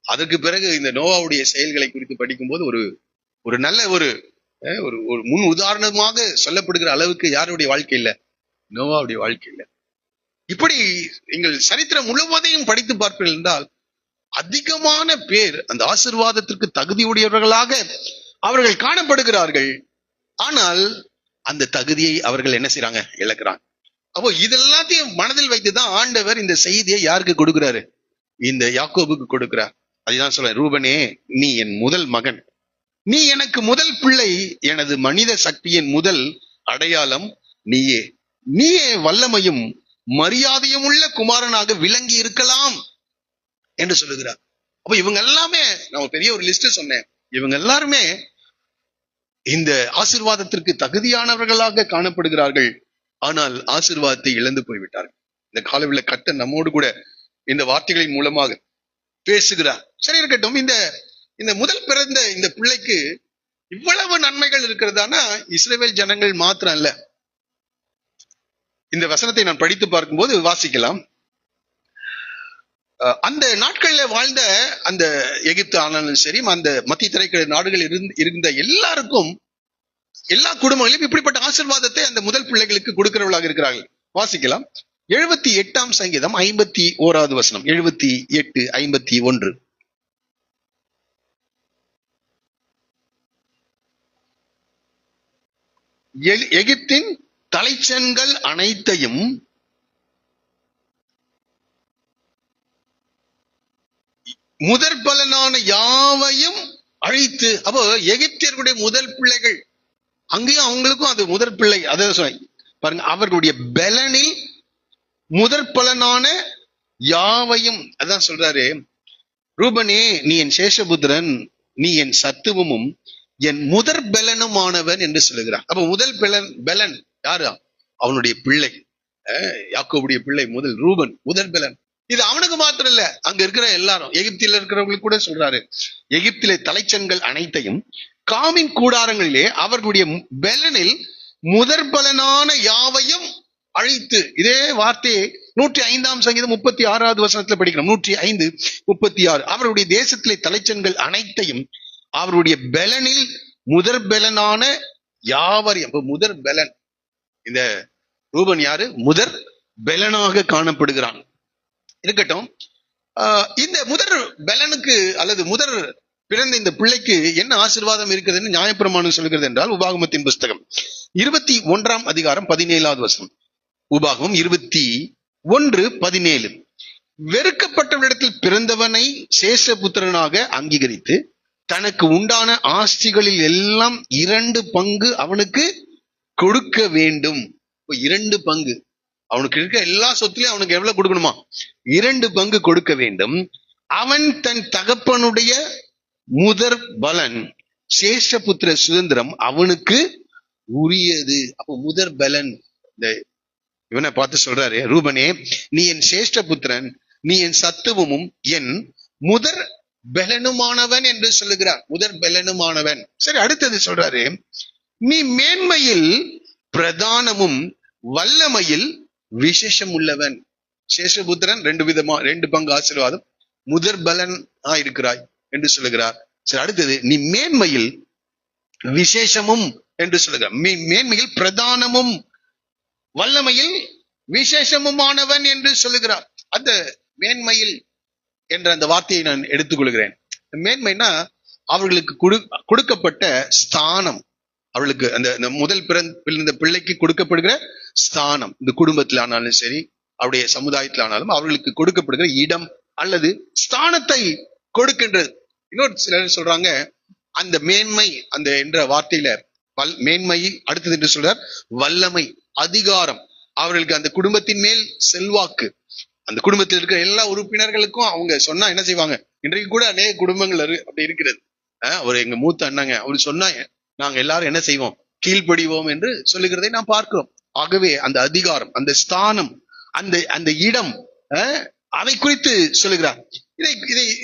அதற்கு பிறகு இந்த நோவாவுடைய செயல்களை குறித்து படிக்கும்போது ஒரு நல்ல ஒரு முன் உதாரணமாக சொல்லப்படுகிற அளவுக்கு யாருடைய வாழ்க்கை இல்ல, நோவாவுடைய வாழ்க்கை இல்ல. இப்படி நீங்கள் சரித்திரம் முழுவதையும் படித்து பார்ப்பீர்கள் என்றால் அதிகமான பேர் அந்த ஆசீர்வாதத்திற்கு தகுதியுடையவர்களாக அவர்கள் காணப்படுகிறார்கள். ஆனால் அந்த தகுதியை அவர்கள் என்ன செய்யறாங்க, இழக்கிறாங்க. அப்போ இதெல்லாத்தையும் மனதில் வைத்துதான் ஆண்டவர் இந்த செய்தியை யாருக்கு கொடுக்கிறாரு, இந்த யாக்கோபுக்கு கொடுக்கிறார். அதுதான் சொல்ற, ரூபனே நீ என் முதல் மகன், நீ எனக்கு முதல் பிள்ளை, எனது மனித சக்தியின் முதல் அடையாளம் நீயே, நீயே வல்லமையும் மரியாதையும் உள்ள குமாரனாக விளங்கி இருக்கலாம் என்று சொல்லுகிறார். அப்ப இவங்க எல்லாமே, நான் பெரிய ஒரு லிஸ்ட் சொன்னேன், இவங்க எல்லாருமே இந்த ஆசீர்வாதத்திற்கு தகுதியானவர்களாக காணப்படுகிறார்கள். ஆனால் ஆசீர்வாதத்தை இழந்து போய்விட்டார்கள். இந்த காலவில கர்த்தர் நம்மோடு கூட இந்த வார்த்தைகளின் மூலமாக பேசுகிறார். சரி இருக்கட்டும், இந்த முதல் பிறந்த இந்த பிள்ளைக்கு இவ்வளவு நன்மைகள் இருக்கிறதானா இஸ்ரவேல் ஜனங்கள் மாத்திரம் அல்ல. இந்த வசனத்தை நான் படித்து பார்க்கும்போது வாசிக்கலாம். அந்த நாட்கள்ல வாழ்ந்த அந்த எகிப்து ஆனாலும் சரி, அந்த மத்திய தரைக்கடல் நாடுகள் இருந்த எல்லாருக்கும், எல்லா குடும்பங்களையும் இப்படிப்பட்ட ஆசீர்வாதத்தை அந்த முதல் பிள்ளைகளுக்கு கொடுக்கிறவர்களாக இருக்கிறார்கள். வாசிக்கலாம். 78ஆம் சங்கீதம் 51வது வசனம். 78:51. எகிப்தின் தலைச்சன்கள் அனைத்தையும் முதற் பலனான யாவையும் அழித்து, அப்போ எகிப்தியர்களுடைய முதல் பிள்ளைகள், அங்கேயும் அவங்களுக்கும் அது முதற் பிள்ளை. அதான் சொன்ன பாருங்க, அவர்களுடைய பலனில் முதற் பலனான யாவையும், அதான் சொல்றாரு, ரூபனே நீ என் சேஷபுத்திரன், நீ என் சத்துவமும் என் முதற் பலனுமானவன் என்று சொல்லுகிறான். அப்ப முதல் பலன் யாரு? அவனுடைய பிள்ளை, யாக்கோபுடைய பிள்ளை முதல் ரூபன், முதல் பலன். இது அவனுக்கு மாத்திரம் இல்ல, அங்க இருக்கிற எல்லாரும், எகிப்தில இருக்கிறவங்களுக்கு கூட சொல்றாரு, எகிப்திலே தலைச்சன்கள் அனைத்தையும் காமின் கூடாரங்களிலே அவர்களுடைய பலனில் முதற் பலனான யாவையும் அழித்து. இதே வார்த்தையை 105ஆம் சங்கீதம் 36வது வசனத்துல படிக்கிறோம். 105:36. அவருடைய தேசத்திலே தலைச்சன்கள் அனைத்தையும் அவருடைய பலனில் முதற் பலனான யாவரையும். முதற் பலன், இந்த ரூபன் யாரு? முதற் பலனாக காணப்படுகிறான். இருக்கட்டும், இந்த முதற் பலனுக்கு அல்லது முதற் பிறந்த இந்த பிள்ளைக்கு என்ன ஆசீர்வாதம் இருக்கிறதுன்னு நியாயப்பிரமாணம் சொல்கிறது என்றால், உபாகமத்தின் புஸ்தகம் 21ஆம் அதிகாரம் 17வது வசனம். உபாகமம் 21:17. வெறுக்கப்பட்டவரிடத்தில் பிறந்தவனை சேஷபுத்திரனாக அங்கீகரித்து தனக்கு உண்டான ஆஸ்திகளில் எல்லாம் 2 பங்கு அவனுக்கு கொடுக்க வேண்டும். 2 பங்கு அவனுக்கு இருக்க எல்லா சொத்துலயும் அவனுக்கு எவ்வளவு கொடுக்கணுமா? 2 பங்கு கொடுக்க வேண்டும். அவன் தன் தகப்பனுடைய முதற் பலன், சேஷபுத்திர சுதந்திரம் அவனுக்கு உரியது. அப்போ முதற் பலன், இந்த இவனை பார்த்து சொல்றாரு, ரூபனே நீ என் சேஷ்ட புத்திரன், நீ என் சத்துவமும் என் முதற் பலனுமானவன் என்று சொல்லுகிறார். முதற் பலனுமானவன். சரி, அடுத்தது சொல்றாரு, நீ மேன்மையில் பிரதானமும் வல்லமையில் விசேஷம் உள்ளவன். சேஷபுத்திரன் 2 பங்கு ஆசீர்வாதம், முதற் பலன் இருக்கிறாய் என்று சொல்லுகிறார். சரி, அடுத்தது நீ மேன்மையில் விசேஷமும் என்று சொல்லுகிறார். மேன்மையில் பிரதானமும் வல்லமையில் விசேஷமுமானவன் என்று சொல்லுகிறார். அந்த மேன்மையில் என்ற அந்த வார்த்தையை நான் எடுத்துக்கொள்கிறேன். மேன்மைனா அவர்களுக்கு கொடுக்கப்பட்ட ஸ்தானம், அவளுக்கு அந்த முதல் பிறந்த பிள்ளைக்கு கொடுக்கப்படுகிற ஸ்தானம், இந்த குடும்பத்தில் ஆனாலும் சரி, அவருடைய சமுதாயத்தில் ஆனாலும் அவர்களுக்கு கொடுக்கப்படுகிற இடம் அல்லது ஸ்தானத்தை கொடுக்கின்றது. இன்னொரு சிலர் சொல்றாங்க, அந்த மேன்மை அந்த என்ற வார்த்தையில மேன்மை அடுத்தது என்று சொல்றார் வல்லமை, அதிகாரம், அவர்களுக்கு அந்த குடும்பத்தின் மேல் செல்வாக்கு, அந்த குடும்பத்தில் இருக்கிற எல்லா உறுப்பினர்களுக்கும் அவங்க சொன்னா என்ன செய்வாங்க. இன்றைக்கு கூட அநேக குடும்பங்கள் அப்படி இருக்கிறது. அவர் எங்க மூத்த அண்ணாங்க, அவர் சொன்னா நாங்க எல்லாரும் என்ன செய்வோம், கீழ்ப்படிவோம் என்று சொல்லுகிறதை நாம் பார்க்கிறோம். ஆகவே அந்த அதிகாரம், அந்த ஸ்தானம், அந்த இடம், அதை குறித்து சொல்லுகிறார்.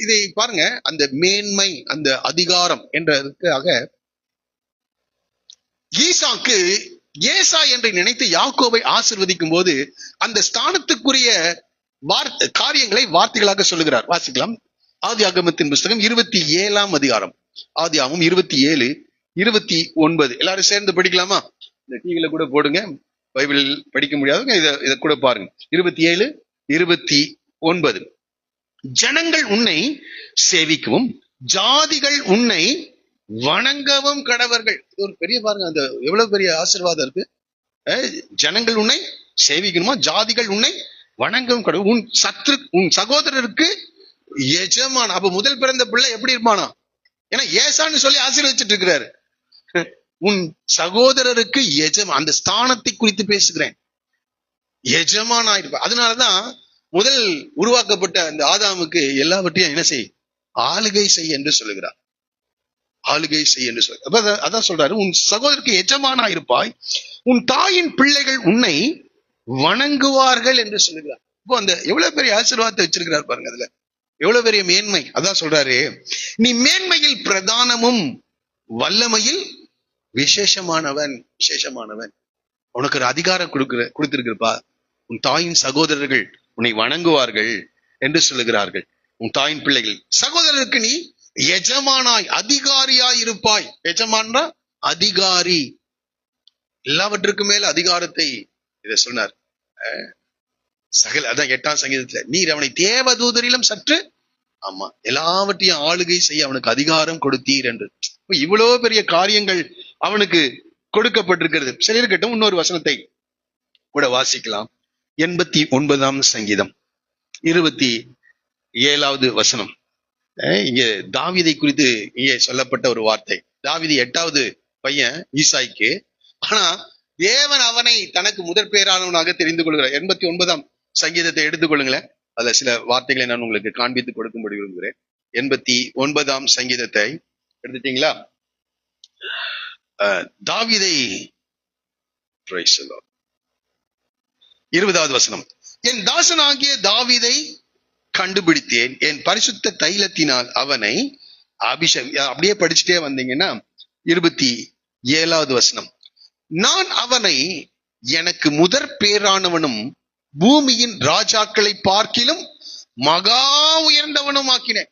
இதை பாருங்க, அந்த மேன்மை, அந்த அதிகாரம் என்றதுக்காக ஈசாக்கு ஏசா என்று நினைத்து யாக்கோபை ஆசீர்வதிக்கும் போது அந்த ஸ்தானத்துக்குரிய காரியங்களை வார்த்தைகளாக சொல்லுகிறார். வாசிக்கலாம். ஆதியாகமத்தின் புஸ்தகம் 27ஆம் அதிகாரம். ஆதியாகமம் 27:29. எல்லாரும் சேர்ந்து படிக்கலாமா? இந்த டிவில கூட போடுங்க, பைபிள் படிக்க முடியாதவங்க இதை கூட பாருங்க. 27:29. ஜனங்கள் உன்னை சேவிக்கவும் ஜாதிகள் உன்னை வணங்கவும் கடவர்கள். இது ஒரு பெரிய பாருங்க, அந்த எவ்வளவு பெரிய ஆசீர்வாதம் இருக்கு. ஜனங்கள் உன்னை சேவிக்கணுமா, ஜாதிகள் உன்னை வணங்கவும் கடவுள். உன் சகோதரருக்கு எஜமான். அப்ப முதல் பிறந்த பிள்ளை எப்படி இருப்பானா? ஏன்னா ஏசான்னு சொல்லி ஆசீர்வதிச்சிட்டு இருக்கிறாரு. உன் சகோதரருக்கு அந்த ஸ்தானத்தை குறித்து பேசுகிறேன். எஜமான் ஆயிருப்ப. அதனாலதான் முதல் உருவாக்கப்பட்ட அந்த ஆதாமுக்கு எல்லாவற்றையும் என்ன செய், ஆளுகை செய் என்று சொல்லுகிறார். ஆளுகை செய் என்று சொல்ல. அதான் சொல்றாரு, உன் சகோதரருக்கு எஜமானா இருப்பாய், உன் தாயின் பிள்ளைகள் உன்னை வணங்குவார்கள் என்று சொல்லுகிறார். இப்போ அந்த எவ்வளவு பெரிய ஆசீர்வாதத்தை வச்சிருக்கிறார் பாருங்க, அதுல எவ்வளவு பெரிய மேன்மை. அதான் சொல்றாரு, நீ மேன்மையில் பிரதானமும் வல்லமையில் விசேஷமானவன். விசேஷமானவன். உனக்கு ஒரு அதிகாரம் கொடுத்திருக்கிறப்பா. உன் தாயின் சகோதரர்கள் உன்னை வணங்குவார்கள் என்று சொல்லுகிறார்கள். உன் தாயின் பிள்ளைகள் சகோதரருக்கு நீ எஜமானாய் அதிகாரியாய் இருப்பாய். எஜமான்னா அதிகாரி, எல்லாவற்றுக்கும் மேல அதிகாரத்தை இதை சொன்னார். அதான் 8ஆம் சங்கீதத்துல, நீர் அவனை தேவதூதரிலும் சற்று, ஆமா, எல்லாவற்றையும் ஆளுகை செய்ய அவனுக்கு அதிகாரம் கொடுத்தீர் என்று. இவ்வளவு பெரிய காரியங்கள் அவனுக்கு கொடுக்கப்பட்டிருக்கிறது. சரி, இருக்கட்டும், இன்னொரு வசனத்தை கூட வாசிக்கலாம். 89ஆம் சங்கீதம் 27வது வசனம். இங்க தாவீதை குறித்து இங்கே சொல்லப்பட்ட ஒரு வார்த்தை. தாவீது 8வது பையன் ஈசாய்க்கு. ஆனா தேவன் அவனை தனக்கு முதற் பேரானவனாக தெரிந்து கொள்கிறார். 89ஆம் சங்கீதத்தை எடுத்துக்கொள்ளுங்களேன். அதுல சில வார்த்தைகளை நான் உங்களுக்கு காண்பித்து கொடுக்கும்படி விரும்புகிறேன். 89ஆம் சங்கீதத்தை எடுத்துட்டீங்களா? தாவீதை 20வது வசனம். என் தாசனாகிய தாவீதை கண்டுபிடித்தேன், என் பரிசுத்த தைலத்தினால் அவனை அபிஷேகம். அப்படியே படிச்சுட்டே வந்தீங்கன்னா 27வது வசனம். நான் அவனை எனக்கு முதற் பேரானவனும் பூமியின் ராஜாக்களை பார்க்கிலும் மகா உயர்ந்தவனும் ஆக்கினேன்.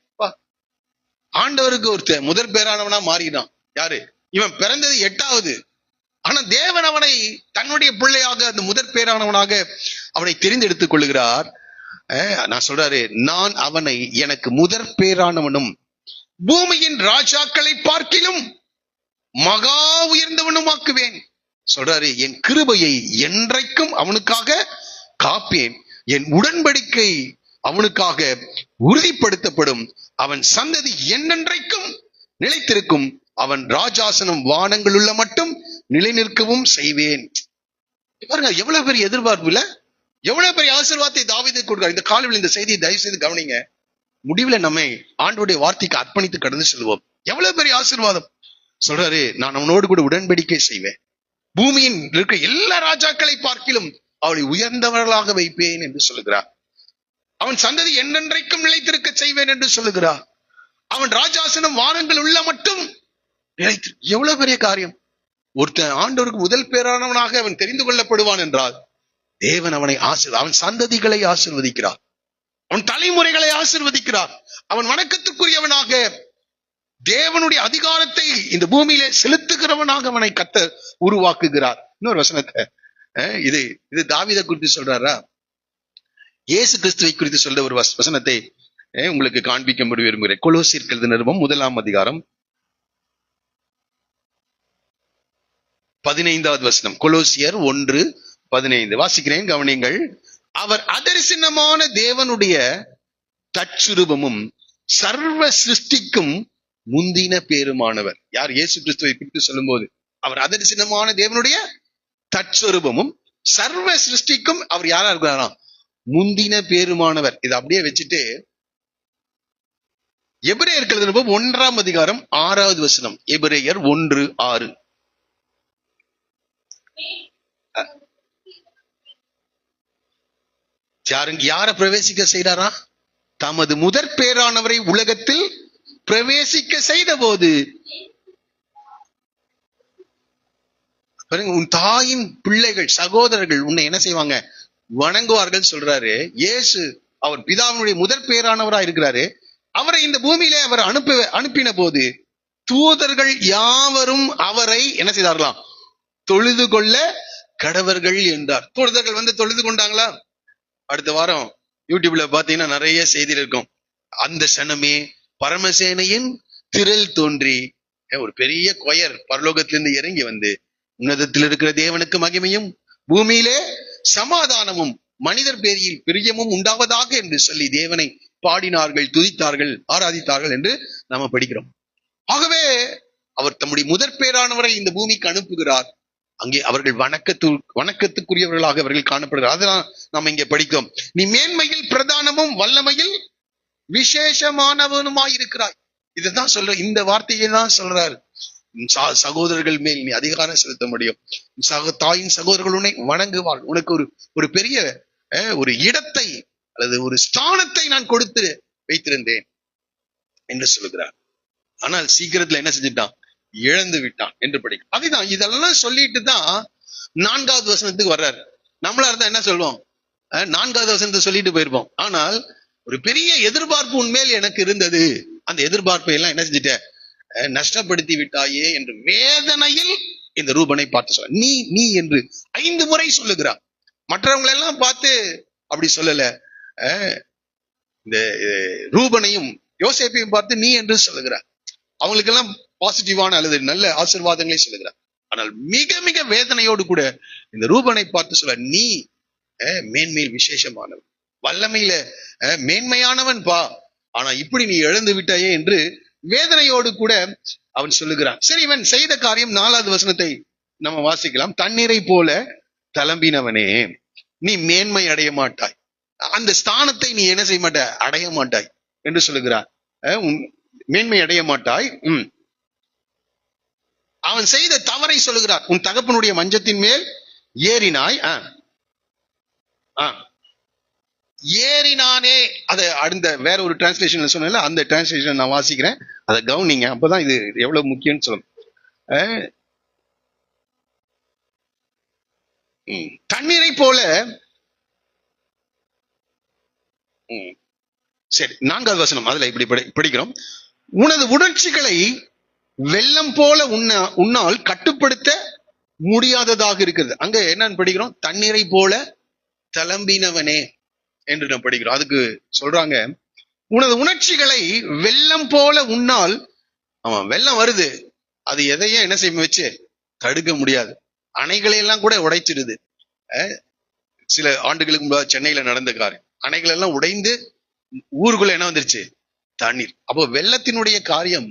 ஆண்டவருக்கு ஒருத்தர் முதற் பேரானவனா மாறினான். யாரு? இவன் பிறந்தது 8வது. ஆனா தேவன் அவனை தன்னுடைய பிள்ளையாக, அந்த முதற் பேரானவனாக அவனை தெரிந்தெடுத்துக் கொள்ளுகிறார். நான் சொல்றாரு, நான் அவனை எனக்கு முதற் பேரானவனும் பூமியின் ராஜாக்களை பார்க்கிலும் மகா உயர்ந்தவனும் ஆக்குவேன். சொல்றாரு, என் கிருபையை என்றைக்கும் அவனுக்காக காப்பேன், என் உடன்படிக்கை அவனுக்காக உறுதிப்படுத்தப்படும், அவன் சந்ததி என்னென்றைக்கும் நிலைத்திருக்கும், அவன் ராஜாசனம் வானங்கள் உள்ள மட்டும் நிலை நிற்கவும் செய்வேன். பாருங்க, எவ்வளவு பெரிய எதிர்பார்ப்பு இல்ல, எவ்வளவு பெரிய ஆசீர்வாதத்தை தாவீதுக்கு கொடுக்கிறார். இந்த காலையில் இந்த செய்தியை தயவு செய்து கவனிங்க. முடிவுல நம்மை ஆண்டவருடைய வார்த்தைக்கு அர்ப்பணித்து கடந்து செல்வோம். எவ்வளவு பெரிய ஆசீர்வாதம். சொல்றாரு, நான் அவனோடு கூட உடன்படிக்கை செய்வேன், பூமியின் இருக்க எல்லா ராஜாக்களை பார்க்கிலும் அவளை உயர்ந்தவர்களாக வைப்பேன் என்று சொல்லுகிறார். அவன் சந்ததி என்னென்றைக்கும் நிலைத்திருக்க செய்வேன் என்று சொல்லுகிறார். அவன் ராஜாசனம் வானங்கள் உள்ள மட்டும் நிலைத்து. எவ்வளவு பெரிய காரியம். ஒருத்தன் ஆண்டவருக்கு முதல் பேரானவனாக அவன் தெரிந்து கொள்ளப்படுவான் என்றால் தேவன் அவனை அவன் சந்ததிகளை ஆசீர்வதிக்கிறார், அவன் தலைமுறைகளை ஆசீர்வதிக்கிறார். அவன் வணக்கத்துக்குரியவனாக தேவனுடைய அதிகாரத்தை இந்த பூமியிலே செலுத்துகிறவனாக அவனை கர்த்தர் உருவாக்குகிறார். இன்னொரு வசனத்தை, இது தாவீதை குறித்து சொல்றாரா? இயேசு கிறிஸ்துவை குறித்து சொல்ற ஒரு வசனத்தை உங்களுக்கு காண்பிக்கும்படி விரும்புகிறேன். கொலோசியர் எழுதின நிருபம் 1ஆம் அதிகாரம் 15வது வசனம். கொலோசியர் 1:15 வாசிக்கிறேன், கவனிங்கள். அவர் அதரிசனமான தேவனுடைய தற்சுரூபமும் சர்வ சிருஷ்டிக்கும் முந்தின பேருமானவர். யார்? இயேசு கிறிஸ்துவை குறித்து சொல்லும் போது அவர் அதரிசனமான தேவனுடைய தற்சுரூபமும் சர்வ சிருஷ்டிக்கும் அவர் யாரா இருக்கிறாராம்? முந்தின பேருமானவர். இதை அப்படியே வச்சுட்டு எபிரேயர் எழுதின 1ஆம் அதிகாரம் 6வது வசனம். எபிரேயர் 1:6. யார பிரவேசிக்க செய்தாரா? தமது முதற் பேரானவரை உலகத்தில் பிரவேசிக்க செய்த போது. உன் தாயின் பிள்ளைகள் சகோதரர்கள் உன்னை என்ன செய்வாங்க? வணங்குவார்கள் சொல்றாரு. இயேசு அவர் பிதாவினுடைய முதற் பேரானவரா இருக்கிறாரு. அவரை இந்த பூமியிலே அவர் அனுப்பின போது தூதர்கள் யாவரும் அவரை என்ன செய்தார்களாம்? தொழுது கொள்ள கடவர்கள் என்றார். தூதர்கள் வந்து தொழுது கொண்டாங்களா? அடுத்த வாரம் யூடியூப்ல பாத்தீங்கன்னா நிறைய செய்தி இருக்கும். அந்த சனமே பரமசேனையின் திரள் தோன்றி, ஒரு பெரிய கொயர் பரலோகத்திலிருந்து இறங்கி வந்து, உன்னதத்தில் இருக்கிற தேவனுக்கு மகிமையும் பூமியிலே சமாதானமும் மனிதர் பேரில் பிரியமும் உண்டாவதாக என்று சொல்லி தேவனை பாடினார்கள், துதித்தார்கள், ஆராதித்தார்கள் என்று நாம படிக்கிறோம். ஆகவே அவர் தம்முடைய முதற் பேரானவரை இந்த பூமிக்கு அனுப்புகிறார். அங்கே அவர்கள் வணக்கத்துக்குரியவர்களாக அவர்கள் காணப்படுகிறார். அதெல்லாம் நாம இங்க படிக்கிறோம். நீ மேன்மையில் பிரதானமும் வல்லமையில் விசேஷமானவனுமாய் இருக்கிறாய். இதுதான் சொல்ற, இந்த வார்த்தையை தான் சொல்றாரு. சகோதரர்கள் மேல் நீ அதிகாரம் செலுத்த முடியும். தாயின் சகோதரர்கள் உன்னை வணங்குவாள். உனக்கு ஒரு பெரிய ஒரு இடத்தை அல்லது ஒரு ஸ்தானத்தை நான் கொடுத்து வைத்திருந்தேன் என்று சொல்லுகிறார். ஆனால் சீக்கிரத்துல என்ன செஞ்சுட்டான்? இழந்து விட்டான் என்று படிக்கும். அதுதான் இதெல்லாம் சொல்லிட்டு தான் 4வது வசனத்துக்கு வர்றாரு. நம்மளா இருந்தா என்ன சொல்லுவோம்? 4வது வசனத்தை சொல்லிட்டு போயிருப்போம். ஆனால் ஒரு பெரிய எதிர்பார்ப்பு உண்மையில் எனக்கு இருந்தது. அந்த எதிர்பார்ப்பை எல்லாம் என்ன செஞ்சுட்ட? நஷ்டப்படுத்தி விட்டாயே என்று வேதனையில் இந்த ரூபனை பார்த்து சொல்ல, நீ நீ என்று 5 முறை சொல்லுகிறார். மற்றவங்களை எல்லாம் பார்த்து அப்படி சொல்லல. இந்த ரூபனையும் யோசேப்பையும் பார்த்து நீ என்று சொல்லுகிறார். அவங்களுக்கெல்லாம் பாசிட்டிவான அல்லது நல்ல ஆசீர்வாதங்களை சொல்லுகிறார். ஆனால் மிக மிக வேதனையோடு கூட இந்த ரூபனை பார்த்து சொல்ல, நீ மேன்மையில் விசேஷமானவன், வல்லமையில மேன்மையானவன் பா, ஆனா இப்படி நீ இழந்து விட்டாயே என்று வேதனையோடு கூட அவன் சொல்லுகிறான். சரி, இவன் செய்த காரியம் 4வது வசனத்தை நம்ம வாசிக்கலாம். தண்ணீரை போல தளம்பினவனே, நீ மேன்மை அடைய மாட்டாய், அந்த ஸ்தானத்தை நீ என்ன செய்ய மாட்டாய்? அடைய மாட்டாய் என்று சொல்லுகிறார். மேன்மை அடைய மாட்டாய். அவன் செய்த தவறை சொல்லுகிறார். உன் தகப்பனுடைய மஞ்சத்தின் மேல் ஏறினாய். ஏறினானே, அதை அடுத்த வேற ஒரு டிரான்ஸ்லேஷன்ல சொன்ன அந்த டிரான்ஸ்லேஷன் நான் வாசிக்கிறேன், அதை கவனிங்க. அப்பதான் இது எவ்வளவு முக்கியம்னு சொல்லணும். தண்ணீரை போல, சரி 4வது வசனம், அதுல இப்படி படிக்கிறோம். உனது உணர்ச்சிகளை வெள்ளம் போல உன்னால் கட்டுப்படுத்த முடியாததாக இருக்கிறது. அங்க என்னன்னு படிக்கிறோம்? தண்ணீரை போல தளம்பினவனே என்று நாம் படிக்கிறோம். அதுக்கு சொல்றாங்க, உனது உணர்ச்சிகளை வெள்ளம் போல உன்னால், ஆமா வெள்ளம் வருது, அது எதையும் என்ன செய்ய வச்சு தடுக்க முடியாது. அணைகளை எல்லாம் கூட உடைச்சிடுது. சில ஆண்டுகளுக்கு முன்னாடி சென்னையில நடந்த காரியம், அணைகள் எல்லாம் உடைந்து ஊருக்குள்ள என்ன வந்துருச்சு? தண்ணீர். அப்போ வெள்ளத்தினுடைய காரியம்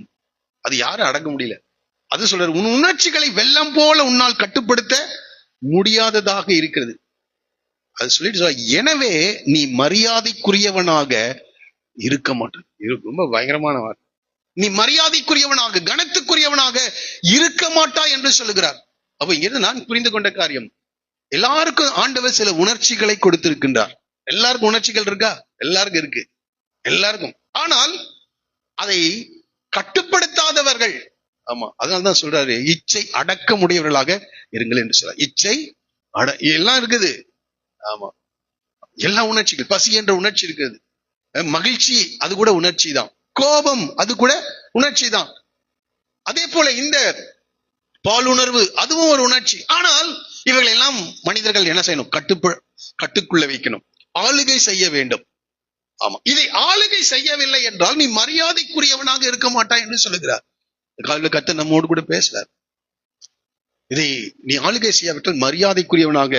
அது யாரும் அடக்க முடியல. அது சொல்றாரு, உன் உணர்ச்சிகளை வெள்ளம் போல உன்னால் கட்டுப்படுத்த முடியாததாக இருக்கிறது. அது சொல்லிட்டு சொல்ல, எனவே நீ மரியாதைக்குரியவனாக இருக்க மாட்டான். இது ரொம்ப பயங்கரமான வார்த்தை. நீ மரியாதைக்குரியவனாக, கனத்துக்குரியவனாக இருக்க மாட்டாய் என்று சொல்லுகிறார். அப்ப இங்கிருந்து நான் புரிந்து கொண்ட காரியம், எல்லாருக்கும் ஆண்டவர் சில உணர்ச்சிகளை கொடுத்திருக்கின்றார். எல்லாருக்கும் உணர்ச்சிகள் இருக்கா? எல்லாருக்கும் இருக்கு, எல்லாருக்கும். ஆனால் அதை கட்டுப்படுத்தாதவர்கள், ஆமா அதனால்தான் சொல்றாரு, இச்சை அடக்க முடியவர்களாக இருங்கள் என்று சொல்றார். இச்சை எல்லாம் இருக்குது. ஆமா, எல்லா உணர்ச்சிகள், பசி என்ற உணர்ச்சி இருக்குது, மகிழ்ச்சி அது கூட உணர்ச்சி தான், கோபம் அது கூட உணர்ச்சி தான். அதே போல இந்த பாலுணர்வு அதுவும் ஒரு உணர்ச்சி. ஆனால் இவர்கள் எல்லாம் மனிதர்கள் என்ன செய்யணும்? கட்டுக்குள்ள வைக்கணும், ஆளுகை செய்ய வேண்டும். ஆமா, இதை ஆளுகை செய்யவில்லை என்றால் நீ மரியாதைக்குரியவனாக இருக்க மாட்டாய் என்று சொல்லுகிறார். காலையில் கர்த்தர் நம்மோடு கூட பேசுறார். இதை நீ ஆளுகை செய்யாவிட்டால் மரியாதைக்குரியவனாக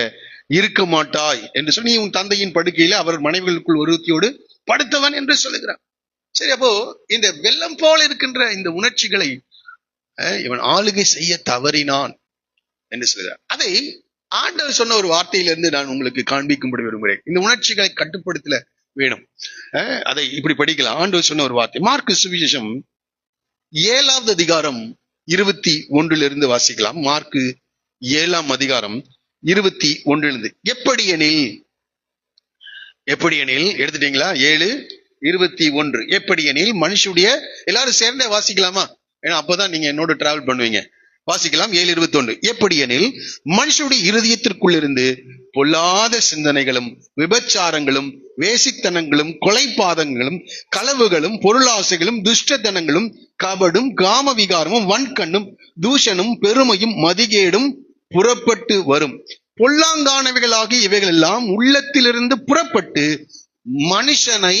இருக்க மாட்டாய் என்று சொல்லி, நீ உன் தந்தையின் படுக்கையில அவர் மனைவிகளுக்குள் ஒருத்தியோடு படுத்தவன் என்று சொல்லுகிறார். சரி, அப்போ இந்த வெள்ளம் போல இருக்கின்ற இந்த உணர்ச்சிகளை இவன் ஆளுகை செய்ய தவறினான் என்று சொல்லுகிறார். அதை ஆண்டவர் சொன்ன ஒரு வார்த்தையிலிருந்து நான் உங்களுக்கு காண்பிக்கும்படி விரும்புகிறேன். இந்த உணர்ச்சிகளை கட்டுப்படுத்தல வேணும். அதை இப்படி படிக்கலாம். ஆண்டவர் சொன்ன ஒரு வார்த்தை, மார்க்கு சுவிசேஷம் 7வது அதிகாரம் 21 வாசிக்கலாம். மார்க்கு 7ஆம் அதிகாரம் 21. எப்படி எனில் எடுத்துட்டீங்களா? 7:21. எப்படி எனில் மனுஷுடைய, எல்லாரும் சேர்ந்தே வாசிக்கலாமா? ஏன்னா அப்பதான் நீங்க என்னோட டிராவல் பண்ணுவீங்க. வாசிக்கலாம். 7:21. எப்படி எனில் மனுஷனுடைய இருதயத்திற்குள் இருந்து பொல்லாத சிந்தனைகளும் விபச்சாரங்களும் வேசித்தனங்களும் கொலைபாதங்களும் களவுகளும் பொருளாசைகளும் துஷ்டத்தனங்களும் கபடும் காம விகாரமும் வன்கண்ணும் தூஷணும் பெருமையும் மதிகேடும் புறப்பட்டு வரும். பொல்லாங்கானவைகளாகி இவைகள் எல்லாம் உள்ளத்திலிருந்து புறப்பட்டு மனுஷனை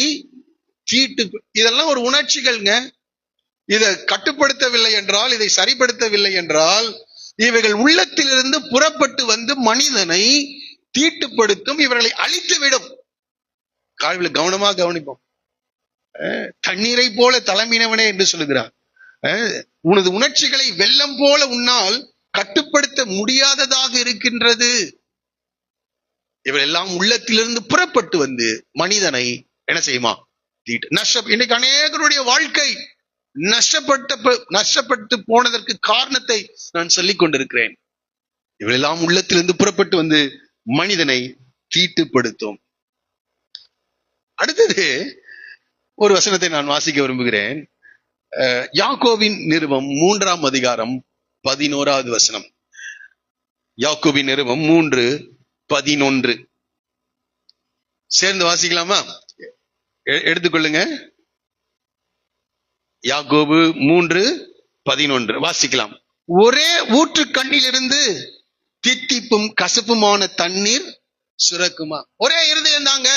தீட்டு. இதெல்லாம் ஒரு உணர்ச்சிகள்ங்க. இதை கட்டுப்படுத்தவில்லை என்றால், இதை சரிப்படுத்தவில்லை என்றால், இவைகள் உள்ளத்திலிருந்து புறப்பட்டு வந்து மனிதனை தீட்டுப்படுத்தும், இவர்களை அழித்து விடும். காலையில் கவனமாக கவனிப்போம். தண்ணீரை போல தலைமையினவனே என்று சொல்லுகிறார். உனது உணர்ச்சிகளை வெள்ளம் போல உன்னால் கட்டுப்படுத்த முடியாததாக இருக்கின்றது. இவரெல்லாம் உள்ளத்திலிருந்து புறப்பட்டு வந்து மனிதனை என்ன செய்யுமா? இன்னைக்கு அநேகருடைய வாழ்க்கை நஷ்டப்பட்டு போனதற்கு காரணத்தை நான் சொல்லிக் கொண்டிருக்கிறேன். இவரெல்லாம் உள்ளத்திலிருந்து புறப்பட்டு வந்து மனிதனை தீட்டுப்படுத்தும். அடுத்தது ஒரு வசனத்தை நான் வாசிக்க விரும்புகிறேன். யாக்கோபின் நிருபம் 3ஆம் அதிகாரம் 11வது வசனம். யாக்கோபின் நிருபம் 3:11 சேர்ந்து வாசிக்கலாமா? எடுத்துக்கொள்ளுங்க. யாக்கோபு 3:11 வாசிக்கலாம். ஒரே ஊற்று கண்ணிலிருந்து தித்திப்பும் கசப்புமான தண்ணீர் சுரக்குமா? ஒரே இருதயம் தாங்க.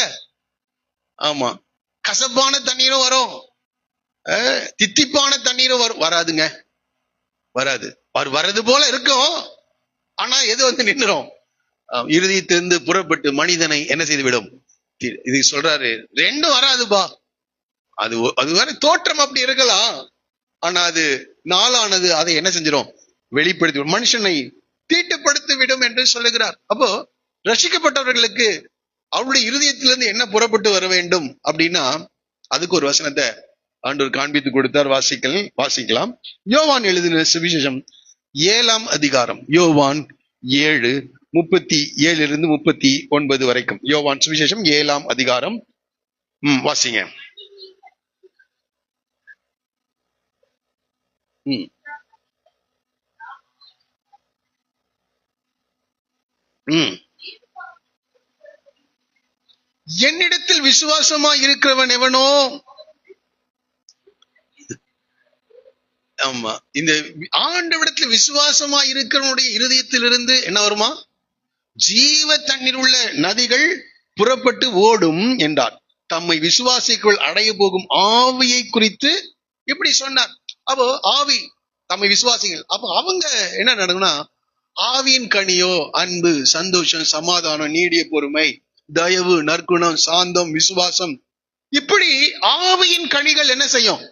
ஆமா, கசப்பான தண்ணீரும் வரும், தித்திப்பான தண்ணீரும் வராதுங்க. வராது. வரது போல இருக்கும், ஆனா எது வந்து நின்றுடும்? இருதயத்திலிருந்து புறப்பட்டு மனிதனை என்ன செய்து விடும்? இது சொல்றாரு, ரெண்டும் வராதுப்பா. அது வேற தோற்றம் அப்படி இருக்கலாம், ஆனா அது நாளானது அதை என்ன செஞ்சிடும்? வெளிப்படுத்தி மனுஷனை தீட்டுப்படுத்தி விடும் என்று சொல்லுகிறார். அப்போ ரட்சிக்கப்பட்டவர்களுக்கு அவருடைய இருதயத்திலிருந்து என்ன புறப்பட்டு வர வேண்டும் அப்படின்னா, அதுக்கு ஒரு வசனத்தை ஆண்டவர் காண்பித்து கொடுத்தார். வாசிக்கலாம். யோவான் எழுதின சுவிசேஷம் 7ஆம் அதிகாரம். யோவான் 7:37 39 வரைக்கும். யோவான் சுவிசேஷம் 7ஆம் அதிகாரம். வாசிங்க. என்னிடத்தில் விசுவாசமா இருக்கிறவன் எவனோ. ஆமா, இந்த ஆண்டவரிடத்தில் விசுவாசமா இருக்கிறவனுடைய இருதயத்திலிருந்து என்ன வருமா? ஜீவ தண்ணீர் உள்ள நதிகள் புறப்பட்டு ஓடும் என்றார். தம்மை விசுவாசிக்குள் அடைய போகும் ஆவியை குறித்து இப்படி சொன்னார். அப்போ ஆவி தம்மை விசுவாசிகள், அப்போ அவங்க என்ன நடக்கும்னா, ஆவியின் கனியோ அன்பு, சந்தோஷம், சமாதானம், நீடிய பொறுமை, தயவு, நற்குணம், சாந்தம், விசுவாசம், இப்படி ஆவியின் கனிகள் என்ன செய்யும்?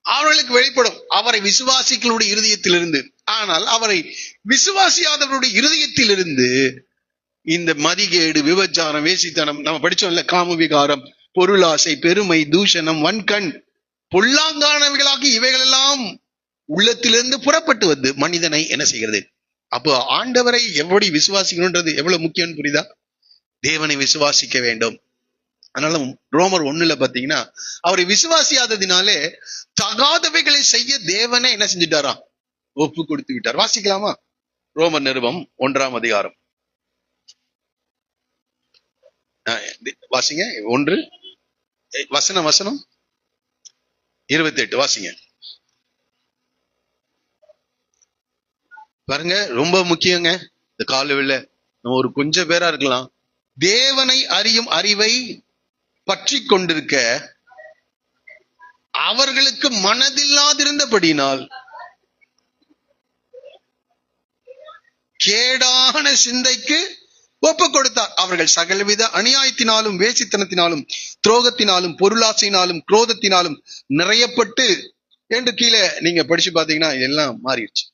அவர்களுக்கு வெளிப்படும். அவரை விசுவாசிகளுடைய இருதயத்திலிருந்து. ஆனால் அவரை விசுவாசியாதவருடைய இருதயத்திலிருந்து இந்த மதிகேடு, விபச்சாரம், வேசித்தனம், நம்ம படிச்சோம்ல, காமவிகாரம், பொருளாசை, பெருமை, தூஷணம், வன்கண், பொல்லாங்கானவைகளாக இவைகள் எல்லாம் உள்ளத்திலிருந்து புறப்பட்டு வந்து மனிதனை என்ன செய்கிறது? அப்போ ஆண்டவரை எப்படி விசுவாசிக்கணும்ன்றது எவ்வளவு முக்கியம் புரியுதா? தேவனை விசுவாசிக்க வேண்டும். அதனால ரோமர் 1ல பாத்தீங்கன்னா, அவரை விசுவாசியாததினாலே தகாதவைகளை செய்ய தேவனே என்ன செஞ்சுட்டாராம்? ஒப்பு கொடுத்து விட்டார். வாசிக்கலாமா? ரோமர் நிருபம் 1ஆம் அதிகாரம். வாசிங்க. 1 வசனம் 28 வாசிங்க. பாருங்க, ரொம்ப முக்கியங்க இந்த காலவெளியில. நம்ம ஒரு கொஞ்சம் பேரா இருக்கலாம், தேவனை அறியும் அறிவை பற்றி கொண்டிருக்க அவர்களுக்கு மனதில்லாதிருந்தபடியினால் கேடான சிந்தைக்கு ஒப்பு கொடுத்தார். அவர்கள் சகலவித அநியாயத்தினாலும், வேசித்தனத்தினாலும், துரோகத்தினாலும், பொருளாசையினாலும், குரோதத்தினாலும் நிறையப்பட்டு என்று கீழே நீங்க படிச்சு பாத்தீங்கன்னா எல்லாம் மாறிடுச்சு.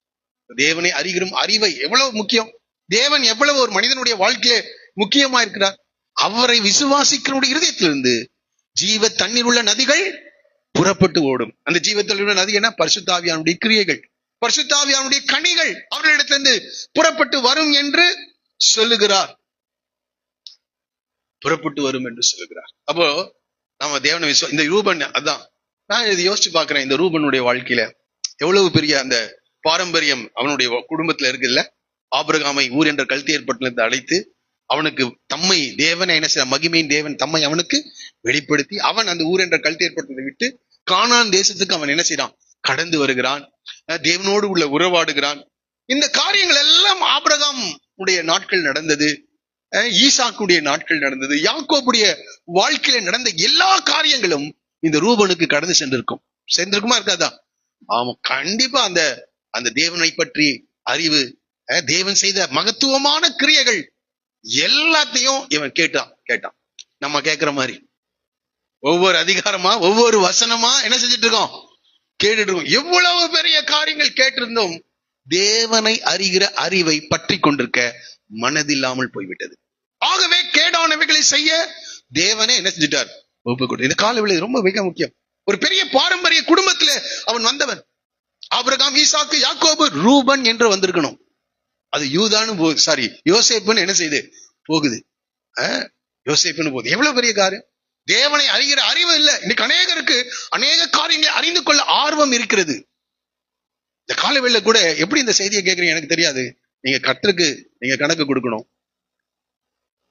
தேவனை அறிகிறும் அறிவை எவ்வளவு முக்கியம்! தேவன் எவ்வளவு ஒரு மனிதனுடைய வாழ்க்கையில முக்கியமா இருக்கிறார். அவரை விசுவாசிக்கிறவருடைய இருதயத்திலிருந்து ஜீவ தண்ணீர் உள்ள நதிகள் புறப்பட்டு ஓடும். அந்த ஜீவ தண்ணீர் உள்ள நதி என்ன? பரிசுத்தாவியானுடைய கிரியைகள், பரிசுத்தாவியானுடைய கனிகள் அவர்களிடத்திலிருந்து புறப்பட்டு வரும் என்று சொல்லுகிறார். புறப்பட்டு வரும் என்று சொல்லுகிறார். அப்போ நம்ம தேவனை இந்த ரூபன், அதான் நான் இதை யோசிச்சு பாக்குறேன். இந்த ரூபனுடைய வாழ்க்கையில எவ்வளவு பெரிய அந்த பாரம்பரியம் அவனுடைய குடும்பத்துல இருக்குல்ல. ஆபிரகாமை ஊர் என்ற கல்தேயர் பட்டணத்தை அழைத்து அவனுக்கு தம்மை தேவனை என்ன செய்ய, மகிமையின் தேவன் தம்மை அவனுக்கு வெளிப்படுத்தி அவன் அந்த ஊர் என்ற கல்தேயர் பட்டணத்தை விட்டு கானான் தேசத்துக்கு அவன் என்ன செய்யறான்? கடந்து வருகிறான். தேவனோடு உள்ள உறவாடுகிறான். இந்த காரியங்கள் எல்லாம் ஆபிரகாம் உடைய நாட்கள் நடந்தது, ஈசாக்குடைய நாட்கள் நடந்தது, யாக்கோபுடைய வாழ்க்கையில நடந்த எல்லா காரியங்களும் இந்த ரூபனுக்கு கடந்து சென்றிருக்குமா இருக்காதா? ஆமா, கண்டிப்பா. அந்த தேவனை பற்றி அறிவு, தேவன் செய்த மகத்துவமான கிரியைகள் எல்லாத்தையும் இவன் கேட்டான். நம்ம கேட்கிற மாதிரி ஒவ்வொரு அதிகாரமா ஒவ்வொரு வசனமா என்ன செஞ்சுட்டு இருக்கோம், கேட்டுட்டு இருக்கோம். எவ்வளவு பெரிய காரியங்கள் கேட்டிருந்தோம், தேவனை அறிகிற அறிவை பற்றி கொண்டிருக்க மனதில்லாமல் போய்விட்டது. ஆகவே கேடானவைகளை செய்ய தேவனே என்ன செஞ்சிட்டார், ஒப்புக்கொண்டு. இந்த காலவெளி ரொம்ப மிக முக்கியம். ஒரு பெரிய பாரம்பரிய குடும்பத்துல அவன் வந்தவன். ஆபிரகாம், ஈசாக்கு, யாக்கோபு, ரூபன் என்று வந்திருக்கணும். அது யூதான்னு சாரி யோசேப்புன்னு என்ன செய்து போகுது, யோசேப்புன்னு போகுது. எவ்வளவு பெரிய காரியம். தேவனை அறிகிற அறிவு இல்லை. இன்னைக்கு அநேகருக்கு அநேக காரியங்களை அறிந்து கொள்ள ஆர்வம் இருக்கிறது. இந்த காலவெளியில கூட எப்படி இந்த செய்தியை கேட்கறீங்க எனக்கு தெரியாது. நீங்க கற்றுக்கு நீங்க கணக்கு கொடுக்கணும்.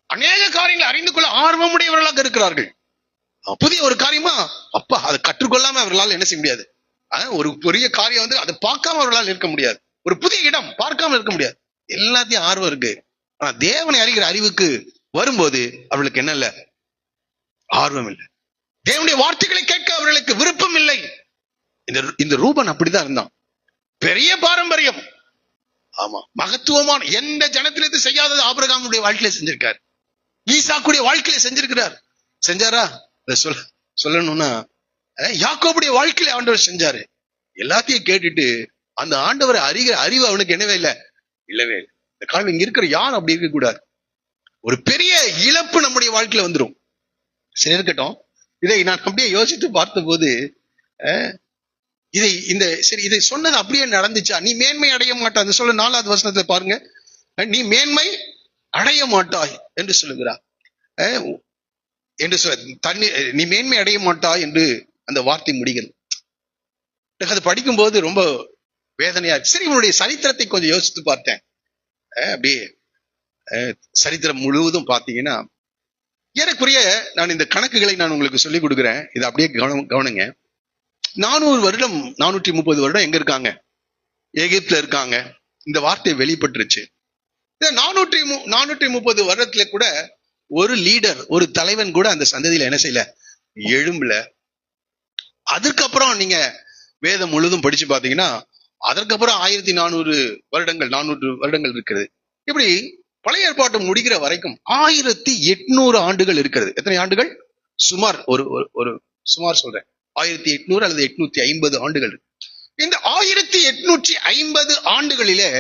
அநேக காரியங்களை அறிந்து கொள்ள ஆர்வம் உடையவர்களாக இருக்கிறார்கள். புதிய ஒரு காரியமா அப்பா அதை கற்றுக்கொள்ளாம அவர்களால் என்ன செய்ய முடியாது. ஒரு பெரிய காரியம் வந்து அதை பார்க்காம அவர்களால் இருக்க முடியாது. ஒரு புதிய இடம் பார்க்காம இருக்க முடியாது. எல்லாத்தையும் ஆர்வம் இருக்கு. ஆனா தேவனை அறிகிற அறிவுக்கு வரும்போது அவர்களுக்கு என்ன இல்ல, ஆர்வம் இல்லை. தேவனுடைய வார்த்தைகளை கேட்க அவர்களுக்கு விருப்பம் இல்லை. இந்த ரூபன் அப்படிதான் இருந்தான். பெரிய பாரம்பரியம், ஆமா, மகத்துவமான எந்த ஜனத்திலிருந்து செய்யாதது ஆபிரகாமுடைய வாழ்க்கையில செஞ்சிருக்காரு. ஈசாக்குடைய வாழ்க்கையில செஞ்சிருக்கிறார். செஞ்சாரா? சொல்லணும்னா யாக்கோபுடைய வாழ்க்கையில ஆண்டவர் செஞ்சாரு. எல்லாத்தையும் கேட்டுட்டு அந்த ஆண்டவரை அறிகிற அறிவு அவனுக்கு என்னவே இல்லை, இல்லவே இல்லை. இந்த காலம் இங்க இருக்கிற யாரும் அப்படி இருக்க கூடாது. ஒரு பெரிய இழப்பு நம்முடைய வாழ்க்கையில வந்துடும். சரி, இருக்கட்டும். இதை நான் அப்படியே யோசித்து பார்த்த போது இதை சொன்னது அப்படியே நடந்துச்சா? நீ மேன்மை அடைய மாட்டாய் சொல்ல 4வது வசனத்தை பாருங்க. நீ மேன்மை அடைய மாட்டாய் என்று சொல்லுகிறார். என்று நீ மேன்மை அடைய மாட்டாய் என்று அந்த வார்த்தை முடிகிறது. அது படிக்கும்போது ரொம்ப வேதனையா. சரி, இவனுடைய சரித்திரத்தை கொஞ்சம் யோசித்து பார்த்தேன். அப்படியே சரித்திரம் முழுவதும் பார்த்தீங்கன்னா ஏறக்குறைய நான் இந்த கணக்குகளை நான் உங்களுக்கு சொல்லிக் கொடுக்குறேன். இதை அப்படியே கவனிங்க. 400 வருடம் 430 வருடம் எங்க இருக்காங்க? எகிப்துல இருக்காங்க. இந்த வார்த்தை வெளிப்பட்டுருச்சு. 430 வருடத்துல கூட ஒரு லீடர், ஒரு தலைவன் கூட அந்த சந்ததியில என்ன செய்யல, எழும்பல. அதுக்கப்புறம் நீங்க வேதம் முழுதும் படிச்சு பாத்தீங்கன்னா அதற்கப்புறம் 1400 வருடங்கள் 400 வருடங்கள் இருக்கிறது. இப்படி பழைய ஏற்பாட்டு முடிகிற வரைக்கும் 1800 ஆண்டுகள் இருக்கிறது. எத்தனை ஆண்டுகள்? சுமார் ஒரு சுமார் சொல்றேன், 1800 அல்லது 850 ஆண்டுகள். இந்த 1850 ஆண்டுகளிலே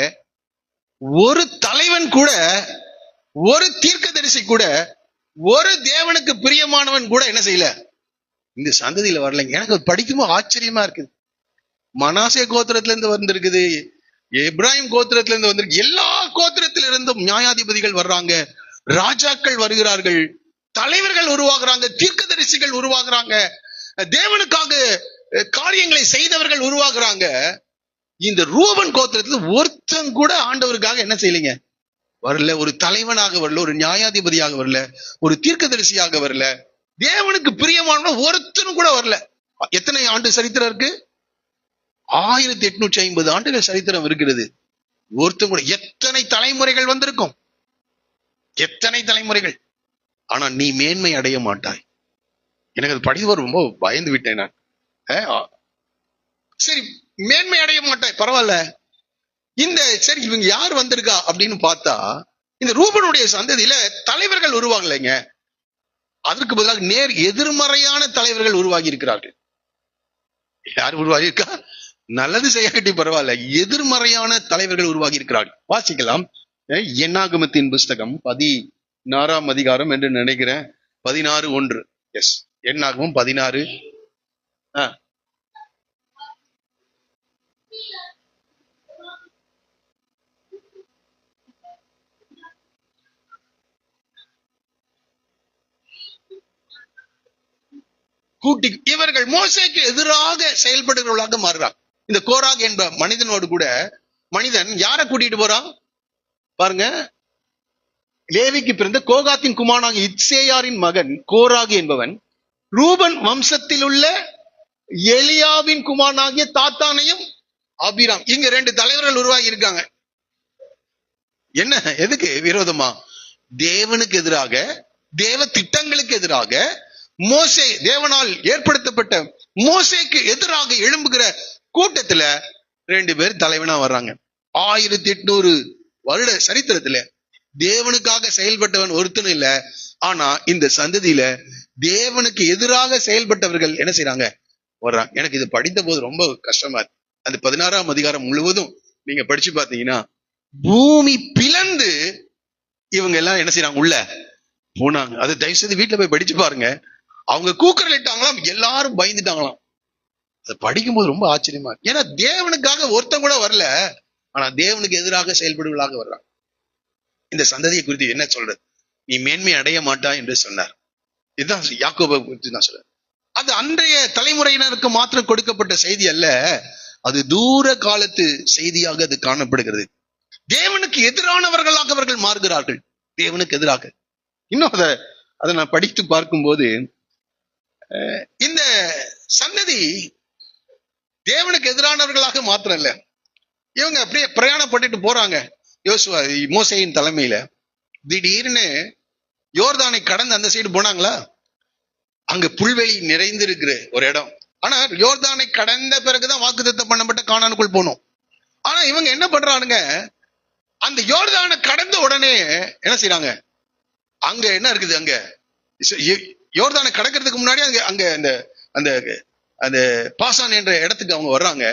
ஒரு தலைவன் கூட, ஒரு தீர்க்கதரிசி கூட, ஒரு தேவனுக்கு பிரியமானவன் கூட என்ன செய்யல, இந்த சந்ததியில வரலைங்க. எனக்கு படிக்கும்போது ஆச்சரியமா இருக்குது. மனாசே கோத்திரத்துல இருந்து வந்திருக்குது, இப்ராஹிம் கோத்திரத்துல இருந்து வந்திருக்கு, எல்லா கோத்திரத்தில இருந்தும் நியாயாதிபதிகள் வர்றாங்க, ராஜாக்கள் வருகிறார்கள், தலைவர்கள் உருவாகுறாங்க, தீர்க்கதரிசிகள் உருவாகுறாங்க, தேவனுக்காக காரியங்களை செய்தவர்கள் உருவாகுறாங்க. இந்த ரூபன் கோத்திரத்துல ஒருத்தன் கூட ஆண்டவருக்காக என்ன செய்யலைங்க, வரல. ஒரு தலைவனாக வரல, ஒரு நியாயாதிபதியாக வரல, ஒரு தீர்க்கதரிசியாக வரல, தேவனுக்கு பிரியமான ஒருத்தனும் கூட வரல. எத்தனை ஆண்டு சரித்திரம் இருக்கு? 1850 ஆண்டுகள் சரித்திரம் இருக்கிறது. ஒருத்தன் கூட. எத்தனை தலைமுறைகள் வந்திருக்கும், எத்தனை தலைமுறைகள். ஆனா நீ மேன்மை அடைய மாட்டாய். எனக்கு அது படித்து ரொம்ப பயந்து விட்டேன் நான். சரி, மேன்மை அடைய மாட்டாய், பரவாயில்ல. சரி, இவங்க யார் வந்திருக்கா அப்படின்னு பார்த்தா இந்த ரூபனுடைய சந்ததியில தலைவர்கள் உருவாகலைங்க. அதற்கு பதிலாக நேர் எதிர்மறையான தலைவர்கள் உருவாகி இருக்கிறார்கள். யார் உருவாகி இருக்கா? நல்லது செய்யக்கட்டி பரவாயில்ல, எதிர்மறையான தலைவர்கள் உருவாகி இருக்கிறார்கள். வாசிக்கலாம். என்னாகமத்தின் புஸ்தகம் 16ஆம் அதிகாரம் என்று நினைக்கிறேன், 16:1. எஸ், என்னாகமம் 16. இவர்கள் மோசேக்கு எதிராக செயல்படுகிறவர்களாக மாறுறாங்க. இந்த கோராக் என்ப மனிதனோடு கூட மனிதன் யாரை கூட்டிட்டு போறான் பாருங்க. லேவிக்கு பிறந்த கோகாத்தின் குமாரனாகிய இத்சேயாரின் மகன் கோராகு என்பவன் ரூபன் வம்சத்தில் உள்ள எலியாவின் குமாரனாகிய தாத்தானையும் அபிராம், இங்க 2 தலைவர்கள் உருவாகி இருக்காங்க. என்ன, எதுக்கு விரோதமா? தேவனுக்கு எதிராக, தேவ திட்டங்களுக்கு எதிராக, மோசே தேவனால் ஏற்படுத்தப்பட்ட மோசேக்கு எதிராக எழும்புகிற கூட்டத்துல 2 பேர் தலைவனா வர்றாங்க. 1800 வருட சரித்திரத்துல தேவனுக்காக செயல்பட்டவன் ஒருத்தனும் இல்ல, ஆனா இந்த சந்ததியில தேவனுக்கு எதிராக செயல்பட்டவர்கள் என்ன செய்யறாங்க, வர்றாங்க. எனக்கு இது படித்த போது ரொம்ப கஷ்டமா இருக்கு. அந்த 16ஆம் அதிகாரம் முழுவதும் நீங்க படிச்சு பாத்தீங்கன்னா பூமி பிளந்து இவங்க எல்லாம் என்ன செய்யறாங்க, உள்ள போனாங்க. அது தயவு செய்து வீட்டுல போய் படிச்சு பாருங்க. அவங்க கூக்குரல் இட்டாங்களாம், எல்லாரும் பயந்துட்டாங்களாம். அதை படிக்கும் போது ரொம்ப ஆச்சரியமா இருக்கு. ஏன்னா தேவனுக்காக ஒருத்தன் கூட வரல, ஆனா தேவனுக்கு எதிராக செயல்படுவதாக வர்றாங்க. இந்த சந்ததியை குறித்து என்ன சொல்றது, நீ மேன்மை அடைய மாட்டா என்று சொன்னார். இதுதான் யாக்கோபை குறித்து நான் சொல்றேன். அது அன்றைய தலைமுறையினருக்கு மாத்திரம் கொடுக்கப்பட்ட செய்தி அல்ல, அது தூர காலத்து செய்தியாக அது காணப்படுகிறது. தேவனுக்கு எதிரானவர்களாக அவர்கள் மாறுகிறார்கள். தேவனுக்கு எதிராக இன்னும் அதை நான் படித்து பார்க்கும்போது இந்த சந்ததி தேவனுக்கு எதிரானவர்களாக மாத்திரம் இல்ல, இவங்க அப்படியே பிரயாணப்பட்டுட்டு போறாங்க. யோசுவா மோசேயின் தலைமையில திடீர்னு யோர்தானை கடந்து அந்த சைடு போனாங்களா, அங்க புல்வெளி நிறைந்திருக்கிற ஒரு இடம். ஆனா யோர்தானை கடந்த பிறகுதான் வாக்குத்தத்தம் பண்ணப்பட்ட கானானுக்குள் போனோம். ஆனா இவங்க என்ன பண்றானுங்க, அந்த யோர்தானை கடந்த உடனே என்ன செய்யறாங்க, அங்க என்ன இருக்குது, அங்க யோர்தானை கடக்கிறதுக்கு முன்னாடி அங்க அந்த அந்த அந்த பாசான் என்ற இடத்துக்கு அவங்க வர்றாங்க.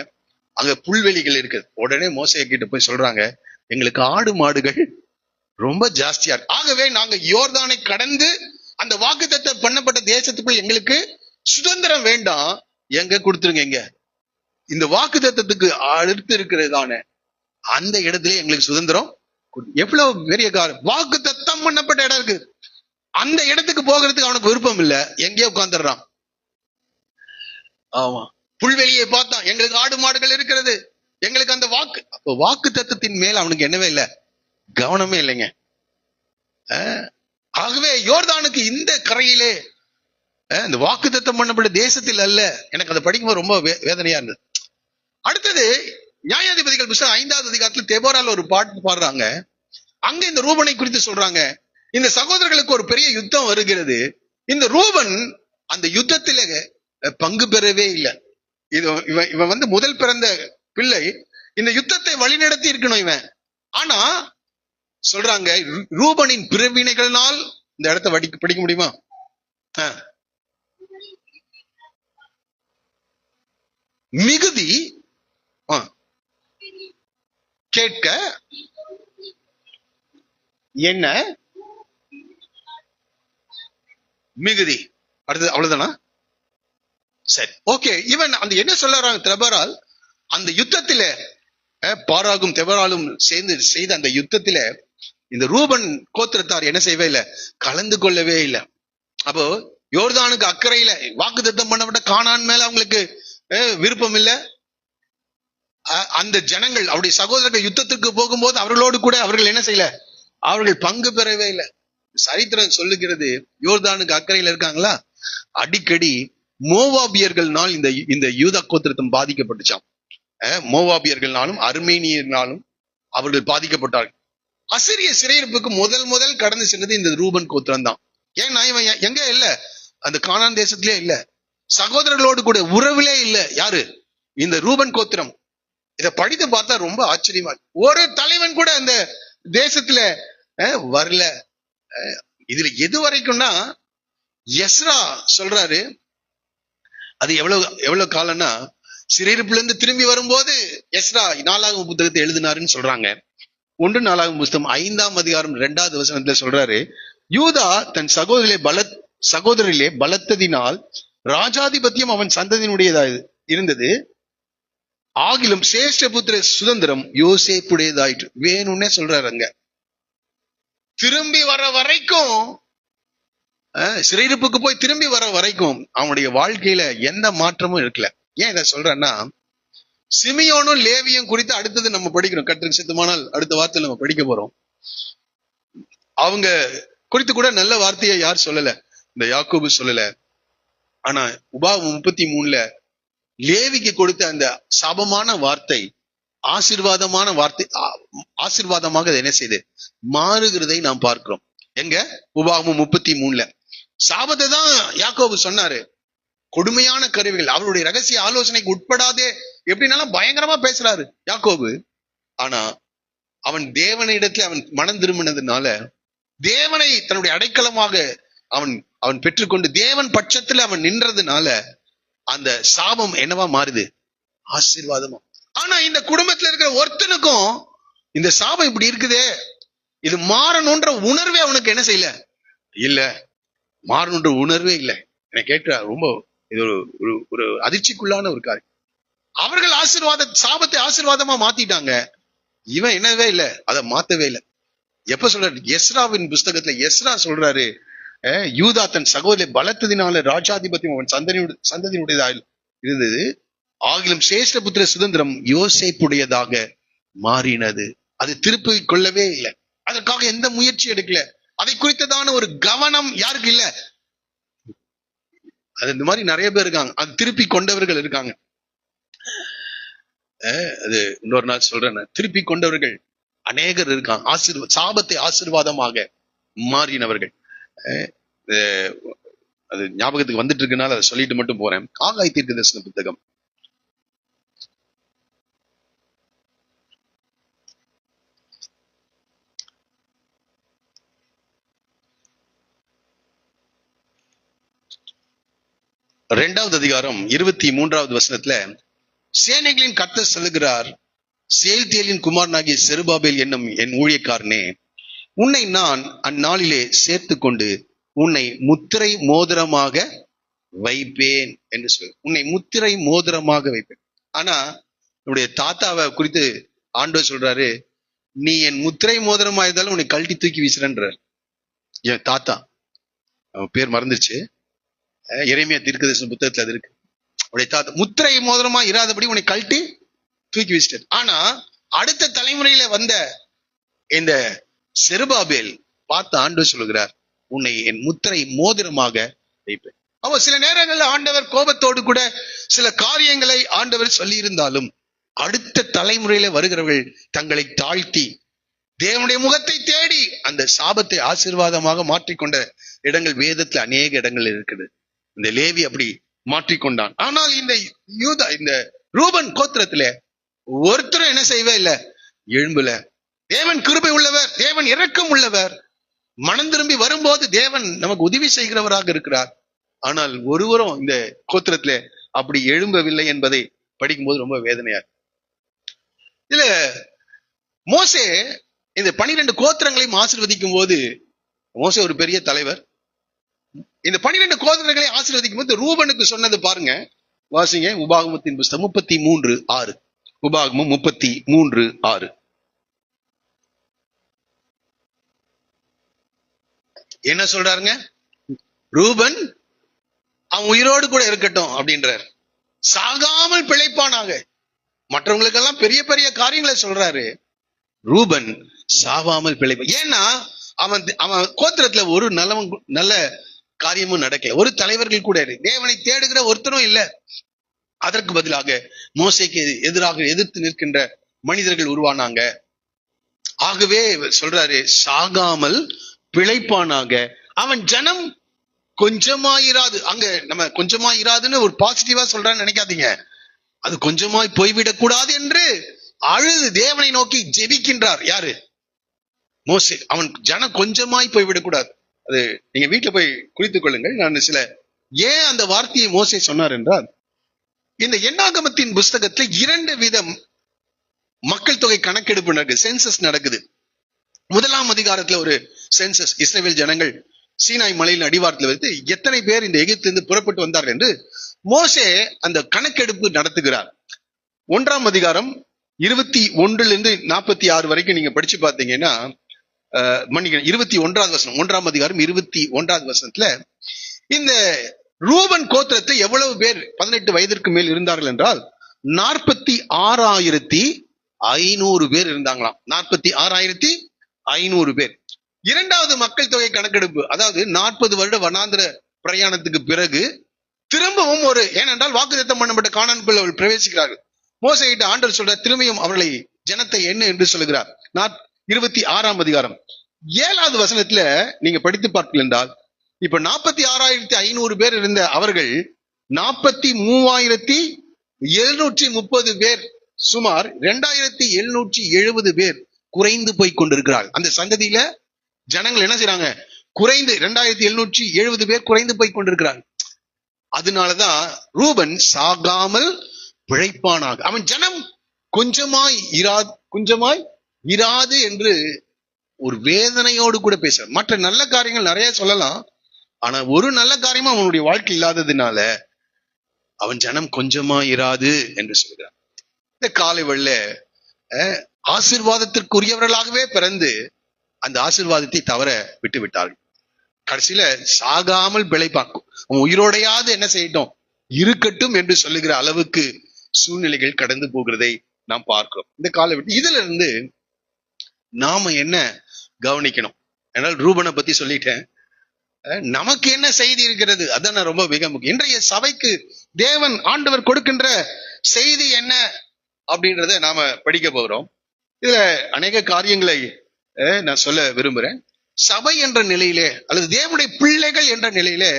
அங்க புல்வெளிகள் இருக்குது. உடனே மோசே கிட்ட போய் சொல்றாங்க, எங்களுக்கு ஆடு மாடுகள் ரொம்ப ஜாஸ்தியா இருக்கு, ஆகவே நாங்க யோர்தானை கடந்து அந்த வாக்குத்தத்தம் பண்ணப்பட்ட தேசத்துக்குள் எங்களுக்கு சுதந்திரம் வேண்டாம், எங்க கொடுத்துருங்க, எங்க இந்த வாக்குத்தத்தத்துக்கு அடுத்து இருக்கிறதான அந்த இடத்துல எங்களுக்கு சுதந்திரம். எவ்வளவு பெரிய காரணம், வாக்குத்தத்தம் பண்ணப்பட்ட இடம் இருக்கு, அந்த இடத்துக்கு போகிறதுக்கு அவனுக்கு விருப்பம் இல்ல, எங்கேயோ உட்கார்ந்துடுறான். ஆமா, புல்வெளியை பார்த்தான், எங்களுக்கு ஆடு மாடுகள் இருக்கிறது, எங்களுக்கு அந்த வாக்கு தத்தத்தின் மேல் அவனுக்கு என்னவே இல்லை, கவனமே இல்லைங்க. ஆகவே யோர்தானுக்கு இந்த கரையிலே இந்த வாக்கு தத்தம் பண்ணப்பட்ட தேசத்தில் அல்ல. எனக்கு அதை படிக்கும்போது ரொம்ப வேதனையா இருந்தது. அடுத்தது நியாயாதிபதிகள் புத்தகம் 5வது அதிகாரத்தில் தெபோரால ஒரு பாட்டு பாடுறாங்க. அங்க இந்த ரூபனை குறித்து சொல்றாங்க, இந்த சகோதரர்களுக்கு ஒரு பெரிய யுத்தம் வருகிறது, இந்த ரூபன் அந்த யுத்தத்தில பங்கு பெறவே இல்லை. இவன் வந்து முதல் பிறந்த பிள்ளை, இந்த யுத்தத்தை வழிநடத்தி இருக்கணும் இவன். ஆனா சொல்றாங்க, ரூபனின் பிறவினைகளால் இந்த இடத்தை படிக்க முடியுமா, மிகுதி கேட்க என்ன மிகுதி, அடுத்தது அவ்வளவுதானா, சரி ஓகே. இவன் அந்த என்ன சொல்றாங்க, தெபரால் அந்த யுத்தத்தில பாராகும் தெபராலும் சேர்ந்து செய்த அந்த யுத்தத்தில இந்த ரூபன் கோத்திரத்தார் என்ன செய்யவே இல்லை, கலந்து கொள்ளவே இல்லை. அப்போ யோர்தானுக்கு அக்கறையில வாக்குத்தத்தம் பண்ணப்பட்ட கானான் மேல அவங்களுக்கு விருப்பம் இல்லை. அந்த ஜனங்கள் அவருடைய சகோதரர்கள் யுத்தத்துக்கு போகும்போது அவர்களோடு கூட அவர்கள் என்ன செய்யல, அவர்கள் பங்கு பெறவே இல்லை. சரித்திரம் சொல்லுகிறது, யோர்தானுக்கு அக்கறையில இருக்காங்களா, அடிக்கடி மோவாபியர்கள்னால் இந்த யூதா கோத்திரத்தம் பாதிக்கப்பட்டுச்சாம். மோவாபியர்கள்னாலும் அர்மேனியர்னாலும் அவர்கள் பாதிக்கப்பட்டார்கள். அசிரிய சிறையிருப்புக்கு முதல் கடந்து சென்றது இந்த ரூபன் கோத்திரம் தான். ஏன்னா இவன் எங்க இல்ல, அந்த கானான் தேசத்திலே இல்ல, சகோதரர்களோடு கூட உறவிலே இல்ல. யாரு, இந்த ரூபன் கோத்திரம். இதை படித்து பார்த்தா ரொம்ப ஆச்சரியமா, ஒரு தலைவன் கூட அந்த தேசத்துல வரல. இதுல எது வரைக்கும்னா எஸ்ரா சொல்றாரு, அது எவ்வளவு காலம்னா சிறையிருப்புல இருந்து திரும்பி வரும்போது எஸ்ரா 4ஆம் புத்தகத்தை எழுதினாருன்னு சொல்றாங்க. 1 4ஆம் புத்தகம் 5ஆம் அதிகாரம் 2வது வசனத்துல சொல்றாரு, யூதா தன் சகோதரிலே பலத்ததினால் ராஜாதிபத்தியம் அவன் சந்ததியினுடையதா இருந்தது, ஆகிலும் சேஷ்ட புத்திர சுதந்திரம் யோசேப்புடையதாயிற்று. வேணும்னே சொல்றாரு. அங்க திரும்பி வர வரைக்கும், சிறையிருப்புக்கு போய் திரும்பி வர வரைக்கும் அவனுடைய வாழ்க்கையில எந்த மாற்றமும் இருக்கல. ஏன் இதை சொல்றேன்னா, சிமியோனும் லேவியும் குறித்து அடுத்தது நம்ம படிக்கிறோம். கர்த்தருக்கு சித்தமானால் அடுத்த வார்த்தையில நம்ம படிக்க போறோம். அவங்க குறித்து கூட நல்ல வார்த்தையை யார் சொல்லல, இந்த யாக்கோபு சொல்லல. ஆனா உபாகமம் 33 லேவிக்கு கொடுத்த அந்த சாபமான வார்த்தை ஆசீர்வாதமான வார்த்தை, ஆசீர்வாதமாக என்ன செய்து மாறுகிறதை நாம் பார்க்கிறோம். எங்க உபாகமம் 33 சாபத்தை தான் யாக்கோபு சொன்னாரு. கொடுமையான கருவிகள், அவருடைய ரகசிய ஆலோசனைக்கு உட்படாதே எப்படின்னாலும் பயங்கரமா பேசுறாரு யாக்கோபு. ஆனா அவன் தேவனிடத்துல அவன் மனம் திரும்பினதுனால தேவனை தன்னுடைய அடைக்கலமாக அவன் அவன் பெற்றுக்கொண்டு தேவன் பட்சத்துல அவன் நின்றதுனால அந்த சாபம் என்னவா மாறுது? ஆசீர்வாதமா. ஆனா இந்த குடும்பத்துல இருக்கிற ஒருத்தனுக்கும் இந்த சாபம் இப்படி இருக்குதே, இது மாறணும்ன்ற உணர்வே அவனுக்கு என்ன செய்யல, இல்ல. மாறணுன்ற உணர்வே இல்லை. எனக்கு கேட்க ரொம்ப இது ஒரு அதிர்ச்சிக்குள்ளான ஒரு காரியம். அவர்கள் சாபத்தை ஆசீர்வாதமா மாத்திட்டாங்க. இவன் என்னவே இல்லை, அதை மாத்தவே இல்லை. எப்ப சொல்றாரு? எஸ்ராவின் புஸ்தகத்துல எஸ்ரா சொல்றாரு, யூதா தன் சகோதரி பலத்ததினால ராஜாதிபத்தியம் அவன் சந்ததியினுடையதாக இருந்தது, ஆகிலும் சேஷ்ட புத்திர சுதந்திரம் யோசேப்புடையதாக மாறினது. அது திருப்பி கொள்ளவே இல்லை. அதற்காக எந்த முயற்சி எடுக்கல. அதை குறித்ததான ஒரு கவனம் யாருக்கு இல்ல. அது இந்த மாதிரி நிறைய பேர் இருக்காங்க, அது திருப்பி கொண்டவர்கள் இருக்காங்க. அது இன்னொரு நாள் சொல்றேன். திருப்பி கொண்டவர்கள் அநேகர் இருக்காங்க, சாபத்தை ஆசீர்வாதமாக மாறினவர்கள். அது ஞாபகத்துக்கு வந்துட்டு இருக்குனால அதை சொல்லிட்டு மட்டும் போறேன். ஆகாய் தீர்க்கதரிசன புத்தகம் 2வது அதிகாரம் 23வது வசனத்துல, சேனைகளின் கர்த்தர் சொல்லுகிறார், சேல்தியேலின் குமாரனாகிய செருபாபேல் என்னும் என் ஊழியக்காரனே, உன்னை நான் அந்நாளிலே சேர்த்து கொண்டு உன்னை முத்திரை மோதிரமாக வைப்பேன் என்று சொல்லு. உன்னை முத்திரை மோதிரமாக வைப்பேன். ஆனா என்னுடைய தாத்தாவை குறித்து ஆண்டவர் சொல்றாரு, நீ என் முத்திரை மோதிரமா இருந்தாலும் உன்னை கழட்டி தூக்கி வீசுறன்றார். என் தாத்தா, அவன் பேர் மறந்துச்சு, எரேமியா தீர்க்கதரிசன புத்தகத்துல அது இருக்கு. அவருடைய தாத்தா முத்திரை மோதிரமா இராதபடி உன்னை கழட்டி தூக்கி வீசிட்டார். ஆனா அடுத்த தலைமுறையில வந்த இந்த செருபாபேல் பார்த்து ஆண்டவர் சொல்லுகிறார், உன்னை என் முத்திரை மோதிரமாக வைப்பேன். அவ சில நேரங்கள்ல ஆண்டவர் கோபத்தோடு கூட சில காரியங்களை ஆண்டவர் சொல்லி இருந்தாலும், அடுத்த தலைமுறையில வருகிறவர்கள் தங்களை தாழ்த்தி தேவனுடைய முகத்தை தேடி அந்த சாபத்தை ஆசீர்வாதமாக மாற்றிக்கொண்ட இடங்கள் வேதத்துல அநேக இடங்கள் இருக்குது. இந்த லேவி அப்படி மாற்றிக்கொண்டான். ஆனால் இந்த ரூபன் கோத்திரத்துல ஒருத்தரும் என்ன செய்யவே இல்லை, எழும்புல. தேவன் கிருபை உள்ளவர், தேவன் இரக்கம் உள்ளவர். மனம் திரும்பி வரும்போது தேவன் நமக்கு உதவி செய்கிறவராக இருக்கிறார். ஆனால் ஒருவரும் இந்த கோத்திரத்துல அப்படி எழும்பவில்லை என்பதை படிக்கும்போது ரொம்ப வேதனையா. இதுல மோசே இந்த 12 கோத்திரங்களையும் ஆசீர்வதிக்கும் போது, மோசே ஒரு பெரிய தலைவர். இந்த 12 கோத்திரங்களை ஆசீர்வதிக்கும் போது ரூபனுக்கு சொன்னது பாருங்க, வாசிங்க. உபாகமத்தின் புஸ்தகம் 33:6. உபாகமம் 33:6. என்ன சொல்றாருங்க? ரூபன் அவன் உயிரோடு கூட இருக்கட்டும் அப்படின்றார். சாகாமல் பிழைப்பானாக. மற்றவங்களுக்கெல்லாம் பெரிய பெரிய காரியங்களை சொல்றாரு, ரூபன் சாவாமல் பிழைப்பான். ஏன்னா அவன் கோத்திரத்துல ஒரு நல்ல காரியமும் நடக்கல. ஒரு தலைவர்கள் கூட தேவனை தேடுகிற ஒருத்தரும் இல்லை. அதற்கு பதிலாக மோசேக்கு எதிராக எதிர்த்து நிற்கின்ற மனிதர்கள் உருவானாங்க. ஆகவே சொல்றாரு, சாகாமல் பிழைப்பானாக. அவன் ஜனம் கொஞ்சமாயிராது. அங்க நம்ம கொஞ்சமாயிராதுன்னு ஒரு பாசிட்டிவா சொல்றான்னு நினைக்காதீங்க. அது கொஞ்சமாய் போய்விடக் கூடாது என்று அழுது தேவனை நோக்கி ஜெபிக்கின்றார். யாரு? மோசே. அவன் ஜனம் கொஞ்சமாய் போய்விடக் கூடாது. அது நீங்க வீட்டுல போய் குறித்துக் கொள்ளுங்கள். நான் ஏன் அந்த வார்த்தையை மோசே சொன்னார் என்றால், இந்த எண்ணாகமத்தின் புஸ்தகத்துல 2 விதம் மக்கள் தொகை கணக்கெடுப்பு நடக்குது, சென்சஸ் நடக்குது. 1ஆம் அதிகாரத்துல ஒரு சென்சஸ், இஸ்ரவேல் ஜனங்கள் சீனாய் மலையின் அடிவாரத்தில் வைத்து எத்தனை பேர் இந்த எகிப்திலிருந்து புறப்பட்டு வந்தார்கள் என்று மோசே அந்த கணக்கெடுப்பு நடத்துகிறார். 1ஆம் அதிகாரம் 21 46 வரைக்கும் நீங்க படிச்சு பார்த்தீங்கன்னா, மன்னிக்கணும், 21வது வசனம், 1ஆம் அதிகாரம் 21வது வசனத்துல இந்த ரூபன் கோத்திரத்தை எவ்வளவு பேர் 18 வயதிற்கு மேல் இருந்தார்கள் என்றால் 46,500 பேர் இருந்தாங்களாம். 46,500 பேர். 2வது மக்கள் தொகை கணக்கெடுப்பு, அதாவது 40 வருட வனாந்திர பிரயாணத்துக்கு பிறகு திரும்பவும் ஏனென்றால் வாக்குத்தத்தம் பண்ணப்பட்ட கானானுக்குள் அவர்கள் பிரவேசிக்கிறார்கள். மோசேயிட்ட ஆண்டவர் சொல்ற, திரும்பியும் அவர்களை ஜனத்தை என்ன என்று சொல்லுகிறார். 26ஆம் அதிகாரம் 7வது வசனத்துல நீங்க படித்து பார்ப்பீர்கள் என்றால், இப்ப 46,500 பேர் இருந்த அவர்கள் 43,730 பேர், சுமார் 2,770 பேர் குறைந்து போய் கொண்டிருக்கிறார்கள். அந்த சந்ததியில ஜனங்கள் என்ன செய்யறாங்க? குறைந்து 2770 பேர் குறைந்து போய் கொண்டிருக்கிறார். அதனாலதான் ரூபன் சாகாமல் பிழைப்பானாக. அவன் ஜனம் கொஞ்சமாய் இராது என்று ஒரு வேதனையோடு கூட பேசுறான். மற்ற நல்ல காரியங்கள் நிறைய சொல்லலாம், ஆனா ஒரு நல்ல காரியமா அவனுடைய வாழ்க்கை இல்லாததுனால அவன் ஜனம் கொஞ்சமா இராது என்று சொல்கிறான். இந்த காலை வெள்ள ஆசீர்வாதத்திற்குரியவர்களாகவே பிறந்து அந்த ஆசீர்வாதத்தை தவற விட்டு விட்டார்கள். கடைசியில சாகாமல் பிழைப்பாக்கும், அவன் உயிரோடையாவது என்ன செய்யட்டும், இருக்கட்டும் என்று சொல்லுகிற அளவுக்கு சூழ்நிலைகள் கடந்து போகிறதை நாம் பார்க்கிறோம். இந்த காலை இதுல இருந்து நாம என்ன கவனிக்கணும்? என்னால் ரூபனை பத்தி சொல்லிட்டேன். நமக்கு என்ன செய்தி இருக்கிறது, அதான் ரொம்ப மிக முக்கியம். இன்றைய சபைக்கு தேவன் ஆண்டவர் கொடுக்கின்ற செய்தி என்ன அப்படின்றத நாம படிக்க போகிறோம். இதுல அநேக காரியங்களை நான் சொல்ல விரும்புறேன். சபை என்ற நிலையிலே அல்லது தேவனுடைய பிள்ளைகள் என்ற நிலையிலே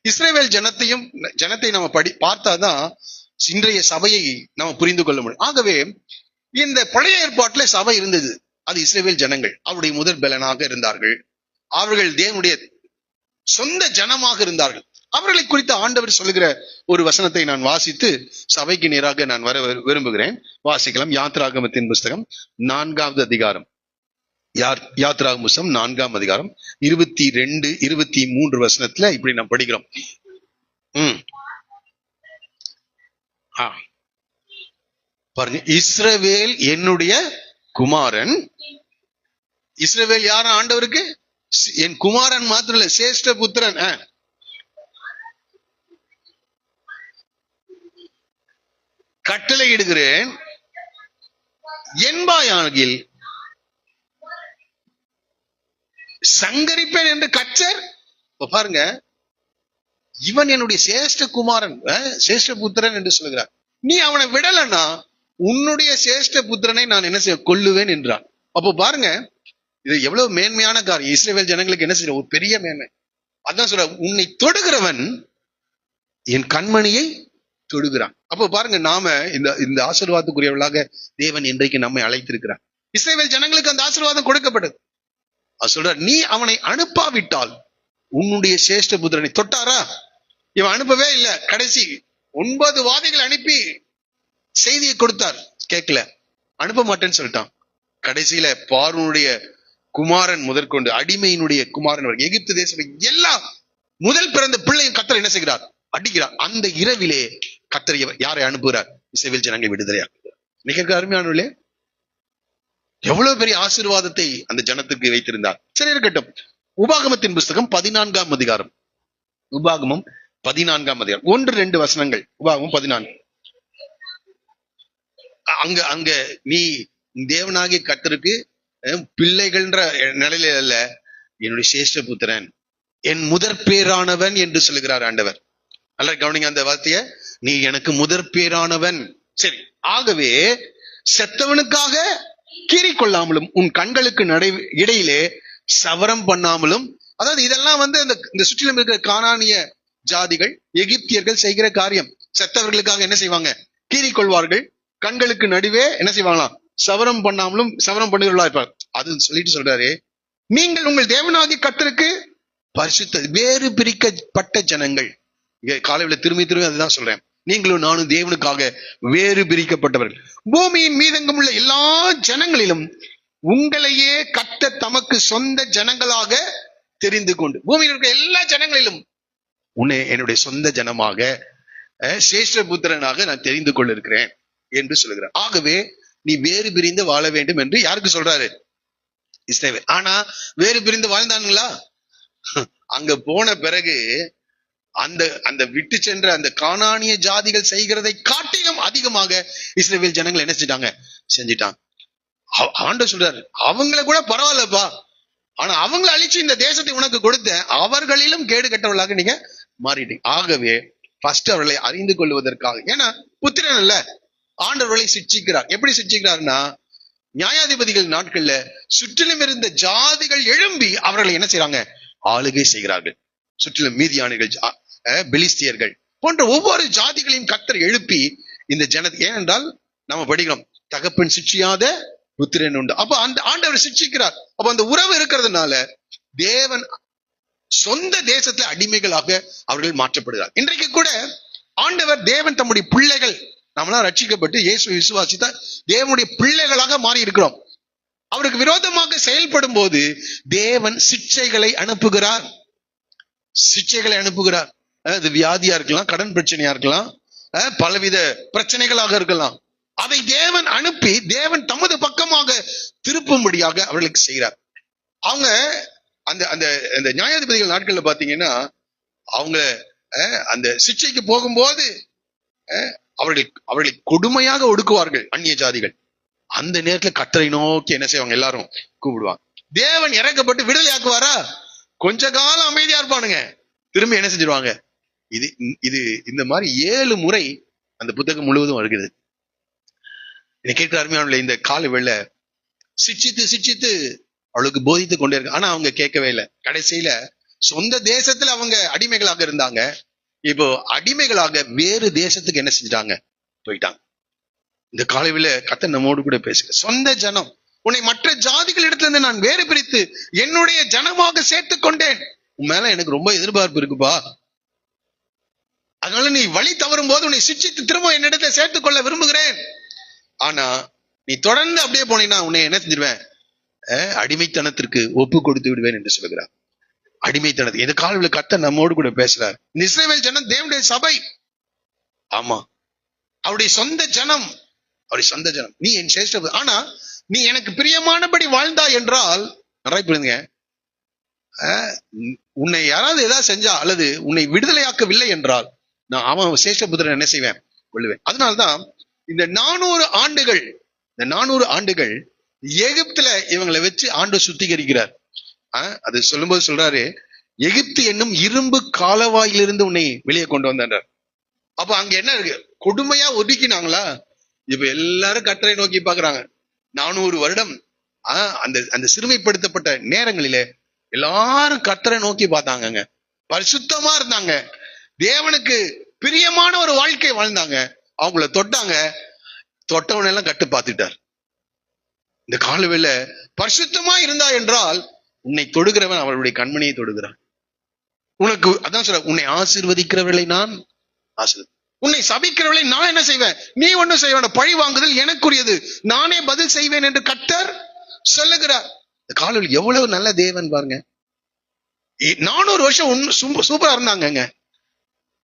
இஸ்ரவேல் ஜனத்தை நம்ம பார்த்தாதான் இன்றைய சபையை நம்ம புரிந்து கொள்ள முடியும். ஆகவே இந்த பழைய ஏற்பாட்டுல சபை இருந்தது, அது இஸ்ரவேல் ஜனங்கள் அவருடைய முதற் பலனாக இருந்தார்கள். அவர்கள் தேவனுடைய சொந்த ஜனமாக இருந்தார்கள். அவர்களை குறித்து ஆண்டவர் சொல்லுகிற ஒரு வசனத்தை நான் வாசித்து சபைக்கு நேராக நான் வர விரும்புகிறேன். வாசிக்கலாம். யாத்ராகமத்தின் புஸ்தகம் 4வது அதிகாரம். யாத்ராகம புஸ்தகம் 4ஆம் அதிகாரம் 22, 23 வசனத்துல இப்படி நாம் படிக்கிறோம். பாருங்க, இஸ்ரவேல் என்னுடைய குமாரன். இஸ்ரவேல் யாரும் ஆண்டவருக்கு? என் குமாரன் மாத்திரம் இல்ல, சேஷ்ட புத்திரன். கட்டளை இடுகிறேன் என்பாயாகில் சங்கரிப்பேன் என்று கர்த்தர். பாருங்க, இவன் என்னுடைய சேஷ்ட குமாரன், சேஷ்ட புத்திரன் என்று சொல்கிறார். நீ அவனை விடலன்னா உன்னுடைய சேஷ்ட புத்திரனை நான் என்ன செய்ய கொல்லுவேன் என்றான். அப்போ பாருங்க, இது எவ்வளவு மேன்மையான காரியம். இஸ்ரவேல் ஜனங்களுக்கு என்ன செய்ய ஒரு பெரிய மேன்மை. அதான் சொல்ற, உன்னை தொடுகிறவன் என் கண்மணியை தொடுகிறான். அப்போ பாருங்க, நாம இந்த ஆசீர்வாதத்துக்குரியவர்களாக தேவன் இன்றைக்கு நம்மை அழைத்திருக்கிறார். இஸ்ரவேல் ஜனங்களுக்கு அந்த ஆசீர்வாதம் கொடுக்கப்பட்டது. சொல்ற, நீ அவனை அனுப்பாவிட்டால் உன்னுடைய சேஷ்ட புத்திரனை தொட்டாரா? இவன் அனுப்பவே இல்லை. கடைசி 9 வாதிகள் அனுப்பி செய்தியை கொடுத்தார், கேட்கல, அனுப்ப மாட்டேன்னு சொல்லிட்டான். கடைசியில பார்வோனுடைய குமாரன் முதற்கொண்டு அடிமையினுடைய குமாரன் வரை எகிப்து தேசம் எல்லா முதல் பிறந்த பிள்ளையும் கர்த்தர் என்ன செய்கிறார்? அடிக்கிறார். அந்த இரவிலே கர்த்தர் யாரை அனுப்புகிறார்? இஸ்ரவேல் ஜனங்களை விடுதலையாக்குகிறார். மிக அருமையானவர்களே, எவ்வளவு பெரிய ஆசீர்வாதத்தை அந்த ஜனத்துக்கு வைத்திருந்தார். சரி, இருக்கட்டும். உபாகமத்தின் புஸ்தகம் 14ஆம் அதிகாரம். உபாகமம் 14ஆம் அதிகாரம் 1-2 வசனங்கள். உபாகமம் 14. அங்க நீ தேவனாகிய கர்த்தருக்கு பிள்ளைகள்ன்ற நிலையில அல்ல, என்னுடைய சேஷ்ட புத்திரன், என் முதற் பேரானவன் என்று சொல்லுகிறார் ஆண்டவர். அல்ல, கவனிங்க அந்த வார்த்தைய, நீ எனக்கு முதற் பேரானவன். சரி, ஆகவே செத்தவனுக்காக கீறிக்கொள்ளாமலும் உன் கண்களுக்கு இடையிலே சவரம் பண்ணாமலும், அதாவது இதெல்லாம் இந்த சுற்றிலும் இருக்கிற கானானிய ஜாதிகள், எகிப்தியர்கள் செய்கிற காரியம். செத்தவர்களுக்காக என்ன செய்வாங்க? கீறிக்கொள்வார்கள். கண்களுக்கு நடுவே என்ன செய்வாங்களாம்? சவரம் பண்ணாமலும் சவரம் பண்ணுகிறவர்களா இருப்பார். அது சொல்லிட்டு சொல்றாரு, நீங்கள் உங்கள் தேவனாகிய கர்த்தருக்கு பரிசுத்த வேறு பிரிக்கப்பட்ட ஜனங்கள். காலையில திரும்பி அதுதான் சொல்றேன். நீங்களும் நானும் தேவனுக்காக வேறு பிரிக்கப்பட்டவர்கள். பூமியின் மீதெங்கும் உள்ள எல்லா ஜனங்களிலும் உங்களையே கர்த்தர் தமக்கு சொந்த ஜனங்களாக தெரிந்து கொண்டு, பூமியில் இருக்கிற எல்லா ஜனங்களிலும் உன்னை என்னுடைய சொந்த ஜனமாக, சேஷ்ட புத்திரனாக நான் தெரிந்து கொண்டிருக்கிறேன் என்று சொல்லுகிறார். ஆகவே நீ வேறு பிரிந்து வாழ வேண்டும் என்று யாருக்கு சொல்றாரு? இஸ்ரவேல். ஆனா வேறு பிரிந்து வாழ்ந்தானுங்களா? அங்க போன பிறகு அந்த விட்டு சென்ற அந்த கானானிய ஜாதிகள் செய்கிறதை காட்டிலும் அதிகமாக இஸ்ரவேல் ஜனங்கள் என்ன செஞ்சிட்டாங்க. ஆண்டவர் சொல்றாரு, அவங்கள கூட பரவாயில்லப்பா, ஆனா அவங்களை அழிச்சு இந்த தேசத்தை உனக்கு கொடுத்த அவர்களிலும் கேடு கட்டவர்களாக நீங்க மாறிட்டீங்க. ஆகவே ஃபர்ஸ்ட் அவர்களை அறிந்து கொள்வதற்காக, ஏன்னா புத்திரன் அல்ல, ஆண்டவர்களை சிட்சிக்கிறார். எப்படி சிட்சிக்கிறார்னா, நியாயாதிபதிகள் நாட்கள்ல சுற்றிலும் இருந்த ஜாதிகள் எழும்பி அவர்களை என்ன செய்யறாங்க? ஆளுகை செய்கிறார்கள். சுற்றிலும் மீதியானிகள், பெலிஸ்தியர்கள் போன்ற ஒவ்வொரு ஜாதிகளையும் கர்த்தர் எழுப்பி இந்த ஏனென்றால் நம்ம படிக்கிறோம், தகப்பன் சிட்சியாத புத்திரன் உண்டு. அப்ப அந்த ஆண்டவர் சிட்சிக்கிறார். அப்ப அந்த உறவு இருக்கிறதுனால தேவன் சொந்த தேசத்துல அடிமைகளாக அவர்கள் மாற்றப்படுகிறார். இன்றைக்கு கூட ஆண்டவர் தேவன் தம்முடைய பிள்ளைகள், நம்மளாம் ரட்சிக்கப்பட்டு இயேசு விசுவாசித்த தேவனுடைய பிள்ளைகளாக மாறி இருக்கிறோம். அவருக்கு விரோதமாக செயல்படும் போது தேவன் சிக்ஷைகளை அனுப்புகிறார். அது வியாதியா இருக்கலாம், கடன் பிரச்சனையா இருக்கலாம், பலவித பிரச்சனைகளாக இருக்கலாம். அதை தேவன் அனுப்பி தேவன் தமது பக்கமாக திருப்பும்படியாக அவர்களுக்கு செய்கிறார். அவங்க அந்த அந்த அந்த நியாயாதிபதிகள் நாட்கள்ல பாத்தீங்கன்னா அவங்க அந்த சிக்ஷைக்கு போகும்போது அவர்களை கொடுமையாக ஒடுக்குவார்கள் அந்நிய ஜாதிகள். அந்த நேரத்துல கர்த்தரை நோக்கி என்ன செய்வாங்க, எல்லாரும் கூப்பிடுவாங்க. தேவன் இறக்கப்பட்டு விடுதலை ஆக்குவாரா? கொஞ்ச காலம் அமைதியா இருப்பானுங்க, திரும்ப என்ன செஞ்சிருவாங்க. இது இந்த மாதிரி 7 முறை அந்த புத்தகம் முழுவதும் வருகிறது. என்னை கேட்கிற அருமையான இந்த கால வேளை சிச்சித்து அவளுக்கு போதித்து கொண்டே இருக்கு. ஆனா அவங்க கேட்கவே இல்லை. கடைசியில சொந்த தேசத்துல அவங்க அடிமைகளாக இருந்தாங்க, இப்போ அடிமைகளாக வேறு தேசத்துக்கு என்ன செஞ்சிட்டாங்க, போயிட்டாங்க. இந்த காலையில கர்த்தர் நம்மோடு கூட பேசுற சொந்த ஜனம், உன்னை மற்ற ஜாதிகள் இடத்துல இருந்து நான் வேறு பிரித்து என்னுடைய ஜனமாக சேர்த்து கொண்டேன். உன் மேல எனக்கு ரொம்ப எதிர்பார்ப்பு இருக்குப்பா, அதனால நீ வழி தவறும் போது உன்னை சிச்சித்து திரும்ப என்னிடத்தை சேர்த்துக் கொள்ள விரும்புகிறேன். ஆனா நீ தொடர்ந்து அப்படியே போனீங்கன்னா உன்னை என்ன செஞ்சிருவேன், அடிமைத்தனத்திற்கு ஒப்பு கொடுத்து விடுவேன் என்று சொல்கிறார். அடிமைத்தனத்தை இந்த காலையில கர்த்தர் நம்மோடு கூட பேசுறார். இஸ்ரவேல் ஜனம் தேவனுடைய சபை, ஆமா, அவருடைய சொந்த ஜனம், அவருடைய சொந்த ஜனம். நீ என் சேஷ்ட, ஆனா நீ எனக்கு பிரியமானபடி வாழ்ந்தா என்றால், நிறைய புரியுங்க, உன்னை யாராவது ஏதாவது செஞ்சா அல்லது உன்னை விடுதலையாக்கவில்லை என்றால் நான் அவன் சேஷ்டபுத்திரன் என்ன செய்வேன், கொள்ளுவேன். அதனால்தான் இந்த 400 ஆண்டுகள் எகிப்துல இவங்களை வச்சு ஆண்டு சுத்திகரிக்கிறார். அது சொல்லும்போது சொல்றாரு, எகிப்து என்னும் இரும்பு காலவாயிலிருந்து உன்னை வெளியே கொண்டு வந்தார். அப்ப அங்க என்ன இருக்கு, கொடுமையா ஒதுக்கினாங்களா? இப்ப எல்லாரும் கர்த்தரை நோக்கி பாக்குறாங்க. 400 வருடம் அந்த சிறுமைப்படுத்தப்பட்ட நேரங்களிலே எல்லாரும் கர்த்தரை நோக்கி பார்த்தாங்க, பரிசுத்தமா இருந்தாங்க, தேவனுக்கு பிரியமான ஒரு வாழ்க்கை வாழ்ந்தாங்க. அவங்கள தொட்டவன எல்லாம் கட்டு பார்த்துட்டார். இந்த காலவேளை பரிசுத்தமா இருந்தா என்றால் உன்னை தொடுகிறவன் அவளுடைய கண்மணியை தொடுகிறான். உனக்கு அதான் சொல்ற, உன்னை ஆசீர்வதிக்கிறவர்களை நான் ஆசீர்வதி, உன்னை சபிக்கிறவர்களை நான் என்ன செய்வேன், நீ ஒன்னும் செய்ய வேண்டாம், பழி வாங்குதல் எனக்குரியது, நானே பதில் செய்வேன் என்று கர்த்தர் சொல்லுகிறார். இந்த காலையில் எவ்வளவு நல்ல தேவன் பாருங்க. 400 வருஷம் சூப்பரா இருந்தாங்க,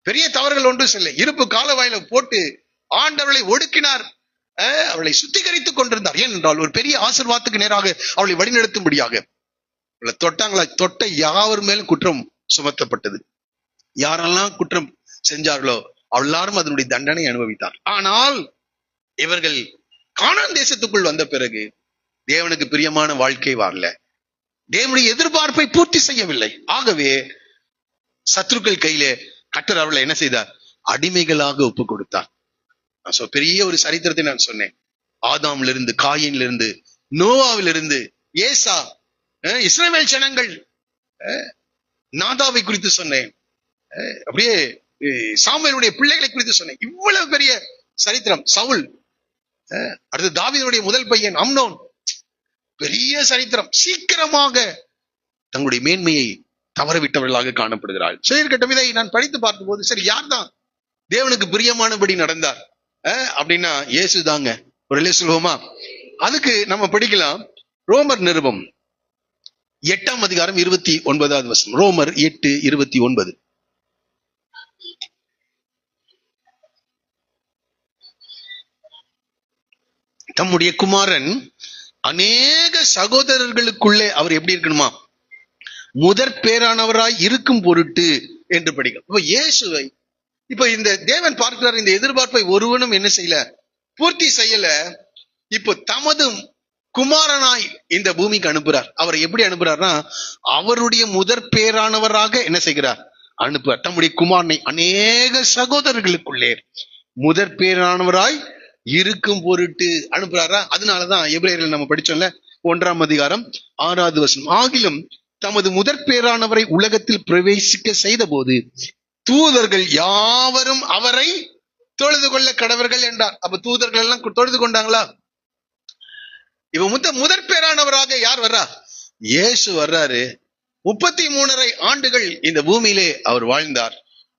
பெரிய தவறுகள் ஒன்றும் இல்லை. இருப்பு காலவாயில போட்டு ஆண்டவர்களை ஒடுக்கினார், அவளை சுத்திகரித்துக் கொண்டிருந்தார். ஏனென்றால் ஒரு பெரிய ஆசீர்வாதத்துக்கு நேராக அவளை வழிநடத்தும்படியாக தொட்டாங்களா, தொட்ட யாவர் மேலும் குற்றம் சுமத்தப்பட்டது. யாரெல்லாம் குற்றம் செஞ்சார்களோ எல்லாரும் அதனுடைய தண்டனை அனுபவித்தார். ஆனால் இவர்கள் கானான் தேசத்துக்குள் வந்த பிறகு தேவனுக்கு பிரியமான வாழ்க்கை வாழல, தேவனுடைய எதிர்பார்ப்பை பூர்த்தி செய்யவில்லை. ஆகவே சத்துருக்கள் கையிலே கர்த்தர் அவர்களை என்ன செய்தார், அடிமைகளாக ஒப்பு கொடுத்தார். பெரிய ஒரு சரித்திரத்தை நான் சொன்னேன். ஆதாம்ல இருந்து, காயின்ல இருந்து, நோவாவிலிருந்து, ஏசா, இஸ்ரவேல் ஜனங்கள், நாதாவை குறித்து சொன்னேன், அப்படியே சாமுவேலுடைய பிள்ளைகளை குறித்து சொன்னேன். இவ்வளவு பெரிய சரித்திரம். சவுல், அடுத்து தாவீதுடைய முதல் பையன் அம்னோன், பெரிய சரித்திரம். சீக்கிரமாக தங்களுடைய மேன்மையை தவறவிட்டவர்களாக காணப்படுகிறாள். செயற்கட்டும் இதை நான் படித்து பார்த்த போது, சரி யார் தான் தேவனுக்கு பிரியமானபடி நடந்தார் அப்படின்னா இயேசு தாங்க. ஒரு சொல்லுவோமா? அதுக்கு நம்ம படிக்கலாம் ரோமர் நிருபம் 8ஆம் அதிகாரம் 29வது வசனம். ரோமர் 8:29. தம்முடைய குமாரன் அநேக சகோதரர்களுக்குள்ளே அவர் எப்படி இருக்கணுமா, முதற் பேரானவராய் இருக்கும் பொருட்டு என்று படிக்கும். இப்ப இயேசுவை இப்ப இந்த தேவன் பார்க்கிறார், இந்த எதிர்பார்ப்பை ஒருவனும் என்ன செய்யல, பூர்த்தி செய்யல. இப்போ தமது குமாரனாய் இந்த பூமிக்கு அனுப்புறார். அவரை எப்படி அனுப்புறார்னா, அவருடைய முதற் பேரானவராக என்ன செய்கிறார், அனுப்புறார். தம்முடைய குமாரனை அநேக சகோதரர்களுக்குள்ளே முதற் பேரானவராய் இருக்கும் பொருட்டு அனுப்புறாரா. அதனாலதான் எபிரேயர்கள் நம்ம படிச்சோம்ல, 1ஆம் அதிகாரம் 6வது வசனம், ஆகிலும் தமது முதற் பேரானவரை உலகத்தில் பிரவேசிக்க செய்த போது தூதர்கள் யாவரும் அவரை தொழுது கொள்ள கடவர்கள் என்றார். அப்ப தூதர்கள் எல்லாம் தொழுது கொண்டாங்களா? இப்ப முதற் பேரானவராக யார் வர்றா? இயேசு வர்றாரு. 33.5 ஆண்டுகள் இந்த பூமியிலே அவர் வாழ்ந்தார்.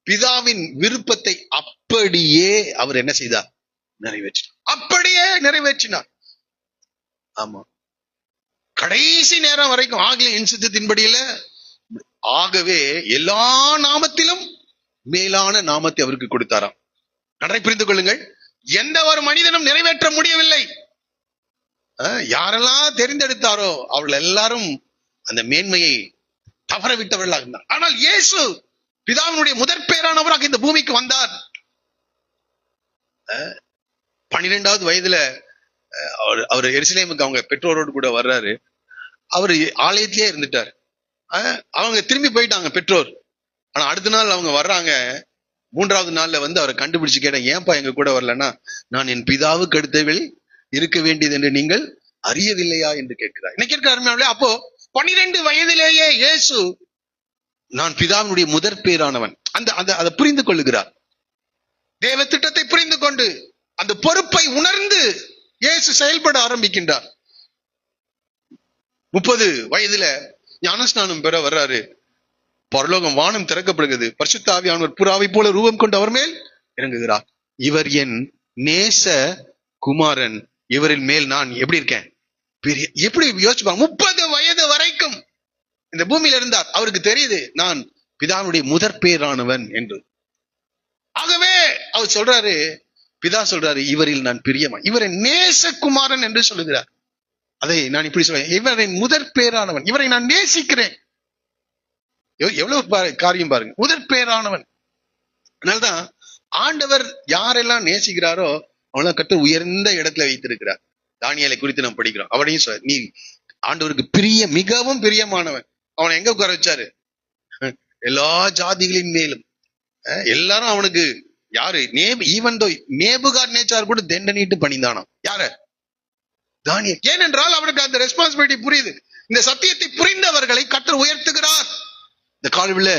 பிதாவின் விருப்பத்தை அப்படியே அவர் என்ன செய்தார்? நிறைவேற்றினார். அப்படியே நிறைவேற்றினார். ஆமா, கடைசி நேரம் வரைக்கும் ஆகிய இன்சித்தத்தின்படியில. ஆகவே எல்லா நாமத்திலும் மேலான நாமத்தை அவருக்கு கொடுத்தாராம். நன்றை புரிந்து கொள்ளுங்கள். எந்த ஒரு மனிதனும் நிறைவேற்ற முடியவில்லை. யாரெல்லாம் தெரிந்தெடுத்தாரோ அவர்கள் எல்லாரும் அந்த மேன்மையை தவற விட்டவர்களாக இருந்தார். ஆனால் இயேசு பிதாவினுடைய முதற் பேரானவராக இந்த பூமிக்கு வந்தார். 12வது வயதுல அவர் எருசலேமுக்கு அவங்க பெற்றோரோடு கூட வர்றாரு. அவர் ஆலயத்திலே இருந்துட்டார். அவங்க திரும்பி போயிட்டாங்க பெற்றோர். ஆனா அடுத்த நாள் அவங்க வர்றாங்க. 3வது நாள்ல அவரை கண்டுபிடிச்சு கேட்டேன், ஏன்பா எங்க கூட வரலன்னா, நான் என் பிதாவுக்கு அடுத்தவள் இருக்க வேண்டியது என்று நீங்கள் அறியவில்லையா என்று கேட்கிறார். என்ன கேட்கிறார்? அப்போ 12 வயதிலேயே இயேசு நான் பிதாவினுடைய முதற் பேரானவன் அதை புரிந்து கொள்ளுகிறார். தேவ திட்டத்தை புரிந்து கொண்டு அந்த பொறுப்பை உணர்ந்து இயேசு செயல்பட ஆரம்பிக்கின்றார். 30 வயதுல ஞானஸ்நானம் பெற வர்றாரு. பரலோகம் வானம் திறக்கப்படுகிறது. பரிசுத்த ஆவியானவர் புறாவை போல ரூபம் கொண்டு அவர் மேல் இறங்குகிறார். இவர் என் நேச குமாரன், இவரின் மேல் நான் எப்படி இருக்கேன்? எப்படி யோசிச்சு பாருங்க. 30 வயது வரைக்கும் இந்த பூமியில இருந்தார். அவருக்கு தெரியுது நான் பிதாவுடைய முதற் பேரானவன் என்று. ஆகவே அவர் சொல்றாரு, பிதா சொல்றாரு, இவரில் நான் பிரியமா, இவரை நேசகுமாரன் என்று சொல்லுகிறார். அதை நான் இப்படி சொல்றேன், இவரின் முதற் பேரானவன், இவரை நான் நேசிக்கிறேன். எவ்வளவு காரியம் பாருங்க, முதற் பேரானவன். அதனால்தான் ஆண்டவர் யாரெல்லாம் நேசிக்கிறாரோ அவெல்லாம் கர்த்தர் உயர்ந்த இடத்துல வைத்திருக்கிறார். தானியேலை குறித்து நாம் படிக்கிறோம். அவனையும் சொல்ல, நீ ஆண்டவருக்கு மிகவும் பிரியமானவன். அவனை எங்க உட்கார வச்சாரு? எல்லா ஜாதிகளின் மேலும். எல்லாரும் அவனுக்கு யாரு? நேபுகாத்நேச்சார் கூட தண்டனிட்டு பணிந்தானாம். யார? தானியேல். ஏனென்றால் அவனுக்கு அந்த ரெஸ்பான்சிபிலிட்டி புரியுது. இந்த சத்தியத்தை புரிந்தவர்களை கர்த்தர் உயர்த்துகிறார். இந்த கால்வில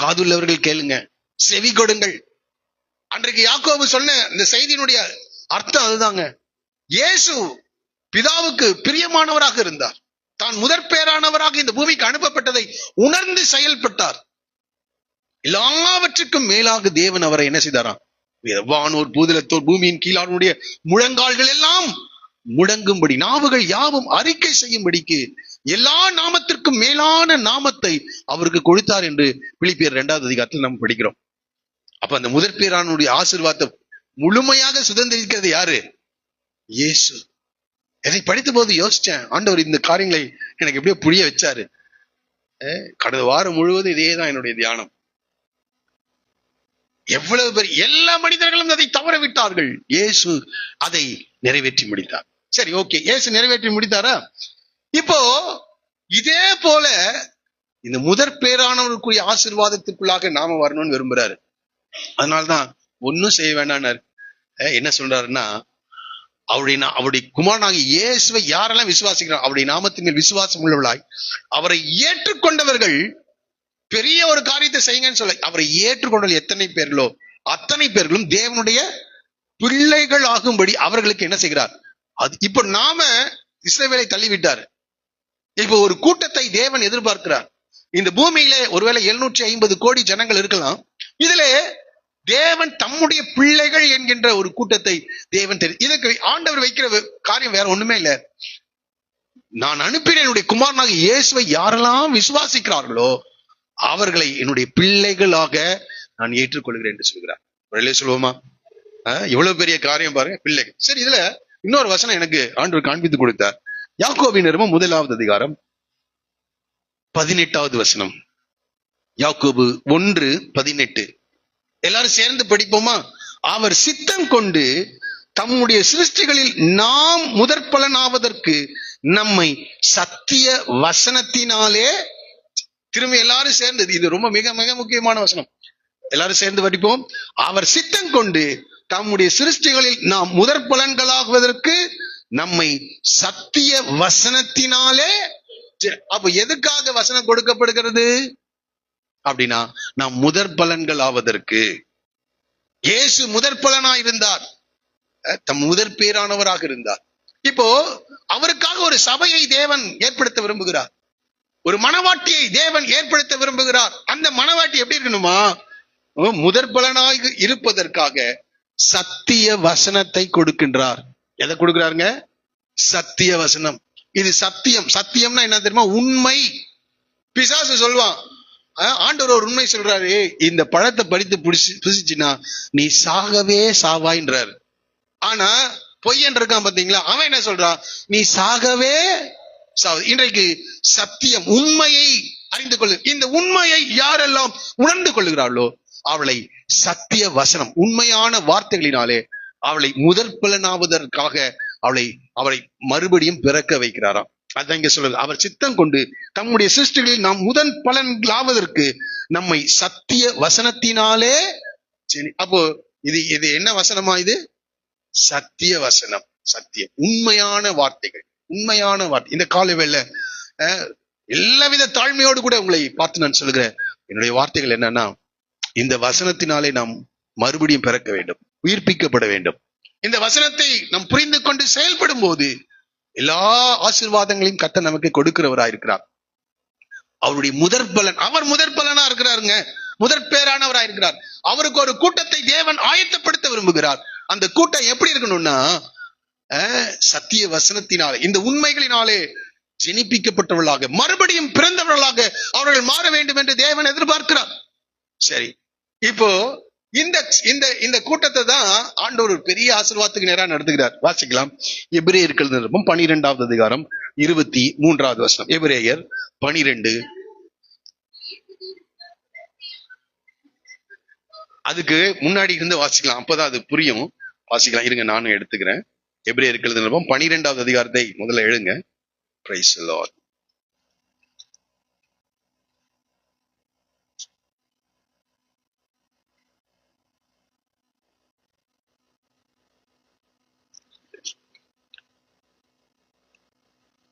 காதுள்ளவர்கள் கேளுங்க, செவி கொடுங்கள். அன்றைக்கு யாக்கோபு சொன்ன இந்த செய்தியினுடைய அர்த்தம் அதுதாங்க. இயேசு பிதாவுக்கு பிரியமானவராக இருந்தார். தான் முதற் பேரானவராக இந்த பூமிக்கு அனுப்பப்பட்டதை உணர்ந்து செயல்பட்டார். எல்லாவற்றுக்கும் மேலாக தேவன் அவரை என்ன செய்தாராம்? வானோர் பூதலத்தோர் பூமியின் கீழானுடைய முழங்கால்கள் எல்லாம் முடங்கும்படி, நாவுகள் யாவும் அறிக்கை செய்யும்படிக்கு எல்லா நாமத்திற்கும் மேலான நாமத்தை அவருக்கு கொடுத்தார் என்று பிலிப்பியர் 2வது அதிகாரத்தில் நாம் படிக்கிறோம். அப்ப அந்த முதற் பேரானுடைய ஆசீர்வாதத்தை முழுமையாக சுதந்திரிக்கிறது யாரு? இயேசு. இதை படித்த போது யோசிச்சேன், ஆண்டவர் இந்த காரியங்களை எனக்கு எப்படியோ புரிய வச்சாரு. கடந்த வாரம் முழுவதும் இதேதான் என்னுடைய தியானம். எவ்வளவு பெரிய எல்லா மனிதர்களும் அதை தவற விட்டார்கள். இயேசு அதை நிறைவேற்றி முடித்தார். சரி, ஓகே, இயேசு நிறைவேற்றி முடித்தாரா? இப்போ இதே போல இந்த முதற் பேரானவருக்குரிய ஆசீர்வாதத்துக்குள்ளாக நாம வரணும்னு விரும்புறாரு. அதனால்தான் ஒன்னும் செய்ய வேண்டாம். என்ன சொல்றாருன்னா, அவருடைய குமாரனாகிய இயேசுவை யாரெல்லாம் விசுவாசிக்கிறார், அவருடைய நாமத்தின் மேல் விசுவாசம் உள்ளவர்களாய் அவரை ஏற்றுக்கொண்டவர்கள் பெரிய ஒரு காரியத்தை செய்யுங்கன்னு சொல்ல, அவரை ஏற்றுக்கொண்ட எத்தனை பேர்களோ அத்தனை பேர்களும் தேவனுடைய பிள்ளைகள் ஆகும்படி அவர்களுக்கு என்ன செய்கிறார்? அது இப்ப நாம இஸ்ரவேலை தள்ளிவிட்டாரு. இப்ப ஒரு கூட்டத்தை தேவன் எதிர்பார்க்கிறார். இந்த பூமியில ஒருவேளை 750 கோடி ஜனங்கள் இருக்கலாம். இதுல தேவன் தம்முடைய பிள்ளைகள் என்கின்ற ஒரு கூட்டத்தை தேவன் இதுக்கு ஆண்டவர் வைக்கிற காரியம் வேற ஒண்ணுமே இல்ல. நான் அனுப்பின என்னுடைய குமாரனாக இயேசுவை யாரெல்லாம் விசுவாசிக்கிறார்களோ அவர்களை என்னுடைய பிள்ளைகளாக நான் ஏற்றுக்கொள்கிறேன் என்று சொல்கிறார். சொல்லுவோமா? இவ்வளவு பெரிய காரியம் பாருங்க, பிள்ளைகள். சரி, இதுல இன்னொரு வசனம் எனக்கு ஆண்டவர் காண்பித்து கொடுத்தார். யாக்கோபின் நிருபம் 1வது அதிகாரம் 18வது வசனம். யாக்கோபு 1:18. எல்லாரும் சேர்ந்து படிப்போமா? அவர் சித்தம் கொண்டு தம்முடைய சிருஷ்டிகளில் நாம் முதற் பலனாவதற்கு நம்மை சத்திய வசனத்தினாலே, திரும்ப எல்லாரும் சேர்ந்து, இது ரொம்ப மிக மிக முக்கியமான வசனம், எல்லாரும் சேர்ந்து படிப்போம். அவர் சித்தம் கொண்டு தம்முடைய சிருஷ்டிகளில் நாம் முதற் பலன்களாகுவதற்கு நம்மை சத்திய வசனத்தினாலே. அப்ப எதுக்காக வசனம் கொடுக்கப்படுகிறது அப்படின்னா, நாம் முதற் பலன்கள் ஆவதற்கு. இயேசு முதற் பலனாய் இருந்தார், தம் முதற் பேரானவராக இருந்தார். இப்போ அவருக்காக ஒரு சபையை தேவன் ஏற்படுத்த விரும்புகிறார். ஒரு மனவாட்டியை தேவன் ஏற்படுத்த விரும்புகிறார். அந்த மனவாட்டி எப்படி இருக்கணுமா? முதற் பலனாக இருப்பதற்காக சத்திய வசனத்தை கொடுக்கின்றார். எதை கொடுக்கிறாருங்க? சத்திய வசனம். இது சத்தியம். சத்தியம்னா என்ன தெரியுமா? உண்மை. பிசாசு சொல்வான், ஆண்டவர் ஒரு உண்மை சொல்றாரு, இந்த பழத்தை படித்து புசிச்சுனா நீ சாகவே சாவாயின்றார். ஆனா பொய்யன் இருக்கான் பாத்தீங்களா, அவன் என்ன சொல்றான்? நீ சாகவே சாவு. இன்றைக்கு சத்தியம், உண்மையை அறிந்து கொள்ளு. இந்த உண்மையை யாரெல்லாம் உணர்ந்து கொள்ளுகிறாளோ அவளை சத்திய வசனம், உண்மையான வார்த்தைகளினாலே அவளை முதற் பலனாவதற்காக அவளை மறுபடியும் பிறக்க வைக்கிறாராம். அதான் இங்க சொல்றது. அவர் சித்தம் கொண்டு தம்முடைய சிருஷ்டிகளில் நாம் முதல் பலன்களாவதற்கு நம்மை சத்திய வசனத்தினாலே. அப்போ இது என்ன வசனமா? இது சத்திய வசனம். சத்தியம், உண்மையான வார்த்தைகள், உண்மையான வார்த்தை. இந்த காலை வேளை எல்லாவித தாழ்மையோடு கூட உங்களை பார்த்து நான் சொல்லுகிறேன், என்னுடைய வார்த்தைகள் என்னன்னா, இந்த வசனத்தினாலே நாம் மறுபடியும் பிறக்க வேண்டும், உயிர்ப்பிக்கப்பட வேண்டும். இந்த வசனத்தை நாம் புரிந்து கொண்டு செயல்படும் போது எல்லா ஆசீர்வாதங்களையும் கர்த்தர் நமக்கு கொடுக்கிறவராயிருக்கிறார். அவருடைய முதற் பலன், அவர் முதற் பலனா இருக்கிறாருங்க, முதற் பேரானவராக இருக்கிறார். அவருக்கு ஒரு கூட்டத்தை தேவன் ஆயத்தப்படுத்த விரும்புகிறார். அந்த கூட்டம் எப்படி இருக்கணும்னா, சத்திய வசனத்தினாலே, இந்த உண்மைகளினாலே ஜெனிப்பிக்கப்பட்டவர்களாக, மறுபடியும் பிறந்தவர்களாக அவர்கள் மாற வேண்டும் என்று தேவன் எதிர்பார்க்கிறார். சரி, இப்போ இந்த கூட்டத்தை தான் ஆண்டவர் ஒரு பெரிய ஆசீர்வாதத்துக்கு நேரா நடத்துகிறார். வாசிக்கலாம். எபிரேயர்கள் நிருபம் 12வது அதிகாரம் 23வது வசனம். எபிரேயர் 12. அதுக்கு முன்னாடி இருந்து வாசிக்கலாம், அப்பதான் அது புரியும். வாசிக்கலாம், இருங்க நானும் எடுத்துக்கிறேன். எபிரேயர்கள் நிருபம் 12வது அதிகாரத்தை முதல்ல எழுங்க. Praise the Lord.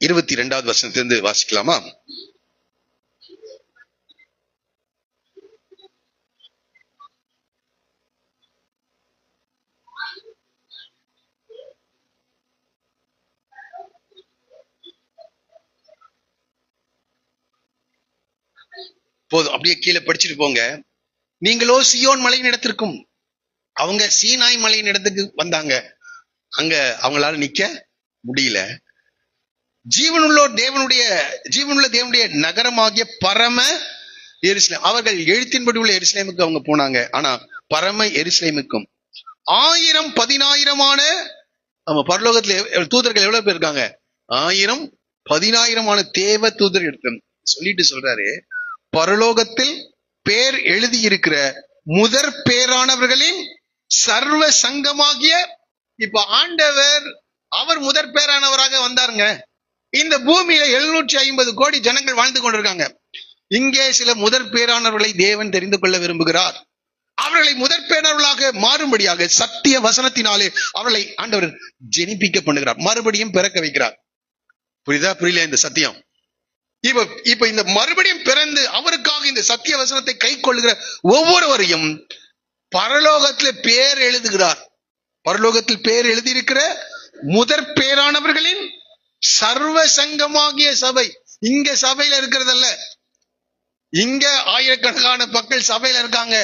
இருபத்தி 2வது வசனத்திலிருந்து வாசிக்கலாமா? போதும், அப்படியே கீழே படிச்சுட்டு போங்க. நீங்களோ சியோன் மலையின் இடத்திற்கும், அவங்க சீனாய் மலையின் இடத்துக்கு வந்தாங்க. அங்க அவங்களால நிக்க முடியல. ஜீவனுள்ள தேவனுடைய நகரமாகிய பரம எருசலேம், அவர்கள் எழுத்தின்படி உள்ள எருசலேமுக்கு அவங்க போனாங்க. ஆனா பரம எருசலேமுக்கும் 1000 10,000 நம்ம பரலோகத்துல தூதர்கள் எவ்வளவு பேர் இருக்காங்க? 1000 10,000 தேவ தூதர் எடுத்து சொல்லிட்டு சொல்றாரு, பரலோகத்தில் பேர் எழுதி இருக்கிற முதற் பேரானவர்களின் சர்வ சங்கமாகிய. இப்ப ஆண்டவர் அவர் முதற் பேரானவராக வந்தாருங்க. இந்த பூமியில 750 கோடி ஜனங்கள் வாழ்ந்து கொண்டிருக்காங்க. இங்கே சில முதற் பேரானவர்களை தேவன் தெரிந்து கொள்ள விரும்புகிறார். அவர்களை முதற் பேரானவர்களாக மாறும்படியாக சத்திய வசனத்தினாலே அவர்களை ஆண்டவர் ஜெனிப்பிக்க பண்ணுகிறார், மறுபடியும் பிறக்க வைக்கிறார். புரியுதா? புரியல இந்த சத்தியம்? இப்ப இந்த மறுபடியும் பிறந்து அவருக்காக இந்த சத்திய வசனத்தை கை கொள்ளுகிற ஒவ்வொருவரையும் பரலோகத்தில் பேர் எழுதுகிறார். பரலோகத்தில் பேர் எழுதியிருக்கிற முதற் பேரானவர்களின் சர்வ சங்கமாகிய சபை. இங்க சபையில இருக்கிறதல்ல, இங்க ஆயிரக்கணக்கான மக்கள் சபையில இருக்காங்க.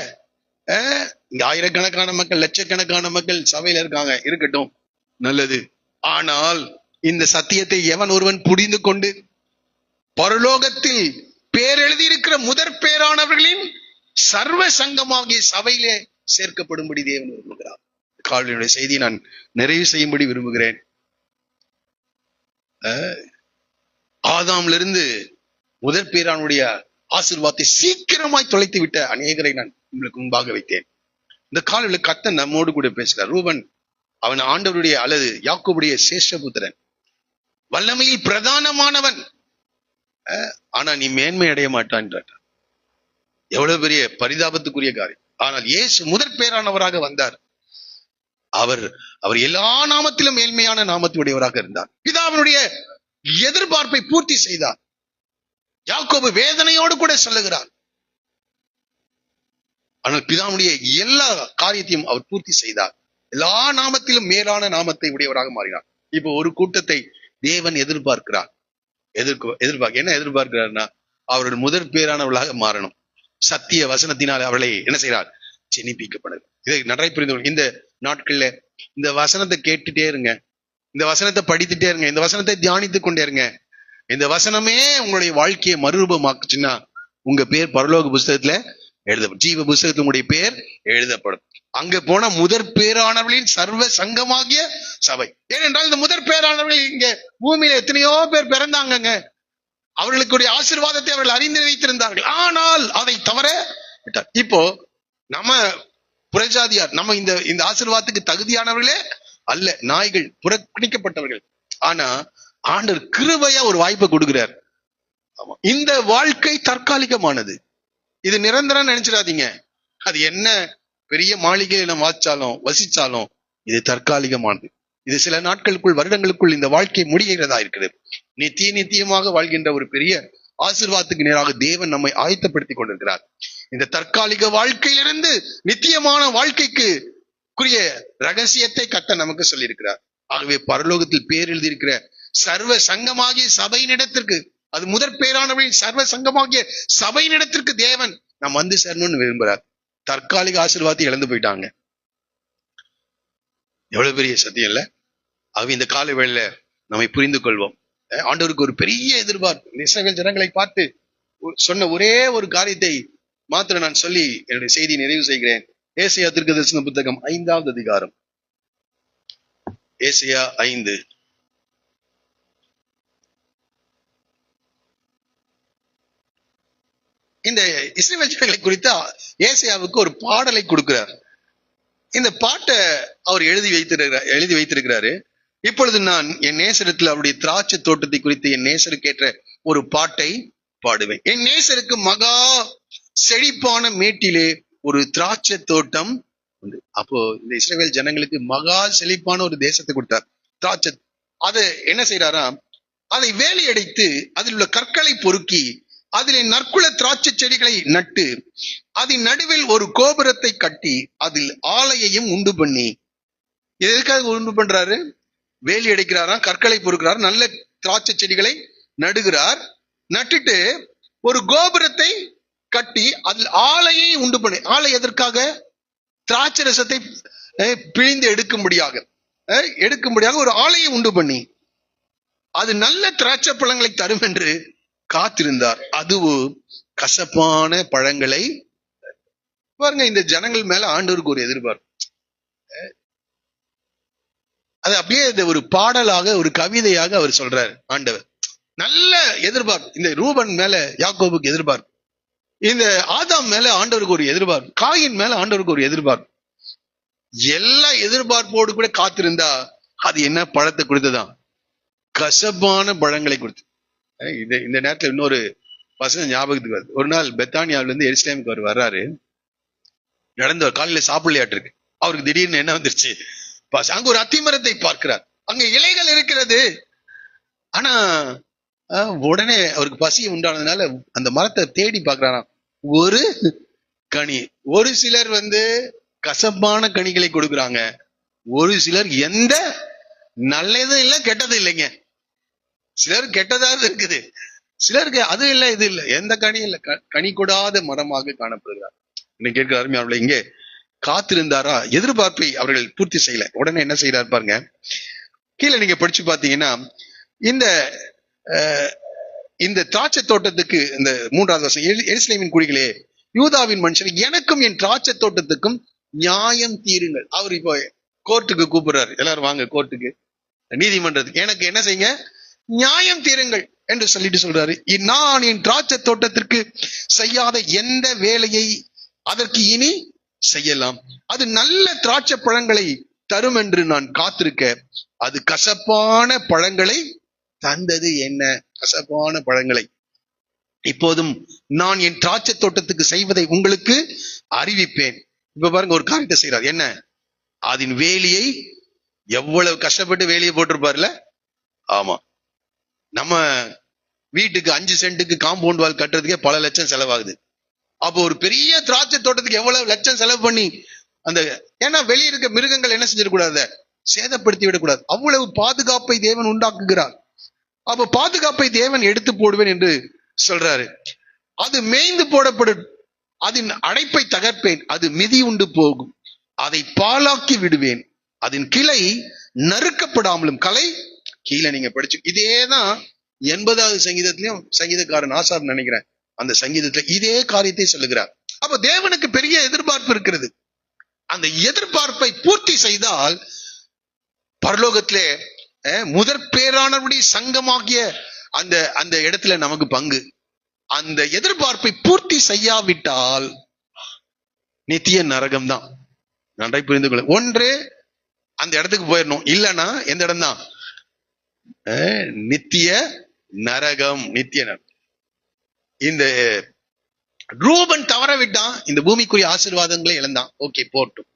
இங்க ஆயிரக்கணக்கான மக்கள், லட்சக்கணக்கான மக்கள் சபையில இருக்காங்க. இருக்கட்டும், நல்லது. ஆனால் இந்த சத்தியத்தை எவன் ஒருவன் புரிந்து கொண்டு பரலோகத்தில் பேர் எழுதியிருக்கிற முதற் பேரானவர்களின் சர்வ சங்கமாகிய சபையிலே சேர்க்கப்படும்படி தேவன் விரும்புகிறார். காலையினுடைய செய்தியை நான் நிறைவு செய்யும்படி விரும்புகிறேன். ஆதாம்ல இருந்து முதற் பேரானுடைய ஆசீர்வாதத்தை சீக்கிரமாய் தொலைத்து விட்ட அநேகரை நான் உங்களுக்கு முன்பாக வைத்தேன். இந்த காலையில் கர்த்தர் நம்மோடு கூட பேசுகிறார். ரூபன் அவன் ஆண்டவருடைய அல்லது யாக்கோபுடைய சேஷபுத்திரன், வல்லமையில் பிரதானமானவன். ஆனா நீ மேன்மை அடைய மாட்டான். எவ்வளவு பெரிய பரிதாபத்துக்குரிய காரியம். ஆனால் இயேசு முதற் பேரானவராக வந்தார். அவர் எல்லா நாமத்திலும் மேன்மையான நாமத்துடையவராக இருந்தார். பிதாவினுடைய எதிர்பார்ப்பை பூர்த்தி செய்தார். யாக்கோபு வேதனையோடு கூட சொல்லுகிறார். ஆனால் பிதாவுடைய எல்லா காரியத்தையும் அவர் பூர்த்தி செய்தார். எல்லா நாமத்திலும் மேலான நாமத்தை உடையவராக மாறினார். இப்போ ஒரு கூட்டத்தை தேவன் எதிர்பார்க்கிறார். என்ன எதிர்பார்க்கிறார்னா, அவருடைய முதற் பேரானவர்களாக மாறணும். சத்திய வசனத்தினால் அவளை என்ன செய்கிறார்? ஜெனிப்பிக்கப்படுது. இதை நிறைய புரிந்து இந்த நாட்கள்ல இந்த வசனத்தை கேட்டுட்டே இருங்க, இந்த வசனத்தை படித்துட்டே இருங்க, இந்த வசனத்தை தியானித்துக் கொண்டே இருங்க. இந்த வசனமே உங்களுடைய வாழ்க்கையை மறுரூபமாக்குச்சுன்னா உங்க பேர் பரலோக புஸ்தகத்துல எழுதப்படும், ஜீவ புஸ்தகத்துல உங்களுடைய பேர் எழுதப்படும். அங்க போன முதற் பேரானவர்களின் சர்வ சங்கமாகிய சபை. ஏனென்றால் இந்த முதற் பேரானவர்கள் இங்க பூமியில எத்தனையோ பேர் பிறந்தாங்க, அவர்களுக்குடைய ஆசீர்வாதத்தை அவர்கள் அறிந்து வைத்திருந்தார்கள். ஆனால் அதை தவற விட்டார். இப்போ நம்ம புறஜாதியார், நம்ம இந்த ஆசீர்வாதத்துக்கு தகுதியானவர்களே அல்ல, நாய்கள், புறக்கணிக்கப்பட்டவர்கள். ஆனா ஆண்டவர் கிருபையா ஒரு வாய்ப்பை கொடுக்கிறார். இந்த வாழ்க்கை தற்காலிகமானது, இது நிரந்தரம் நினைச்சிடாதீங்க. அது என்ன பெரிய மாளிகையை நம்ம வசிச்சாலும் இது தற்காலிகமானது. இது சில நாட்களுக்குள், வருடங்களுக்குள் இந்த வாழ்க்கை முடிகிறதா இருக்கிறது. நித்தியமாக வாழ்கின்ற ஒரு பெரிய ஆசீர்வாதத்துக்கு நேராக தேவன் நம்மை ஆயத்தப்படுத்திக் கொண்டிருக்கிறார். இந்த தற்காலிக வாழ்க்கையிலிருந்து நித்தியமான வாழ்க்கைக்கு குறிய ரகசியத்தை கர்த்தர் நமக்கு சொல்லியிருக்கிறார். ஆகவே பரலோகத்தில் பேர் எழுதியிருக்கிற சர்வ சங்கமாகிய சபையினிடத்திற்கு, அது முதற் பேரானவர்களின் சர்வ சங்கமாகிய சபையினிடத்திற்கு தேவன் நாம் வந்து சேரணும்னு விரும்புகிறார். தற்காலிக ஆசீர்வாதத்தை இழந்து போயிட்டாங்க. எவ்வளவு பெரிய சத்தியம் இல்ல? ஆகவே இந்த கால வேளையில நம்மை புரிந்து கொள்வோம். ஆண்டவருக்கு ஒரு பெரிய எதிர்பார்ப்பு. இஸ்ரவேல் ஜனங்களை பார்த்து சொன்ன ஒரே ஒரு காரியத்தை மாத்திரம் நான் சொல்லி என்னுடைய செய்தியை நிறைவு செய்கிறேன். ஏசாயா தீர்க்கதரிசன புத்தகம் 5வது அதிகாரம், ஏசாயா 5. இந்த இஸ்ரவேல் ஜனங்களை குறித்த ஏசாயாவுக்கு ஒரு பாடலை கொடுக்கிறார். இந்த பாட்டை அவர் எழுதி வைத்திருக்கிறாரு. இப்பொழுது நான் என் நேசரத்தில் அவருடைய திராட்சை தோட்டத்தை குறித்து என் நேசருக்கு ஏற்ற ஒரு பாட்டை பாடுவேன். என் நேசருக்கு மகா செழிப்பான மேட்டிலே ஒரு திராட்சை தோட்டம் உண்டு. அப்போ இந்த இஸ்ரவேல் ஜனங்களுக்கு மகா செழிப்பான ஒரு தேசத்தை கொடுத்தார், திராட்சை. அதை என்ன செய்யறாராம்? அதை வேலி அடைத்து அதில் உள்ள கற்களை பொறுக்கி அதிலே நற்குல திராட்சை செடிகளை நட்டு அதன் நடுவில் ஒரு கோபுரத்தை கட்டி அதில் ஆலையையும் உண்டு பண்ணி. எதற்காக உண்டு பண்றாரு? வேலி அடைக்கிறாராம், கற்களை பொறுக்கிறார், நல்ல திராட்சை செடிகளை நடுகிறார். நட்டுட்டு ஒரு கோபுரத்தை கட்டி அதில் ஆலையை உண்டு பண்ணி. ஆலை எதற்காக? திராட்சை ரசத்தை பிழிந்து எடுக்கும்படியாக ஒரு ஆலையை உண்டு பண்ணி அது நல்ல திராட்சை பழங்களை தரும் என்று காத்திருந்தார். அதுவும் கசப்பான பழங்களை. பாருங்க, இந்த ஜனங்கள் மேல ஆண்டவருக்கு ஒரு எதிர்பார்ப்பு. அது அப்படியே ஒரு பாடலாக, ஒரு கவிதையாக அவர் சொல்றாரு. ஆண்டவர் நல்ல எதிர்பார்ப்பு. இந்த ரூபன் மேல யாக்கோபுக்கு எதிர்பார்ப்பு, இந்த ஆதாம் மேல ஆண்டவருக்கு ஒரு எதிர்பார்ப்பு, காயின் மேல ஆண்டவருக்கு ஒரு எதிர்பார்ப்பு. எல்லா எதிர்பார்ப்போடு கூட காத்திருந்தா அது என்ன பழத்தை கொடுத்ததான்? கசப்பான பழங்களை கொடுத்து. இந்த நேரத்துல இன்னொரு வசனம் ஞாபகத்துக்கு வருது. ஒரு நாள் பெத்தானியாவில இருந்து எருசலேமுக்கு அவர் வர்றாரு. நடந்தவர் காலையில சாப்பிடலையாட்டு இருக்கு. அவருக்கு திடீர்னு என்ன வந்துருச்சு? அங்க ஒரு அத்திமரத்தை பார்க்கிறார். அங்க இலைகள் இருக்கிறது. ஆனா உடனே அவருக்கு பசி உண்டானதுனால அந்த மரத்தை தேடி பார்க்கிறாராம். ஒரு கனி. ஒரு சிலர் கசப்பான கனிகளை கொடுக்குறாங்க, ஒரு சிலர் எந்த நல்லதும் இல்லை கெட்டதும் இல்லைங்க. சிலர் கெட்டதாவது இருக்குது, சிலருக்கு அது இல்லை இது இல்லை, எந்த கனி இல்லை, கனி கொடாத மரமாக காணப்படுகிறார். இன்னைக்கு கேட்கிற அருமையானவர்களே, இங்கே காத்திருந்தாரா? எதிர்பார்ப்பை அவர்கள் பூர்த்தி செய்யல. உடனே என்ன செய்யறாரு பாருங்க. கீழே நீங்க படிச்சு பாத்தீங்கன்னா, இந்த திராட்சை தோட்டத்துக்கு இந்த 3வது வருஷம், எருசலேமின் குடிகளே, யூதாவின் மனுஷன், எனக்கும் என் திராட்சை தோட்டத்துக்கும் நியாயம் தீருங்கள். அவர் இப்போ கோர்ட்டுக்கு கூப்பிடுறாரு. எல்லாரும் வாங்க கோர்ட்டுக்கு, நீதிமன்றத்துக்கு, எனக்கு என்ன செய்யுங்க? நியாயம் தீருங்கள் என்று சொல்லிட்டு சொல்றாரு. நான் என் திராட்சை தோட்டத்திற்கு செய்யாத எந்த வேலையை அதற்கு இனி செய்யலாம்? அது நல்ல திராட்சை பழங்களை தரும் என்று நான் காத்திருக்க அது கசப்பான பழங்களை தந்தது. என்ன கசப்பான பழங்களை? இப்போதும் நான் என் திராட்சை தோட்டத்துக்கு செய்வதை உங்களுக்கு அறிவிப்பேன். இப்ப பாருங்க, ஒரு காரியத்தை செய்யறார். என்ன? அதன் வேலியை எவ்வளவு கஷ்டப்பட்டு வேலியை போட்டிருப்பார்ல. ஆமா, நம்ம வீட்டுக்கு 5 சென்ட்டுக்கு காம்பவுண்ட் வால் கட்டுறதுக்கே பல லட்சம் செலவாகுது. அப்போ ஒரு பெரிய திராட்சை தோட்டத்துக்கு எவ்வளவு லட்சம் செலவு பண்ணி ஏன்னா வெளியே இருக்க மிருகங்கள் என்ன செஞ்சிடக்கூடாது? சேதப்படுத்தி விடக்கூடாது. அவ்வளவு பாதுகாப்பை தேவன் உண்டாக்குகிறார். அப்ப பாதுகாப்பை தேவன் எடுத்து போடுவேன் என்று சொல்றாரு. அது மேய்ந்து போடப்படும், அதன் அடைப்பை தகர்ப்பேன், அது மிதி உண்டு போகும், அதை பாலாக்கி விடுவேன், அதன் கிளை நறுக்கப்படாமலும் கலை கீழே. நீங்க படிச்சு இதேதான் 80வது சங்கீதத்திலையும் சங்கீதக்காரன் ஆசார் நினைக்கிறேன் அந்த சங்கீதத்துல இதே காரியத்தை சொல்லுகிறார். அப்ப தேவனுக்கு பெரிய எதிர்பார்ப்பு இருக்கிறது. அந்த எதிர்பார்ப்பை பூர்த்தி செய்தால் பரலோகத்திலே முதற் பேரானவருடைய சங்கமாகிய அந்த அந்த இடத்துல நமக்கு பங்கு. அந்த எதிர்பார்ப்பை பூர்த்தி செய்யாவிட்டால் நித்திய நரகம் தான். நன்றாய் புரிந்து கொள்ள. ஒன்று அந்த இடத்துக்கு போயிடணும், இல்லைன்னா எந்த இடம் தான்? நித்திய நரகம். நித்திய நரகம். இந்த ரூபன் தவற விட்டான், இந்த பூமிக்குரிய ஆசீர்வாதங்களை இழந்தான். ஓகே, போட்டும்.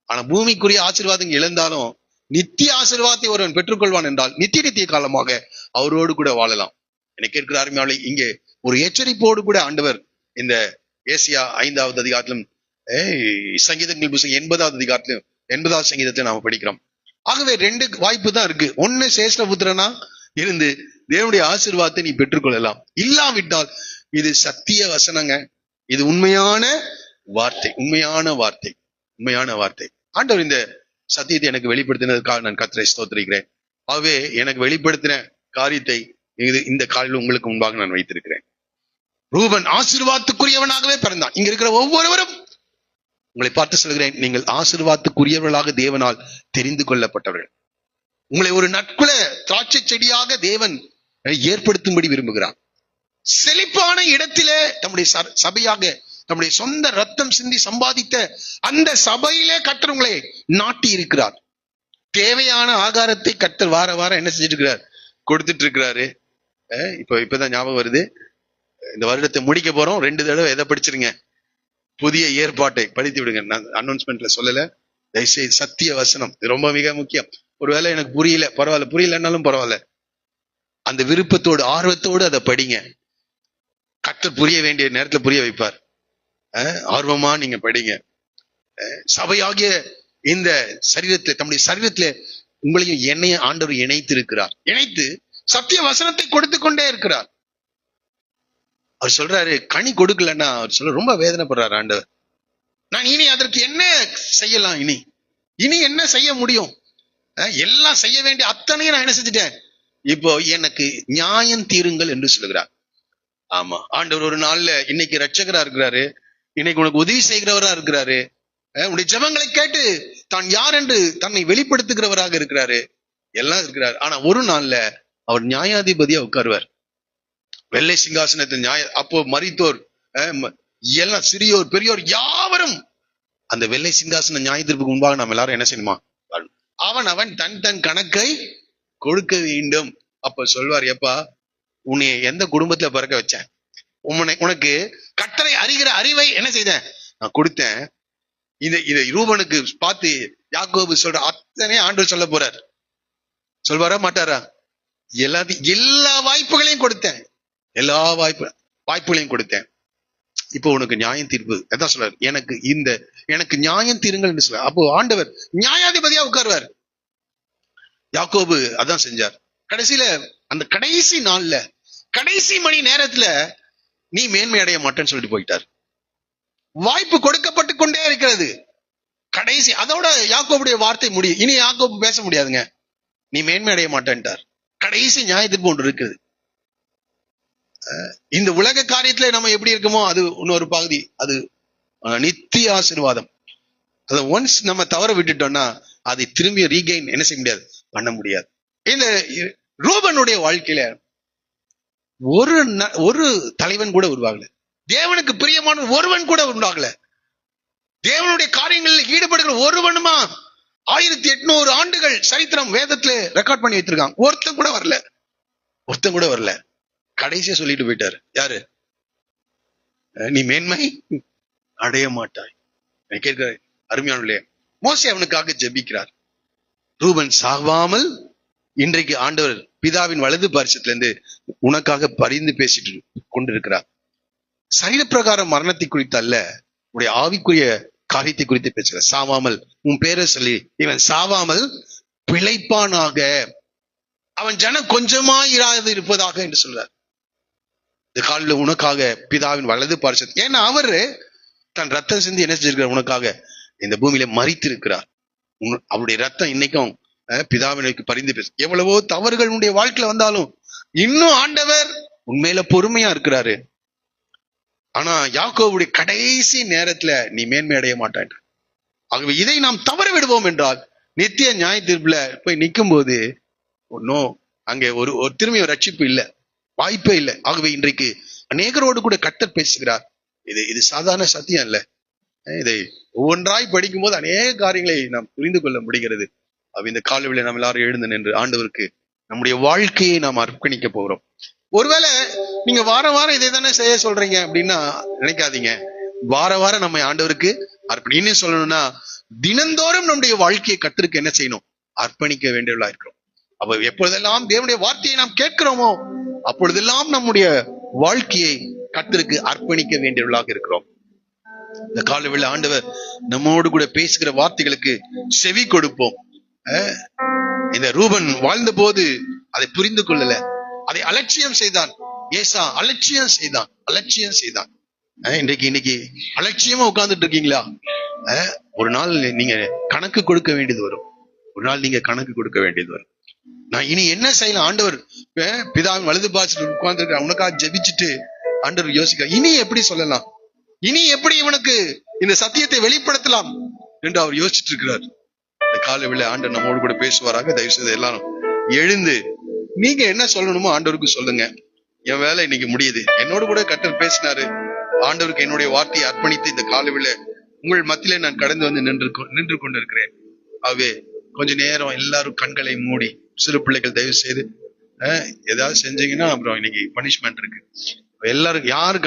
ஆனா பூமிக்குரிய ஆசீர்வாதங்கள் இழந்தாலும் நித்திய ஆசீர்வாதத்தை ஒருவன் பெற்றுக்கொள்வான் என்றால் நித்திய காலமாக அவரோடு கூட வாழலாம். எனக்கு கேட்கிற அருமையாளை, இங்கே ஒரு எச்சரிப்போடு கூட ஆண்டவர் இந்த ஏசியா 5வது அதிகாரத்திலும் சங்கீதங்கள் புத்தகம் 80வது அதிகாரத்திலும் 80வது சங்கீதத்தை நாம படிக்கிறோம். ஆகவே 2 வாய்ப்பு தான் இருக்கு. ஒன்னு சேஷ்டபுத்திரனா இருந்து தேவனுடைய ஆசீர்வாதத்தை நீ பெற்றுக்கொள்ளலாம். இல்லாவிட்டால் இது சத்திய வசனங்க, இது உண்மையான வார்த்தை, உண்மையான வார்த்தை, உண்மையான வார்த்தை. ஆண்டவர் இந்த சத்தியத்தை எனக்கு வெளிப்படுத்தினதுக்காக நான் கர்த்தரை ஸ்தோத்திரிக்கிறேன். ஆகவே எனக்கு வெளிப்படுத்தின காரியத்தை இந்த காலையில் உங்களுக்கு முன்பாக நான் வைத்திருக்கிறேன். ரூபன் ஆசீர்வாதத்துக்குரியவனாகவே பிறந்தான். இங்க இருக்கிற ஒவ்வொருவரும் உங்களை பார்த்து சொல்கிறேன், நீங்கள் ஆசீர்வாதத்துக்குரியவர்களாக தேவனால் தெரிந்து கொள்ளப்பட்டவர்கள். உங்களை ஒரு நற்குல திராட்சை செடியாக தேவன் ஏற்படுத்தும்படி விரும்புகிறார். செழிப்பான இடத்திலே நம்முடைய சபையாக நம்முடைய சொந்த ரத்தம் சிந்தி சம்பாதித்த அந்த சபையிலே கர்த்தர் உங்களை நாட்டி இருக்கிறார். தேவையான ஆகாரத்தை கர்த்தர் வார வாரம் என்ன செஞ்சுட்டு இருக்கிறார்? கொடுத்துட்டு இருக்கிறாரு. இப்பதான் ஞாபகம் வருது, இந்த வருடத்தை முடிக்க போறோம். 2 தடவை எதை படிச்சிருங்க? புதிய ஏற்பாட்டை படித்து விடுங்க. நான் அனௌன்ஸ்மெண்ட்ல சொல்லல, தயவுசெய்து சத்திய வசனம் இது ரொம்ப மிக முக்கியம். ஒருவேளை எனக்கு புரியல, பரவாயில்ல, புரியலன்னாலும் பரவாயில்ல, அந்த விருப்பத்தோடு ஆர்வத்தோடு அதை படிங்க. கர்த்தர் புரிய வேண்டிய நேரத்துல புரிய வைப்பார். ஆர்வமா நீங்க படிங்க. சபையாகிய இந்த சரீரத்துல, தம்முடைய சரீரத்துல உங்களையும் என்னையும் ஆண்டவர் இணைத்து இருக்கிறார். இணைத்து சத்திய வசனத்தை கொடுத்து கொண்டே இருக்கிறார். அவர் சொல்றாரு, கனி கொடுக்கலன்னா அவர் சொல்ற ரொம்ப வேதனைப்படுறாரு ஆண்டவர். நான் இனி அதற்கு என்ன செய்யலாம்? இனி என்ன செய்ய முடியும்? எல்லாம் செய்ய வேண்டிய அத்தனையும் நான் என்ன செஞ்சுட்டேன், இப்போ எனக்கு நியாயம் தீருங்கள் என்று சொல்லுகிறார். ஆமா, ஆண்டவர் ஒரு நாள்ல இன்னைக்கு ரட்சகரா இருக்கிறாரு, இன்னைக்கு உனக்கு உதவி செய்கிறவரா இருக்கிறாரு, உன்னுடைய ஜெபங்களை கேட்டு தான் யார் என்று தன்னை வெளிப்படுத்துகிறவராக இருக்கிறாரு, எல்லாம் இருக்கிறாரு. ஆனா ஒரு நாள்ல அவர் நியாயாதிபதியா உட்காருவார், வெள்ளை சிங்காசனத்தில். அப்போ மரித்தோர் எல்லாம், சிறியோர் பெரியோர் யாவரும் அந்த வெள்ளை சிங்காசன நியாயத்திற்கு முன்பாக நாம் எல்லாரும் என்ன செய்யணுமா? அவன் தன் தன் கணக்கை கொடுக்க வேண்டும். அப்ப சொல்வார், எப்பா உன்னை எந்த குடும்பத்துல பிறக்க வச்சேன்? உனக்கு கர்த்தரை அறிகிற அறிவை என்ன செய்தேன்? நான் கொடுத்தேன். இதை ரூபனுக்கு பார்த்து யாக்கோபு சொல்ற அத்தனை ஆண்டவர் சொல்ல போறார். சொல்வாரா மாட்டாரா? எல்லா வாய்ப்புகளையும் கொடுத்தேன், எல்லா வாய்ப்புகளையும் கொடுத்தேன். இப்போ உனக்கு நியாயம் தீர்ப்பு அதான் சொல்றாரு, எனக்கு நியாயம் தீருங்கள் என்று சொல்ற. அப்போ ஆண்டவர் நியாயாதிபதியா உட்காருவார். யாக்கோபு அதான் செஞ்சார். கடைசியில அந்த கடைசி நாள்ல, கடைசி மணி நேரத்துல நீ மேன்மை அடைய மாட்டேன்னு சொல்லிட்டு போயிட்டார். வாய்ப்பு கொடுக்கப்பட்டு கொண்டே இருக்கிறது. கடைசி அதோட யாக்கோபுடைய வார்த்தை முடியும். இனி யாக்கோபு பேச முடியாதுங்க, நீ மேன்மை அடைய மாட்டேன்ட்டார். கடைசி நியாயத்திற்கு ஒன்று இருக்குது. இந்த உலக காரியத்துல நம்ம எப்படி இருக்குமோ அது இன்னொரு பகுதி, அது நித்திய ஆசீர்வாதம். அதை ஒன்ஸ் நம்ம தவற விட்டுட்டோம்னா அதை திரும்பி ரீகெயின் என்ன செய்ய முடியாது, பண்ண முடியாது. இந்த ரூபனுடைய வாழ்க்கையில ஒரு தலைவன் கூட உருவாகல, தேவனுக்கு பிரியமான ஒருவன் கூட உண்டாகல, தேவனுடைய காரியங்களில் ஈடுபடுகிற ஒருவனுமா 1800 ஆண்டுகள் சரித்திரம் வேதத்துல ரெக்கார்ட் பண்ணி வைத்திருக்காங்க. ஒருத்தன் கூட வரல. கடைசியா சொல்லிட்டு போயிட்டாரு. யாரு? நீ மேன்மை அடைய மாட்டாய். கேட்கிற அருமையானே, மோசே அவனுக்காக ஜெபிக்கிறார். ரூபன் சாவாமல் இன்றைக்கு ஆண்டவர் பிதாவின் வலது பாரிசத்துல இருந்து உனக்காக பரிந்து பேசிட்டு கொண்டிருக்கிறார். சரீர பிரகாரம் மரணத்தை குறித்து அல்ல, உடைய ஆவிக்குரிய காரியத்தை குறித்து பேசுற. சாவாமல், உன் பேரை சொல்லி இவன் சாவாமல் பிழைப்பானாக, அவன் ஜனம் கொஞ்சமா இராது இருப்பதாக என்று சொல்றார். இந்த காலில் உனக்காக பிதாவின் வலது பார்சத். ஏன்னா அவரு தன் ரத்தம் சிந்தி என்ன செஞ்சிருக்கிறார்? உனக்காக இந்த பூமியில மரித்து இருக்கிறார். அவருடைய ரத்தம் இன்னைக்கும் பிதாவினுக்கு பரிந்து பேச. எவ்வளவோ தவறுகள் உன்னுடைய வாழ்க்கையில வந்தாலும் இன்னும் ஆண்டவர் உண்மையில பொறுமையா இருக்கிறாரு. ஆனா யாக்கோவுடைய கடைசி நேரத்துல நீ மேன்மை அடைய மாட்டான். ஆகவே இதை நாம் தவற விடுவோம் என்றால் நித்திய நியாய தீர்ப்புல போய் நிற்கும் போது ஒன்னும் அங்கே ஒரு திரும்பிய ரட்சிப்பு இல்லை, வாய்ப்பே இல்லை. ஆகவே இன்றைக்கு அநேகரோடு கூட கர்த்தர் பேசுகிறார். இது சாதாரண சத்தியம் இல்லை. இதை ஒவ்வொன்றாய் படிக்கும் போது அநேக காரியங்களை நாம் புரிந்து கொள்ள முடிகிறது. இந்த காலையில நம்ம எல்லாரும் எழுந்து நின்று ஆண்டவருக்கு நம்முடைய வாழ்க்கையை நாம் அர்ப்பணிக்க போகிறோம். ஒருவேளை நீங்க வாரம் வாரம் இதை தானே செய்ய சொல்றீங்க அப்படின்னா நினைக்காதீங்க. வாரம் நம்ம ஆண்டவருக்கு இன்னும் சொல்லணும்னா தினந்தோறும் நம்முடைய வாழ்க்கையை கர்த்தருக்கு என்ன செய்யணும்? அர்ப்பணிக்க வேண்டியவர்களா இருக்கிறோம். அப்ப எப்பொழுதெல்லாம் தேவனுடைய வார்த்தையை நாம் கேட்கிறோமோ அப்பொழுதெல்லாம் நம்முடைய வாழ்க்கையை கர்த்தருக்கு அர்ப்பணிக்க வேண்டியவர்களாக இருக்கிறோம். இந்த காலையில ஆண்டவர் நம்மோடு கூட பேசுகிற வார்த்தைகளுக்கு செவி கொடுப்போம். இந்த ரூபன் வாழ்ந்த போது அதை புரிந்து கொள்ளல, அதை அலட்சியம் செய்தான். ஏசா அலட்சியம் செய்தான். இன்னைக்கு அலட்சியமா உட்கார்ந்துட்டு இருக்கீங்களா? ஒரு நாள் நீங்க கணக்கு கொடுக்க வேண்டியது வரும். நான் இனி என்ன செய்யலாம்? ஆண்டவர் பிதாவின் வலது பாசத்தில் உட்கார்ந்து உனக்காக ஜெபிச்சுட்டு ஆண்டவர் யோசிக்க, இனி எப்படி சொல்லலாம், இனி எப்படி இவனுக்கு இந்த சத்தியத்தை வெளிப்படுத்தலாம் என்று அவர் யோசிச்சுட்டு இருக்கிறார். இந்த காலையில ஆண்டவர் நம்மோடு கூட பேசுவாராக. தயவு செய்து எல்லாரும் எழுந்து நீங்க என்ன சொல்லணுமோ ஆண்டவருக்கு சொல்லுங்க. என் வேலை இன்னைக்கு முடியுது. என்னோடு கூட கர்த்தர் பேசினாரு. ஆண்டவருக்கு என்னுடைய வார்த்தையை அர்ப்பணித்து இந்த காலையில உங்கள் மத்தியிலே நான் கடந்து வந்து நின்று கொண்டிருக்கிறேன். ஆகவே கொஞ்ச நேரம் எல்லாரும் கண்களை மூடி, சிறு பிள்ளைகள் தயவு செய்து ஏதாவது செஞ்சீங்கன்னா அப்புறம் இன்னைக்கு பனிஷ்மெண்ட் இருக்கு. எல்லாரும் யாரு